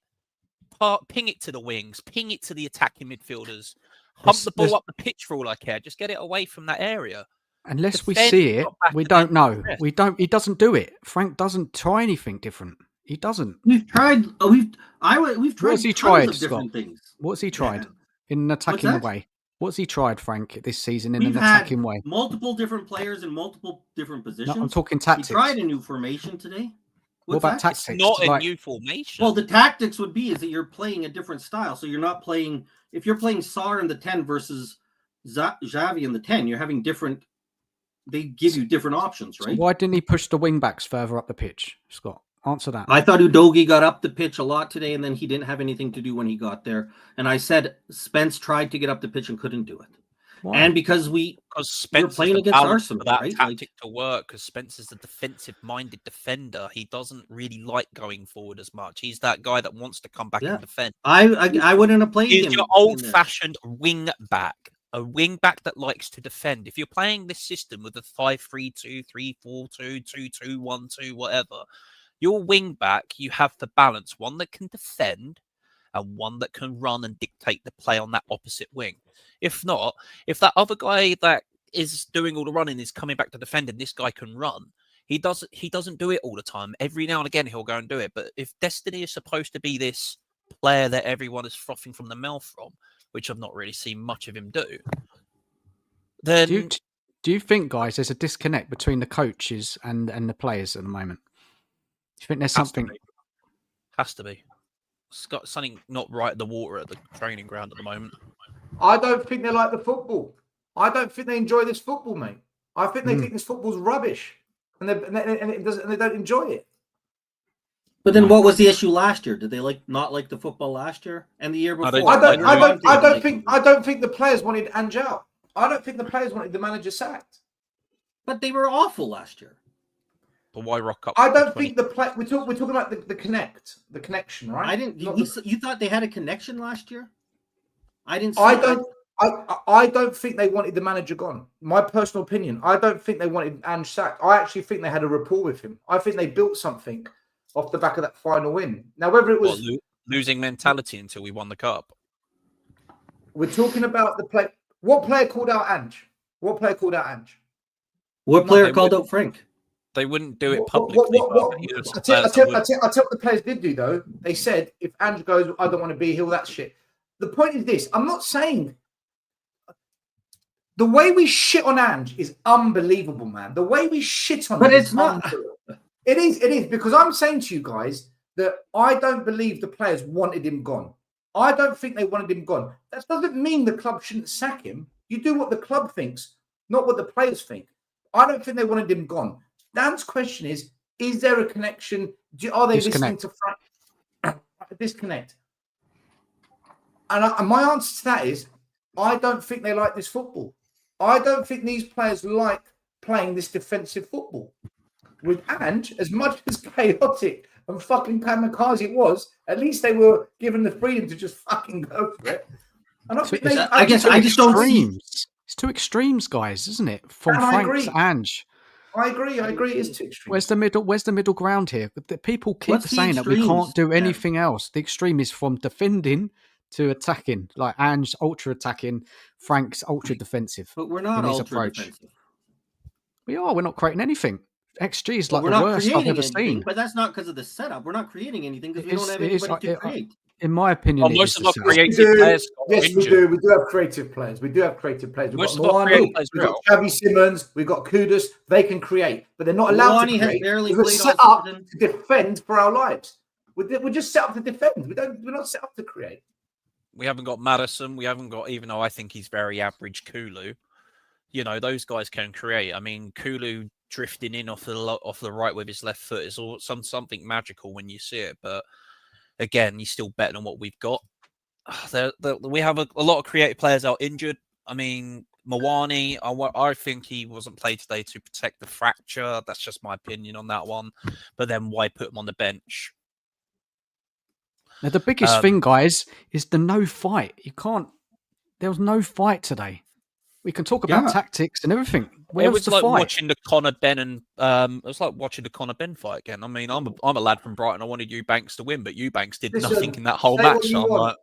C: Ping it to the wings, ping it to the attacking midfielders, hump
A: Let's-
C: the ball
A: let's-
C: up the pitch for all I care. Just get it away from that area.
A: Unless we
C: Defend,
A: see it,
C: drop back,
A: we
C: and then
A: don't know.
C: press.
A: We don't. He doesn't do it. Frank doesn't try anything different. He doesn't.
E: We've tried. We've tried.
A: What's he
E: tons
A: tried,
E: of different
A: Scott?
E: things.
A: What's he tried
E: Yeah.
A: in an attacking
E: that?
A: way? What's he tried, Frank, this season in
E: We've
A: an
E: had
A: attacking way?
E: multiple different players in multiple different
A: No,
E: positions.
A: I'm talking
E: He
A: tactics.
E: tried a new formation today.
A: What
E: What's
A: about
E: that?
C: It's
A: tactics?
C: not a
A: Like,
C: new formation.
E: Well, the tactics would be is that you're playing a different style. So you're not playing if you're playing Sarr in the 10 versus Xavi in the 10, you're having different. They give you different options,
A: so
E: right?
A: why didn't he push the wing backs further up the pitch, Scott? Answer that.
E: I thought Udogie got up the pitch a lot today, and then he didn't have anything to do when he got there. And I said Spence tried to get up the pitch and couldn't do it.
A: Why?
E: And because
C: Because Spence
E: playing
C: is the
E: against
C: balance
E: Arsenal,
C: for that
E: right?
C: tactic to work. Because Spence is a defensive-minded defender. He doesn't really like going forward as much. He's that guy that wants to come back
E: Yeah.
C: and defend.
E: I wouldn't have played
C: He's
E: him.
C: your
E: in there.
C: old-fashioned wing back. A wing back that likes to defend. If you're playing this system with a 5-3-2, 3-4-2, 2-2-1-2, whatever, your wing back, you have the balance. One that can defend and one that can run and dictate the play on that opposite wing. If not, if that other guy that is doing all the running is coming back to defend and this guy can run, he doesn't do it all the time. Every now and again he'll go and do it. But if Destiny is supposed to be this player that everyone is frothing from the mouth from, which I've not really seen much of him do, then
A: Do you think, guys, there's a disconnect between the coaches and the players at the moment? Do you think there's something?
C: Has to be. It's got something not right at the water at the training ground at the moment.
D: I don't think they like the football. I don't think they enjoy this football, mate. I think they think this football's rubbish, and they don't enjoy it.
E: But then, what was the issue last year? Did they not like the football last year and the year before?
D: I don't think the players wanted Ange out. I don't think the players wanted the manager sacked.
E: But they were awful last year.
C: But why rock up?
D: I don't think the play. We're talking about the connection, right?
E: I didn't. You thought they had a connection last year? I didn't.
D: I don't think they wanted the manager gone. My personal opinion. I don't think they wanted Ange sacked. I actually think they had a rapport with him. I think they built something off the back of that final win. Now, whether it was
C: losing mentality until we won the cup.
D: We're talking about the play. What player called out Ange? What player called out Ange?
E: What player called out Frank?
C: They wouldn't do it publicly.
D: I tell what the players did do, though. They said, if Ange goes, I don't want to be here, that shit. The point is this. I'm not saying... The way we shit on Ange is unbelievable, man. The way we shit on him
E: it's not...
D: It is, because I'm saying to you guys that I don't believe the players wanted him gone. I don't think they wanted him gone. That doesn't mean the club shouldn't sack him. You do what the club thinks, not what the players think. I don't think they wanted him gone. Dan's question is there a connection? Are they listening to Frank? Disconnect. And my answer to that is, I don't think they like this football. I don't think these players like playing this defensive football. With Ange, as much as chaotic and fucking kamikaze it was, at least they were given the freedom to just fucking go for it. And
E: I just don't see.
A: It's two extremes, guys, isn't it? From Frank to Ange.
D: I agree. It is too extreme.
A: Where's the middle ground here? The people keep saying that we can't do anything else. The extreme is from defending to attacking, like Ange's ultra attacking, Frank's ultra defensive.
E: But we're not ultra defensive.
A: We are. We're not creating anything. XG is like
E: the
A: worst I've ever seen.
E: But that's not because of the setup. We're not creating anything because we don't have anybody to create.
A: In my opinion,
C: most of our creative players.
D: Yes, we do. We do have creative players. We've got Moani, we've got Xavi Simons, we've got Kudus. They can create, but they're not allowed to create. We're set up to defend for our lives. We're just set up to defend. We're not set up to create.
C: We haven't got Madison. We haven't got, even though I think he's very average, Kulu. You know, those guys can create. I mean, Kulu drifting in off the right with his left foot is something magical when you see it. But again, he's still better than what we've got. We have a lot of creative players out injured. I mean, Moani, I think he wasn't played today to protect the fracture. That's just my opinion on that one. But then why put him on the bench?
A: Now, the biggest thing, guys, is the no fight. There was no fight today. We can talk about tactics and everything.
C: It was like watching the Conor Ben and it was like watching the Conor Ben fight again. I mean, I'm a lad from Brighton. I wanted Eubanks to win, but Eubanks did nothing in that whole match. So I'm like,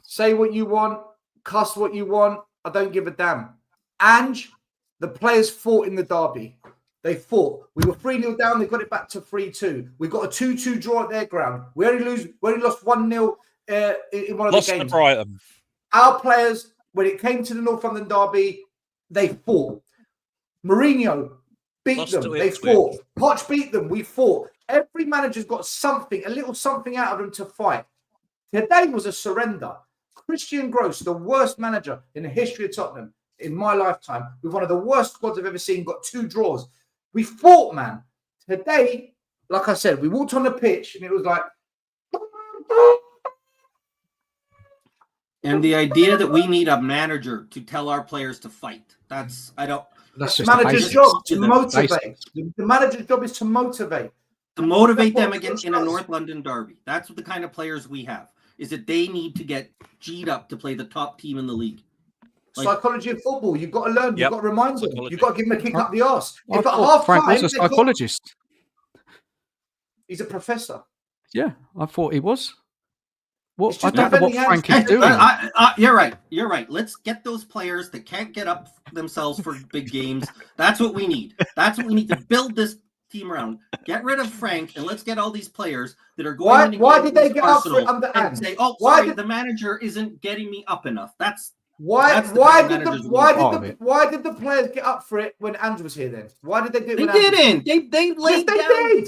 D: say what you want, cuss what you want. I don't give a damn. And the players fought in the derby. They fought. We were 3-0 down. They got it back to 3-2. We got a 2-2 draw at their ground. We only lost 1-0 in one of the games.
C: Lost to Brighton.
D: Our players, when it came to the North London derby, they fought. Mourinho beat them. They fought. Poch beat them. We fought. Every manager's got something, a little something out of them to fight. Today was a surrender. Christian Gross, the worst manager in the history of Tottenham in my lifetime, with one of the worst squads I've ever seen, got 2 draws. We fought, man. Today, like I said, we walked on the pitch and it was like...
E: And the idea that we need a manager to tell our players to fight. That's
A: just
D: the manager's job to motivate. The manager's job is to motivate.
E: To motivate them against in a North London derby. That's the kind of players we have. Is that they need to get G'd up to play the top team in the league.
D: Psychology of football. You've got to learn. You've got to remind them. You've got to give them a kick up the arse.
A: If at half Frank time, was a psychologist.
D: He's a professor.
A: Yeah, I thought he was. What? I don't know what Frank is doing.
E: You're right. You're right. Let's get those players that can't get up themselves for big games. That's what we need. That's what we need to build this team around. Get rid of Frank and let's get all these players that are going.
D: Why did they get up for it under
E: and say, "Oh, sorry, the manager isn't getting me up enough."
D: Why did the players get up for it when Andrew was here then? Why did they do it?
E: They didn't. They laid down.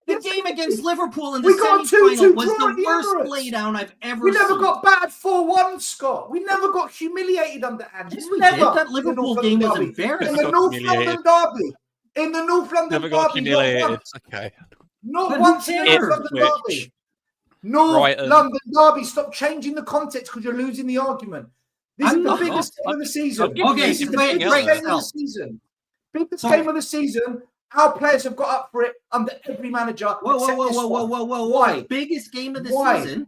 E: The game against Liverpool in the semi-final was the worst laydown I've ever seen.
D: We never got battered 4-1, Scott. We never got humiliated under Andrew.
E: Yes, we did. That Liverpool game was embarrassing.
D: In the North London derby. In the North London derby.
C: Never got humiliated. Okay.
D: Not once in the North London derby. North London derby. Stop changing the context because you're losing the argument. This is the biggest game of the season.
E: Okay,
D: this is the biggest game of the season. Biggest game of the season. Our players have got up for it under every manager.
E: Whoa.
D: Why?
E: Biggest game of the season?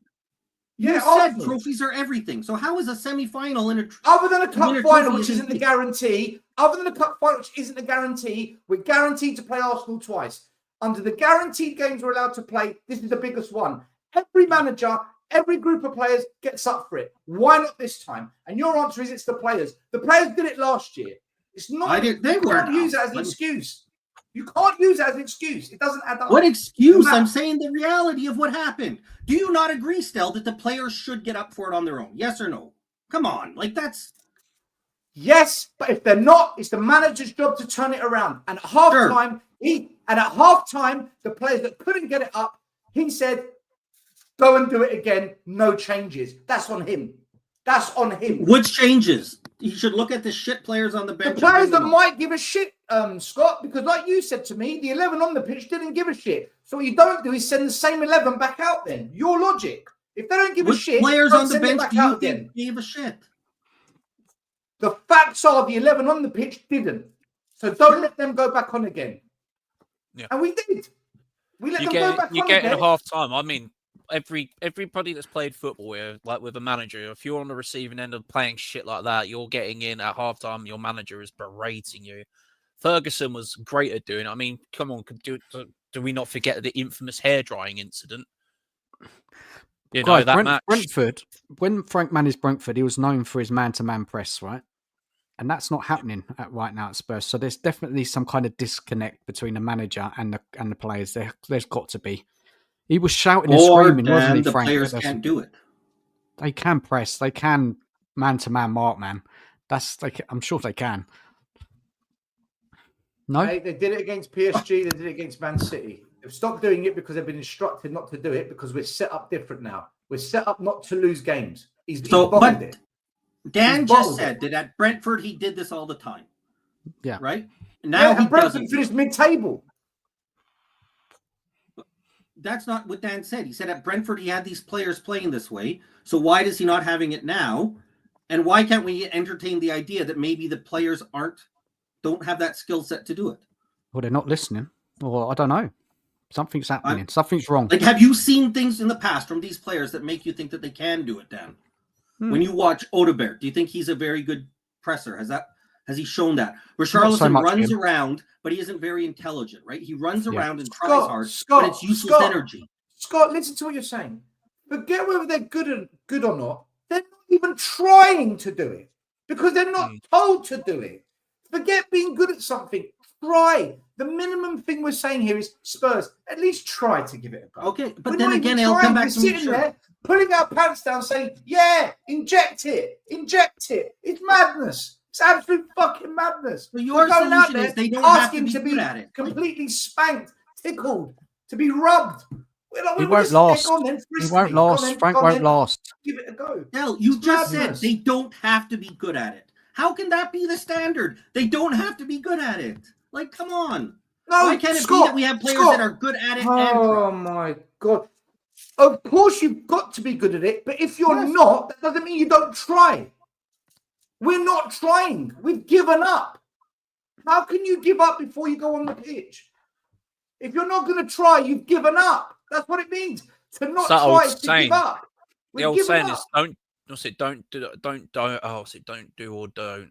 E: You said trophies are everything. So how is a semi-final in a
D: other than a cup final, which isn't a guarantee? Other than a cup final, which isn't a guarantee, we're guaranteed to play Arsenal twice. Under the guaranteed games we're allowed to play, this is the biggest one. Every manager, every group of players gets up for it. Why not this time? And your answer is it's the players. The players did it last year. It's not. They can't use it as an excuse. You can't use it as an excuse. It doesn't add up.
E: What excuse? I'm saying the reality of what happened. Do you not agree, Stel, that the players should get up for it on their own? Yes or no? Come on. that's...
D: Yes, but if they're not, it's the manager's job to turn it around. And at halftime, the players that couldn't get it up, he said, go and do it again. No changes. That's on him. That's on him.
E: Which changes? He should look at the shit players on the bench.
D: The players that might give a shit, Scott, because like you said to me, the 11 on the pitch didn't give a shit. So what you don't do is send the same 11 back out then. Your logic. If they don't give a shit,
E: players on the bench do you think gave a shit?
D: The facts are the 11 on the pitch didn't. So don't let them go back on again.
C: Yeah.
D: And we did. We let them go back on again.
C: You get in half time. I mean, everybody that's played football with a manager, if you're on the receiving end of playing shit like that, you're getting in at halftime, your manager is berating you. Ferguson was great at doing it. I mean, come on, do we not forget the infamous hair drying incident?
A: Brentford, when Frank managed Brentford, he was known for his man-to-man press, right? And that's not happening right now at Spurs. So there's definitely some kind of disconnect between the manager and the players. There's got to be. He was shouting and screaming, wasn't he, Frank?
E: The players can't do it.
A: They can press. They can man-to-man mark, man. I'm sure they can. No?
D: They did it against PSG. They did it against Man City. They've stopped doing it because they've been instructed not to do it because we're set up different now. We're set up not to lose games. He's bottled it.
E: Dan just said that at Brentford, he did this all the time.
A: Yeah.
E: Right? Now
D: and Brentford finished mid-table.
E: That's not what Dan said. He said at Brentford, he had these players playing this way. So why is he not having it now? And why can't we entertain the idea that maybe the players don't have that skill set to do it?
A: Well, they're not listening. Or I don't know. Something's happening. Something's wrong.
E: Like, have you seen things in the past from these players that make you think that they can do it, Dan? When you watch Odegaard, do you think he's a very good presser? Has he shown that?
A: Not so
E: Richarlison
A: much
E: runs
A: him.
E: around, but he isn't very intelligent, right? He runs
A: Yeah.
E: around and tries hard,
D: Scott,
E: but it's useless energy.
D: Scott, listen to what you're saying. Forget whether they're good or not. They're not even trying to do it because they're not told to do it. Forget being good at something. Try. The minimum thing we're saying here is Spurs, at least try to give it a go.
E: Okay, but
D: We're
E: then
D: not
E: again,
D: even
E: it'll come
D: trying.
E: back
D: We're
E: to me.
D: sitting there, pulling our pants down, saying, "Yeah, inject it. It's madness. It's absolute fucking madness."
E: But your
D: We're going out
E: solution
D: there
E: is they don't have to
D: asking
E: be
D: to
E: good
D: be
E: at it.
D: completely spanked, tickled, to be rubbed.
A: He won't last. He won't last. Frank won't last.
D: Give it a go.
E: Del, you
D: It's
E: just
D: madness.
E: said they don't have to be good at it. How can that be the standard? They don't have to be good at it. Like, come on.
D: No,
E: Why can't it
D: Scott,
E: be that we have players that are good at it and
D: Oh
E: try?
D: my God. Of course you've got to be good at it, but if you're
E: Yes.
D: not, that doesn't mean you don't try. We're not trying. We've given up. How can you give up before you go on the pitch? If you're not going to try, you've given up. That's what it means. To not
C: that
D: try
C: old
D: is to
C: saying.
D: give up.
C: The old saying is don't do or don't.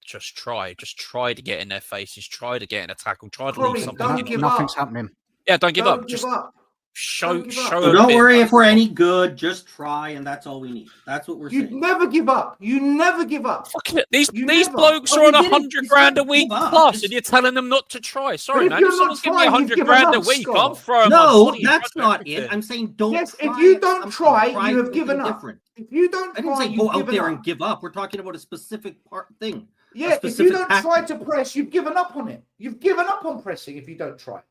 C: Just try. Just try to get in their faces. Try to get in a tackle. Try to
D: Corey,
C: leave something.
D: don't
C: in
D: give
C: them.
A: Nothing's
D: up.
A: happening.
C: Yeah, don't give
D: Don't
C: up.
D: give
C: Just
D: up.
C: show.
D: Don't give up.
C: Show.
E: So
C: a
E: don't
C: bit.
E: worry if we're any good. Just try, and that's all we need. That's what we're
D: You
E: saying.
D: never give up. You never give up.
C: Fucking it. These
D: You
C: these
D: never.
C: blokes
E: Oh,
C: are on
E: we didn't-
C: 100
E: it's
C: grand a
E: not
C: week
E: give up,
C: plus,
E: it's-
C: and you're telling them not to try. Sorry,
D: if
C: man.
D: you're
C: If
D: not
C: someone's giving me
D: trying, you've
C: 100
D: given
C: grand a
D: up,
C: week,
D: Scott.
C: I'm throwing my
E: No,
C: money in
E: that's
C: front of
E: not it.
C: everything.
E: I'm saying don't
D: Yes,
E: try
D: if you don't
E: something.
D: try, you have
E: something
D: given up.
E: different.
D: If you don't
E: I didn't
D: try,
E: say
D: you've
E: go out
D: given
E: there
D: up.
E: and give up. We're talking about a specific thing.
D: Yeah, if you
E: specific
D: don't
E: tactic.
D: try to press, you've given up on it. You've given up on pressing if you don't try.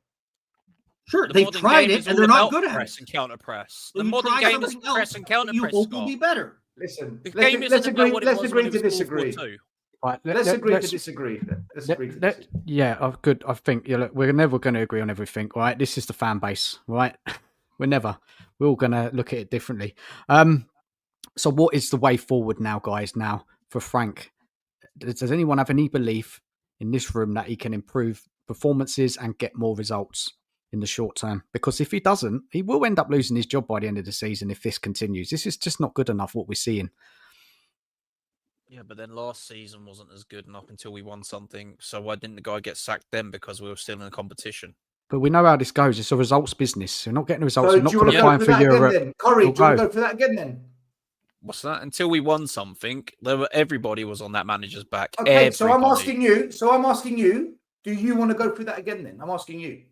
E: Sure,
C: The
E: they
C: modern
E: tried
C: game
E: it
C: is
E: and
C: all
E: they're not
C: about
E: good at
C: press
E: it.
C: and counter press.
E: So
C: The
E: you
C: modern
E: try
C: game is
E: something else
C: press and counter
E: that you
C: press.
E: hope will be better.
D: Listen,
C: The game
D: let's
C: isn't
D: agree.
C: about what it
D: Let's
C: was
D: agree
C: when
D: to
C: it was
D: disagree.
C: 4-4-2.
A: Right,
D: Let's agree to
A: let's-
D: disagree. Let's
A: let-
D: agree to
A: let-
D: disagree.
A: Yeah, good. I think look, we're never going to agree on everything, right? This is the fan base, right? We're all going to look at it differently. So what is the way forward now, guys? Now for Frank, does anyone have any belief in this room that he can improve performances and get more results in the short term? Because if he doesn't, he will end up losing his job by the end of the season if this continues. This is just not good enough, what we're seeing.
C: Yeah, but then last season wasn't as good enough until we won something. So why didn't the guy get sacked then? Because we were still in a competition.
A: But we know how this goes. It's a results business. We're not getting the results.
D: So
A: We're not
D: do you want to
A: qualifying
D: go
A: for
D: for that again
A: Europe.
D: then? Corey,
A: We'll
D: do you want
A: go.
D: to go for that again then?
C: What's that? Until we won something, everybody was on that manager's back.
D: Okay, so I'm
C: Everybody.
D: asking you, do you want to go through that again then? I'm asking you.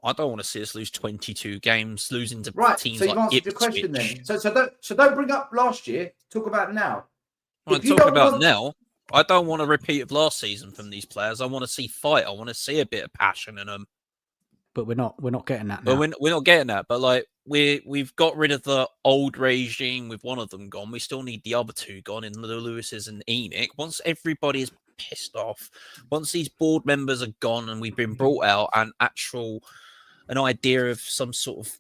C: I don't want to see us lose 22 games, losing to
D: Right,
C: teams
D: so you've
C: like
D: answered your
C: Ipswich.
D: question then. So don't bring up last year. Talk about now.
C: I'm
D: If you
C: talking
D: don't
C: about
D: want-
C: now. I don't want a repeat of last season from these players. I want to see fight. I want to see a bit of passion in them.
A: But we're not getting that now.
C: But we're not getting that. But like we've got rid of the old regime with one of them gone. We still need the other two gone in the Lewis's and Enoch. Once everybody is pissed off, once these board members are gone and we've been brought out an idea of some sort of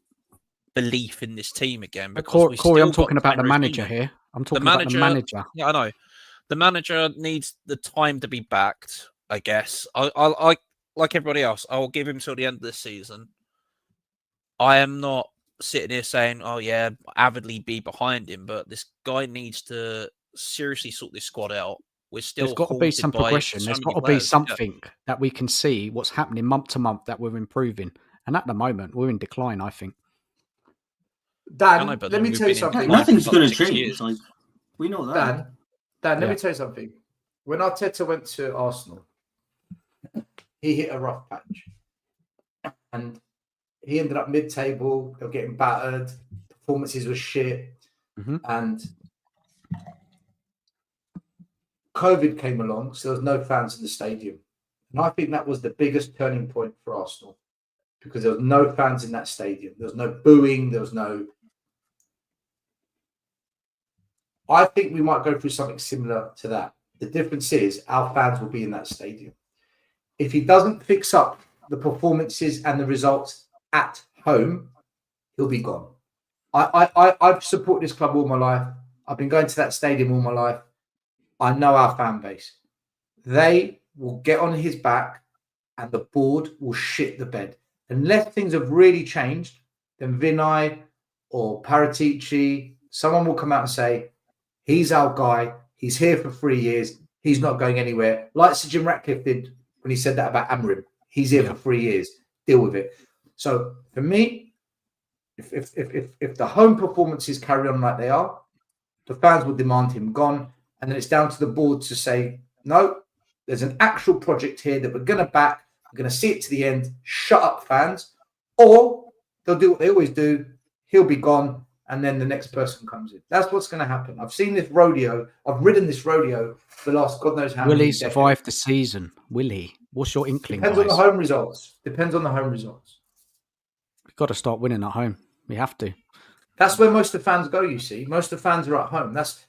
C: belief in this team again.
A: But
C: Because
A: Corey, I'm talking about the manager here. I'm talking about the manager.
C: Yeah, I know. The manager needs the time to be backed, I guess. I like everybody else, I will give him till the end of the season. I am not sitting here saying, oh yeah, avidly be behind him, but this guy needs to seriously sort this squad out. We're still
A: There's got to be some progression. There's got to be something that we can see what's happening month to month that we're improving. And at the moment, we're in decline, I think.
D: Dan, let me tell you something.
E: Nothing's going to change. Like, we know that.
D: Dan, let me tell you something. When Arteta went to Arsenal, he hit a rough patch. And he ended up mid-table. They were getting battered. Performances were shit.
A: Mm-hmm.
D: And COVID came along, so there was no fans in the stadium. And I think that was the biggest turning point for Arsenal because there was no fans in that stadium. There was no booing. There was no... I think we might go through something similar to that. The difference is our fans will be in that stadium. If he doesn't fix up the performances and the results at home, he'll be gone. I've supported this club all my life. I've been going to that stadium all my life. I know our fan base. They will get on his back and the board will shit the bed. Unless things have really changed, then Vinay or Paratici, someone will come out and say, he's our guy. He's here for 3 years. He's not going anywhere. Like Sir Jim Ratcliffe did when he said that about Amrim. He's here for 3 years. Deal with it. So for me, if the home performances carry on like they are, the fans will demand him gone. And then it's down to the board to say, no, there's an actual project here that we're going to back. We're going to see it to the end. Shut up, fans. Or they'll do what they always do. He'll be gone. And then the next person comes in. That's what's going to happen. I've seen this rodeo. I've ridden this rodeo for the last God knows how many
A: Will he
D: decades.
A: survive the season? Will he? What's your inkling,
D: Depends
A: guys?
D: on the home results. Depends on the home results.
A: We've got to start winning at home. We have to.
D: That's where most of the fans go, you see. Most of the fans are at home. That's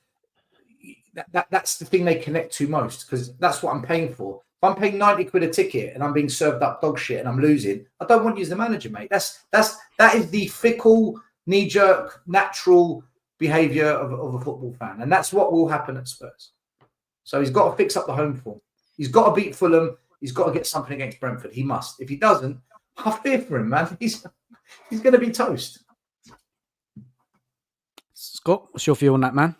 D: the thing they connect to most, because that's what I'm paying for. If I'm paying 90 quid a ticket and I'm being served up dog shit and I'm losing, I don't want you as the manager, mate. That is the fickle, knee-jerk, natural behaviour of a football fan. And that's what will happen at Spurs. So he's got to fix up the home form. He's got to beat Fulham. He's got to get something against Brentford. He must. If he doesn't, I fear for him, man. He's going to be toast.
A: Scott, what's your view on that, man?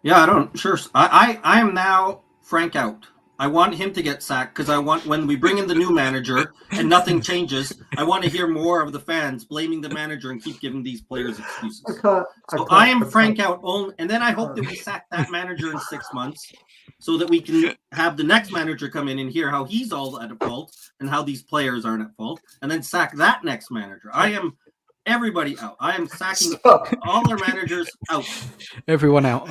E: Yeah, I am now Frank out. I want him to get sacked because I want, when we bring in the new manager and nothing changes, I want to hear more of the fans blaming the manager and keep giving these players excuses. I am Frank out only, and then I hope that we sack that manager in 6 months so that we can have the next manager come in and hear how he's all at fault and how these players aren't at fault, and then sack that next manager. I am everybody out. I am sacking all our managers out.
A: Everyone out.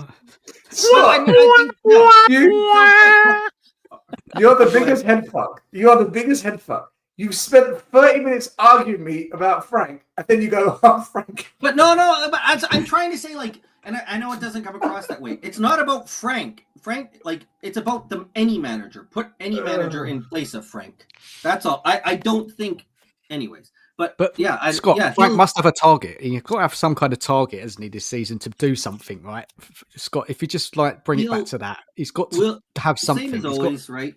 D: You're the biggest head fuck. You're the biggest head fuck. You've spent 30 minutes arguing me about Frank, and then you go, oh, Frank.
E: But no, but I'm trying to say, like, and I know it doesn't come across that way. It's not about Frank. Frank, like, it's about any manager. Put any manager in place of Frank. That's all. I don't think, anyways. But yeah,
A: Scott, Frank must have a target. You've got to have some kind of target, hasn't he, this season to do something, right? Scott, if you just like bring it back to that, he's got to have something.
E: Same as always, right?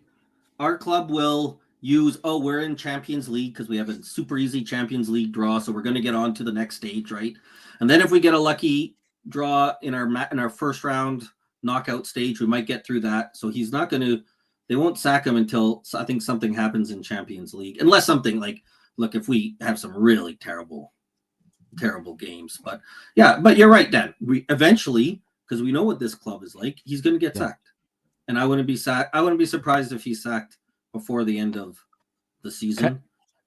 E: Our club will use, we're in Champions League because we have a super easy Champions League draw, so we're going to get on to the next stage, right? And then if we get a lucky draw in our first round knockout stage, we might get through that. So he's not going to. They won't sack him until I think something happens in Champions League, unless something like. Look, if we have some really terrible games, but you're right, Dan. We eventually, because we know what this club is like, he's going to get sacked, and I wouldn't be surprised if he's sacked before the end of the season,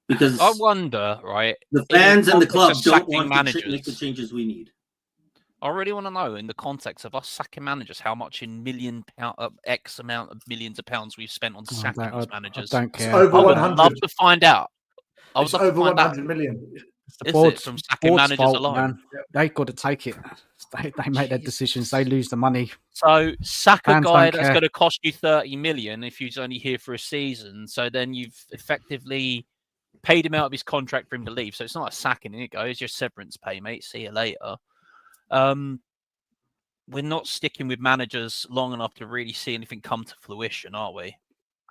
E: because
C: I wonder, right?
E: The fans and the club don't want to make the changes we need.
C: I really want to know, in the context of us sacking managers, how much in X amount of millions of pounds we've spent on sacking those managers.
A: I don't care.
D: It's over
C: I would
D: 100.
C: love to find out.
D: It's over 100 million.
A: It's the board's
C: from sacking managers
A: fault,
C: alone.
A: Man. They've got to take it. They make their decisions. They lose the money.
C: So sack a
A: Fans
C: guy
A: don't
C: that's
A: care.
C: going to cost you 30 million if he's only here for a season. So then you've effectively paid him out of his contract for him to leave. So it's not a sacking. Here it goes. Your severance pay, mate. See you later. We're not sticking with managers long enough to really see anything come to fruition, are we?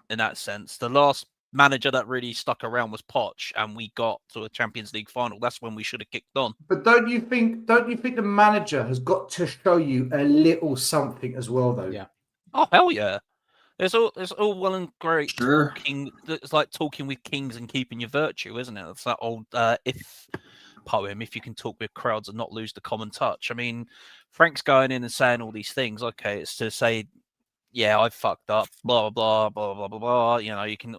C: In that sense, the last manager that really stuck around was Poch, and we got to a Champions League final. That's when we should have kicked on.
D: But don't you think the manager has got to show you a little something as well, though?
A: Yeah.
C: Oh hell yeah! It's all well and great
E: Sure.
C: talking. It's like talking with kings and keeping your virtue, isn't it? It's that old if poem. If you can talk with crowds and not lose the common touch. I mean, Frank's going in and saying all these things. Okay, it's to say, yeah, I fucked up. Blah blah blah blah blah blah. You know, you can.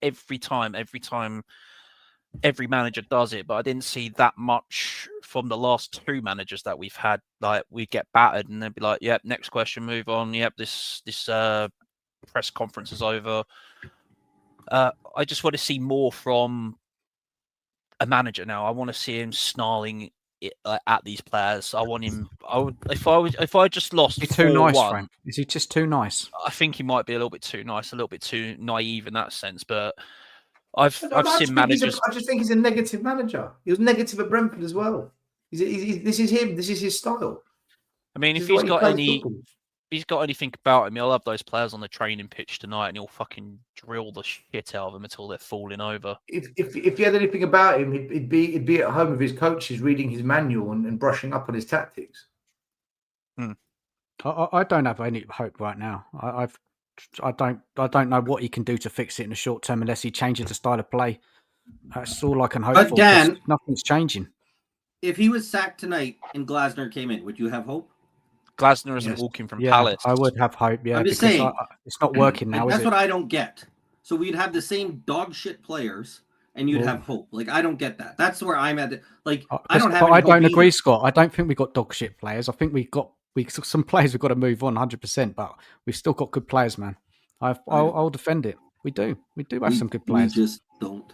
C: Every time every manager does it, but I didn't see that much from the last two managers that we've had. Like, we get battered and they'd be like, yep, next question, move on. Yep, this press conference is over. I just want to see more from a manager now. I want to see him snarling at these players. I want him. If I just lost.
A: Is he too nice,
C: 4-1,
A: Frank? Is he just too nice?
C: I think he might be a little bit too nice, a little bit too naive in that sense. But I've seen managers.
D: I just think he's a negative manager. He was negative at Brentford as well. This is him. This is his style.
C: I mean, if
D: This is
C: he's
D: why
C: got
D: he plays football.
C: if he's got anything about him, he'll have those players on the training pitch tonight, and he'll fucking drill the shit out of them until they're falling over.
D: If he had anything about him, he'd be at home with his coaches, reading his manual and brushing up on his tactics.
A: I don't have any hope right now. I don't know what he can do to fix it in the short term unless he changes the style of play. That's all I can hope
E: But
A: for because
E: Dan,
A: nothing's changing.
E: if he was sacked tonight and Glasner came in, would you have hope?
C: Glasner isn't
D: Yes.
C: walking from
A: Yeah,
C: Palace.
A: I would have hope. Yeah,
E: I'm just
A: because
E: saying.
A: it's not working now, is
E: That's
A: it?
E: what I don't get. So we'd have the same dog shit players, and you'd
A: Well-
E: have hope. Like I don't get that. That's where I'm at. Like I
A: But
E: don't have.
A: I
E: any hope
A: don't agree,
E: either.
A: Scott. I don't think we got dog shit players. I think some players we've got to move on 100%, but we've still got good players, man. I'll defend it. We do have some good
E: We
A: players.
E: just don't.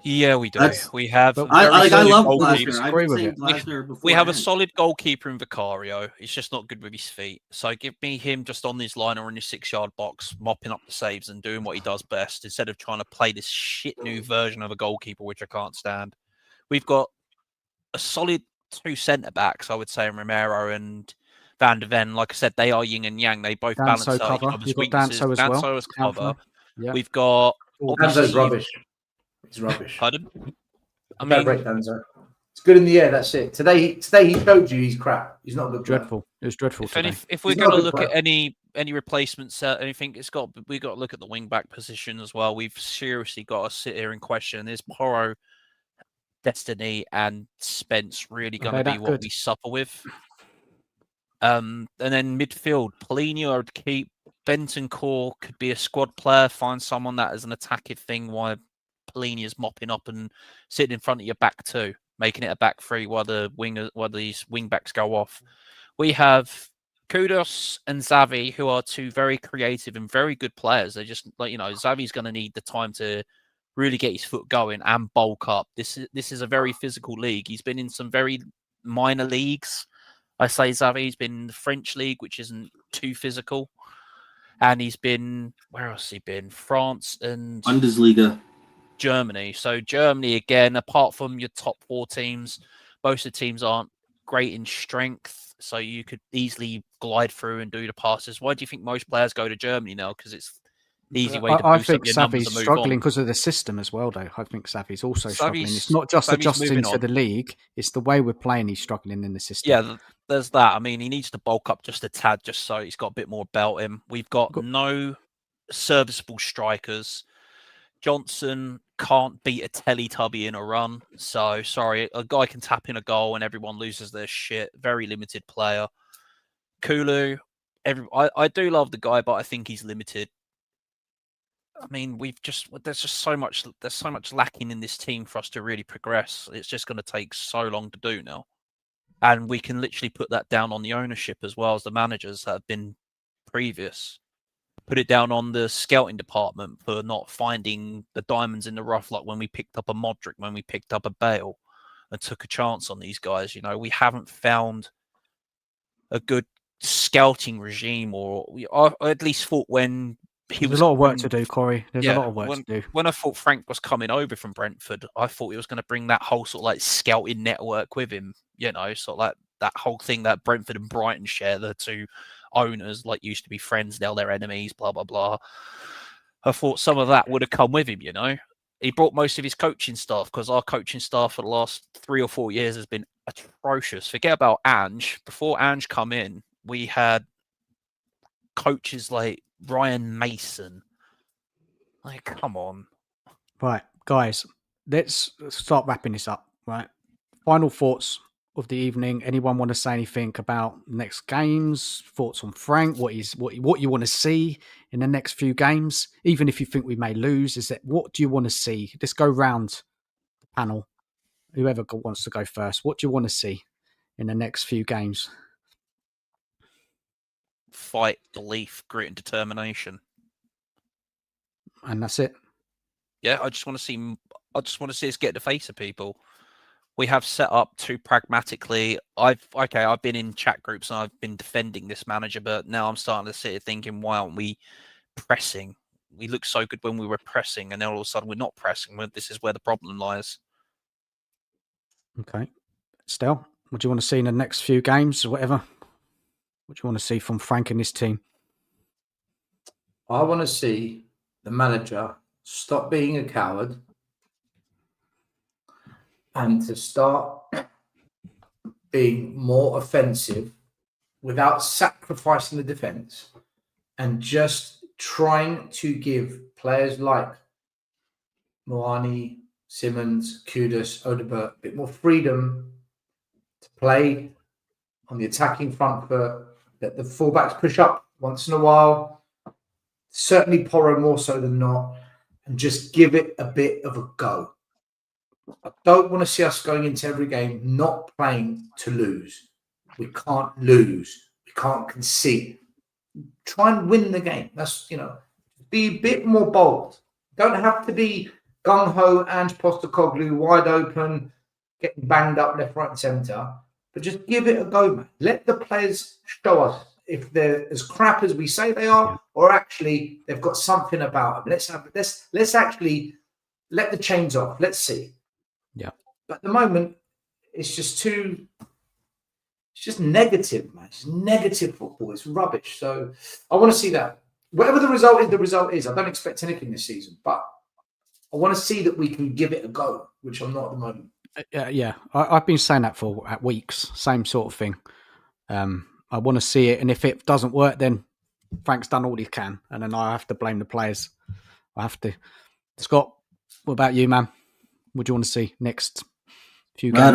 C: Yeah, we do.
E: That's-
C: We have
A: But
C: a very
E: I
C: solid
E: love
C: goalkeeper.
E: Glasner. I've
A: disagree
E: been
A: with
E: saying
A: it.
E: Glasner before.
C: We have a solid goalkeeper in Vicario. He's just not good with his feet. So give me him just on his line or in his 6-yard box, mopping up the saves and doing what he does best instead of trying to play this shit new version of a goalkeeper, which I can't stand. We've got a solid 2 centre backs, I would say, in Romero and Van de Ven. Like I said, they are yin and yang. They both balance
A: Danso
C: out each
A: cover.
C: other's
A: You've got
C: weaknesses.
A: Danso as well.
C: Danso as cover.
A: Yeah.
C: We've got
D: Danzo's
C: obviously.
D: rubbish. He's rubbish.
C: Pardon? I
D: Don't
C: mean,
D: break Danzo. It's good in the air. That's it. Today he showed you he's crap. He's not a good player.
A: Dreadful. It was dreadful
C: if
A: today.
C: we're
D: He's
C: going
D: not
C: to
D: a good
C: look at
D: player.
C: any replacements, anything, we got to look at the wing back position as well. We've seriously got to sit here and question: is Porro, Destiny, and Spence really going to be what we suffer with? And then midfield, Polini I would keep. Bentancur could be a squad player. Find someone that is an attacking thing. While Polini is mopping up and sitting in front of your back two, making it a back three while these wing backs go off. We have Kudos and Xavi, who are two very creative and very good players. They're just Xavi's going to need the time to really get his foot going and bulk up. This is a very physical league. He's been in some very minor leagues. I say Xavi's been in the French league, which isn't too physical. And he's been, where else has he been? France and
E: Bundesliga.
C: Germany. So Germany, again, apart from your top 4 teams, most of the teams aren't great in strength. So you could easily glide through and do the passes. Why do you think most players go to Germany now? Because it's the easy way to boost up your numbers and move
A: struggling
C: on.
A: because of the system as well, though. I think Xavi's also struggling. It's not just
C: Xavi's
A: adjusting
C: moving
A: to
C: on.
A: the league. It's the way we're playing. He's struggling in the system.
C: Yeah, there's that. I mean, he needs to bulk up just a tad, just so he's got a bit more about him. We've got no serviceable strikers. Johnson can't beat a Teletubby in a run. So, sorry, a guy can tap in a goal and everyone loses their shit. Very limited player. Kulu, I do love the guy, but I think he's limited. I mean, there's so much lacking in this team for us to really progress. It's just going to take so long to do now. And we can literally put that down on the ownership as well as the managers that have been previous. Put it down on the scouting department for not finding the diamonds in the rough, like when we picked up a Modric, when we picked up a Bale and took a chance on these guys. We haven't found a good scouting regime, or I at least thought when
A: There's a lot of work to do, Corey. There's a lot of work to do.
C: When I thought Frank was coming over from Brentford, I thought he was going to bring that whole sort of like scouting network with him, sort of like that whole thing that Brentford and Brighton share, the two owners like used to be friends, now they're enemies, blah blah blah. I thought some of that would have come with him. He brought most of his coaching staff, because our coaching staff for the last 3 or 4 years has been atrocious. Forget about Ange. Before Ange come in, we had coaches like Ryan Mason. Like, come on.
A: Right, guys, let's start wrapping this up. Right, final thoughts of the evening. Anyone want to say anything about next games? Thoughts on Frank? What you want to see in the next few games? Even if you think we may lose, what do you want to see? Let's go round the panel. Whoever wants to go first. What do you want to see in the next few games?
C: Fight, belief, grit, and determination.
A: And that's it.
C: Yeah, I just want to see us get the face of people. We have set up too pragmatically. I've been in chat groups and I've been defending this manager, but now I'm starting to sit here thinking, why aren't we pressing? We looked so good when we were pressing, and then all of a sudden we're not pressing. This is where the problem lies.
A: Okay. Stel, what do you want to see in the next few games or whatever? What do you want to see from Frank and his team?
D: I want to see the manager stop being a coward and to start being more offensive without sacrificing the defence and just trying to give players like Moani, Simmons, Kudus, Odebert a bit more freedom to play on the attacking front foot, let the fullbacks push up once in a while, certainly Porro more so than not, and just give it a bit of a go. I don't want to see us going into every game not playing to lose. We can't lose. We can't concede. Try and win the game. That's, be a bit more bold. Don't have to be gung-ho and Postecoglou wide open, getting banged up left, right and centre. But just give it a go, man. Let the players show us if they're as crap as we say they are, or actually they've got something about them. Let's actually let the chains off. Let's see.
A: Yeah.
D: But at the moment, it's just negative, man. It's negative football. It's rubbish. So I want to see that. Whatever the result is. I don't expect anything this season, but I want to see that we can give it a go, which I'm not at the moment.
A: Yeah. I've been saying that for weeks. Same sort of thing. I want to see it, and if it doesn't work, then Frank's done all he can, and then I have to blame the players. I have to. Scott, what about you, man? What do you want to see next few games?
E: I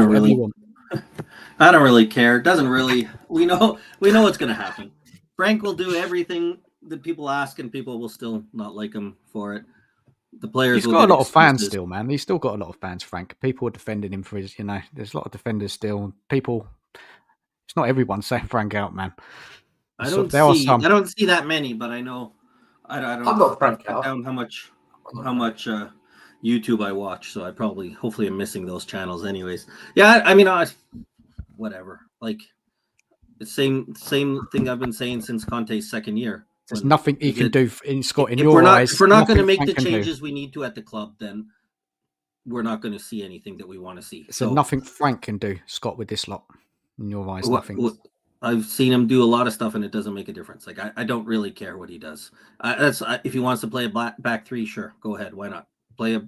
E: don't really care. It doesn't really. We know what's going to happen. Frank will do everything that people ask, and people will still not like him for it. The players.
A: He's got a lot of fans still, man. He's still got a lot of fans, Frank. People are defending him for his. There's a lot of defenders still. People. It's not everyone saying Frank out, man.
E: I don't see that many, but I know. I'm
D: not Frank out.
E: Down how much YouTube I watch, so hopefully I'm missing those channels anyways. Yeah, I mean, whatever. Like the same thing I've been saying since Conte's second year.
A: There's nothing he can do in Scott.
E: If we're not going to make the changes we need to at the club, then we're not going to see anything that we want to see.
A: So nothing Frank can do, Scott, with this lot. In your eyes, nothing.
E: I've seen him do a lot of stuff, and it doesn't make a difference. Like I don't really care what he does. If he wants to play a back three, sure, go ahead. Why not? Play a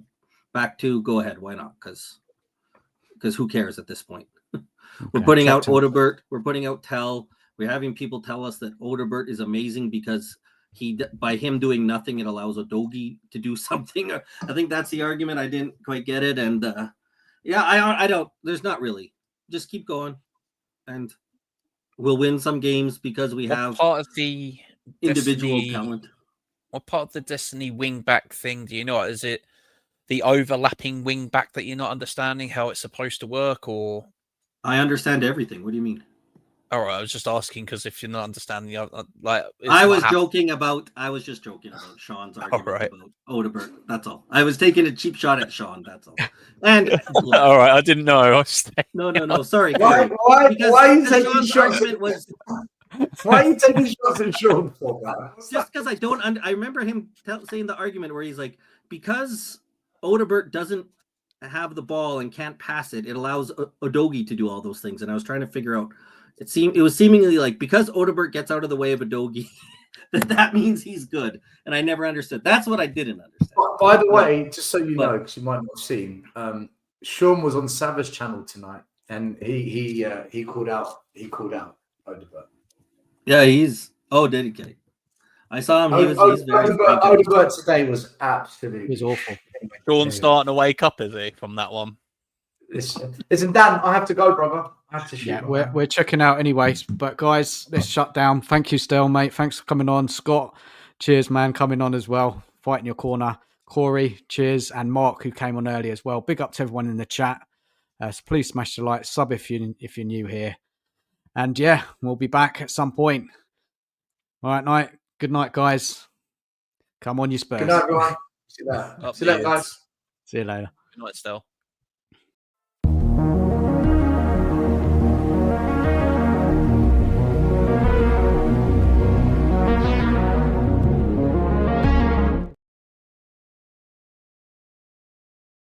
E: back two, go ahead. Why not? Because who cares at this point? We're putting out Odebert. We're putting out Tel. We're having people tell us that Odebert is amazing because by him doing nothing, it allows Udogie to do something. I think that's the argument. I didn't quite get it, and I don't. There's not really. Just keep going. And we'll win some games because we have
C: part of the
E: individual talent.
C: What part of the Destiny wing back thing do you know? Is it the overlapping wing back that you're not understanding how it's supposed to work, or?
E: I understand everything. What do you mean?
C: All right, I was just asking because if you're not understanding,
E: I was just joking about Sean's argument about Odebert. That's all. I was taking a cheap shot at Sean. That's all. And
C: all right, I didn't know.
E: No. Sorry.
D: Why are you taking shots? Why are you taking shots at Sean for that?
E: Just because I don't. I remember him saying the argument where he's like, because Odebert doesn't have the ball and can't pass it, it allows Udogie to do all those things. And I was trying to figure out. It was seemingly like because Odebert gets out of the way of Udogie, that means he's good. And I never understood. That's what I didn't understand.
D: By the way, just so you know, because you might not have seen, Sean was on Savage channel tonight, and he called out Odebert.
E: Yeah, did he? Okay. I saw him. He's very
D: Odebert today was absolutely.
A: It was awful.
C: Sean's starting to wake up, is he, from that one?
D: Listen, Dan, I have to go, brother. I have to shoot.
A: Yeah, we're checking out anyways. But guys, let's shut down. Thank you, Stel, mate. Thanks for coming on. Scott, cheers, man, coming on as well. Fighting your corner. Corey, cheers, and Mark, who came on early as well. Big up to everyone in the chat. So please smash the like, sub if you're new here. And yeah, we'll be back at some point. All right, good night, guys. Come on, you Spurs.
D: Good night, everyone. See you later, guys.
A: See you later.
C: Good night, Stel.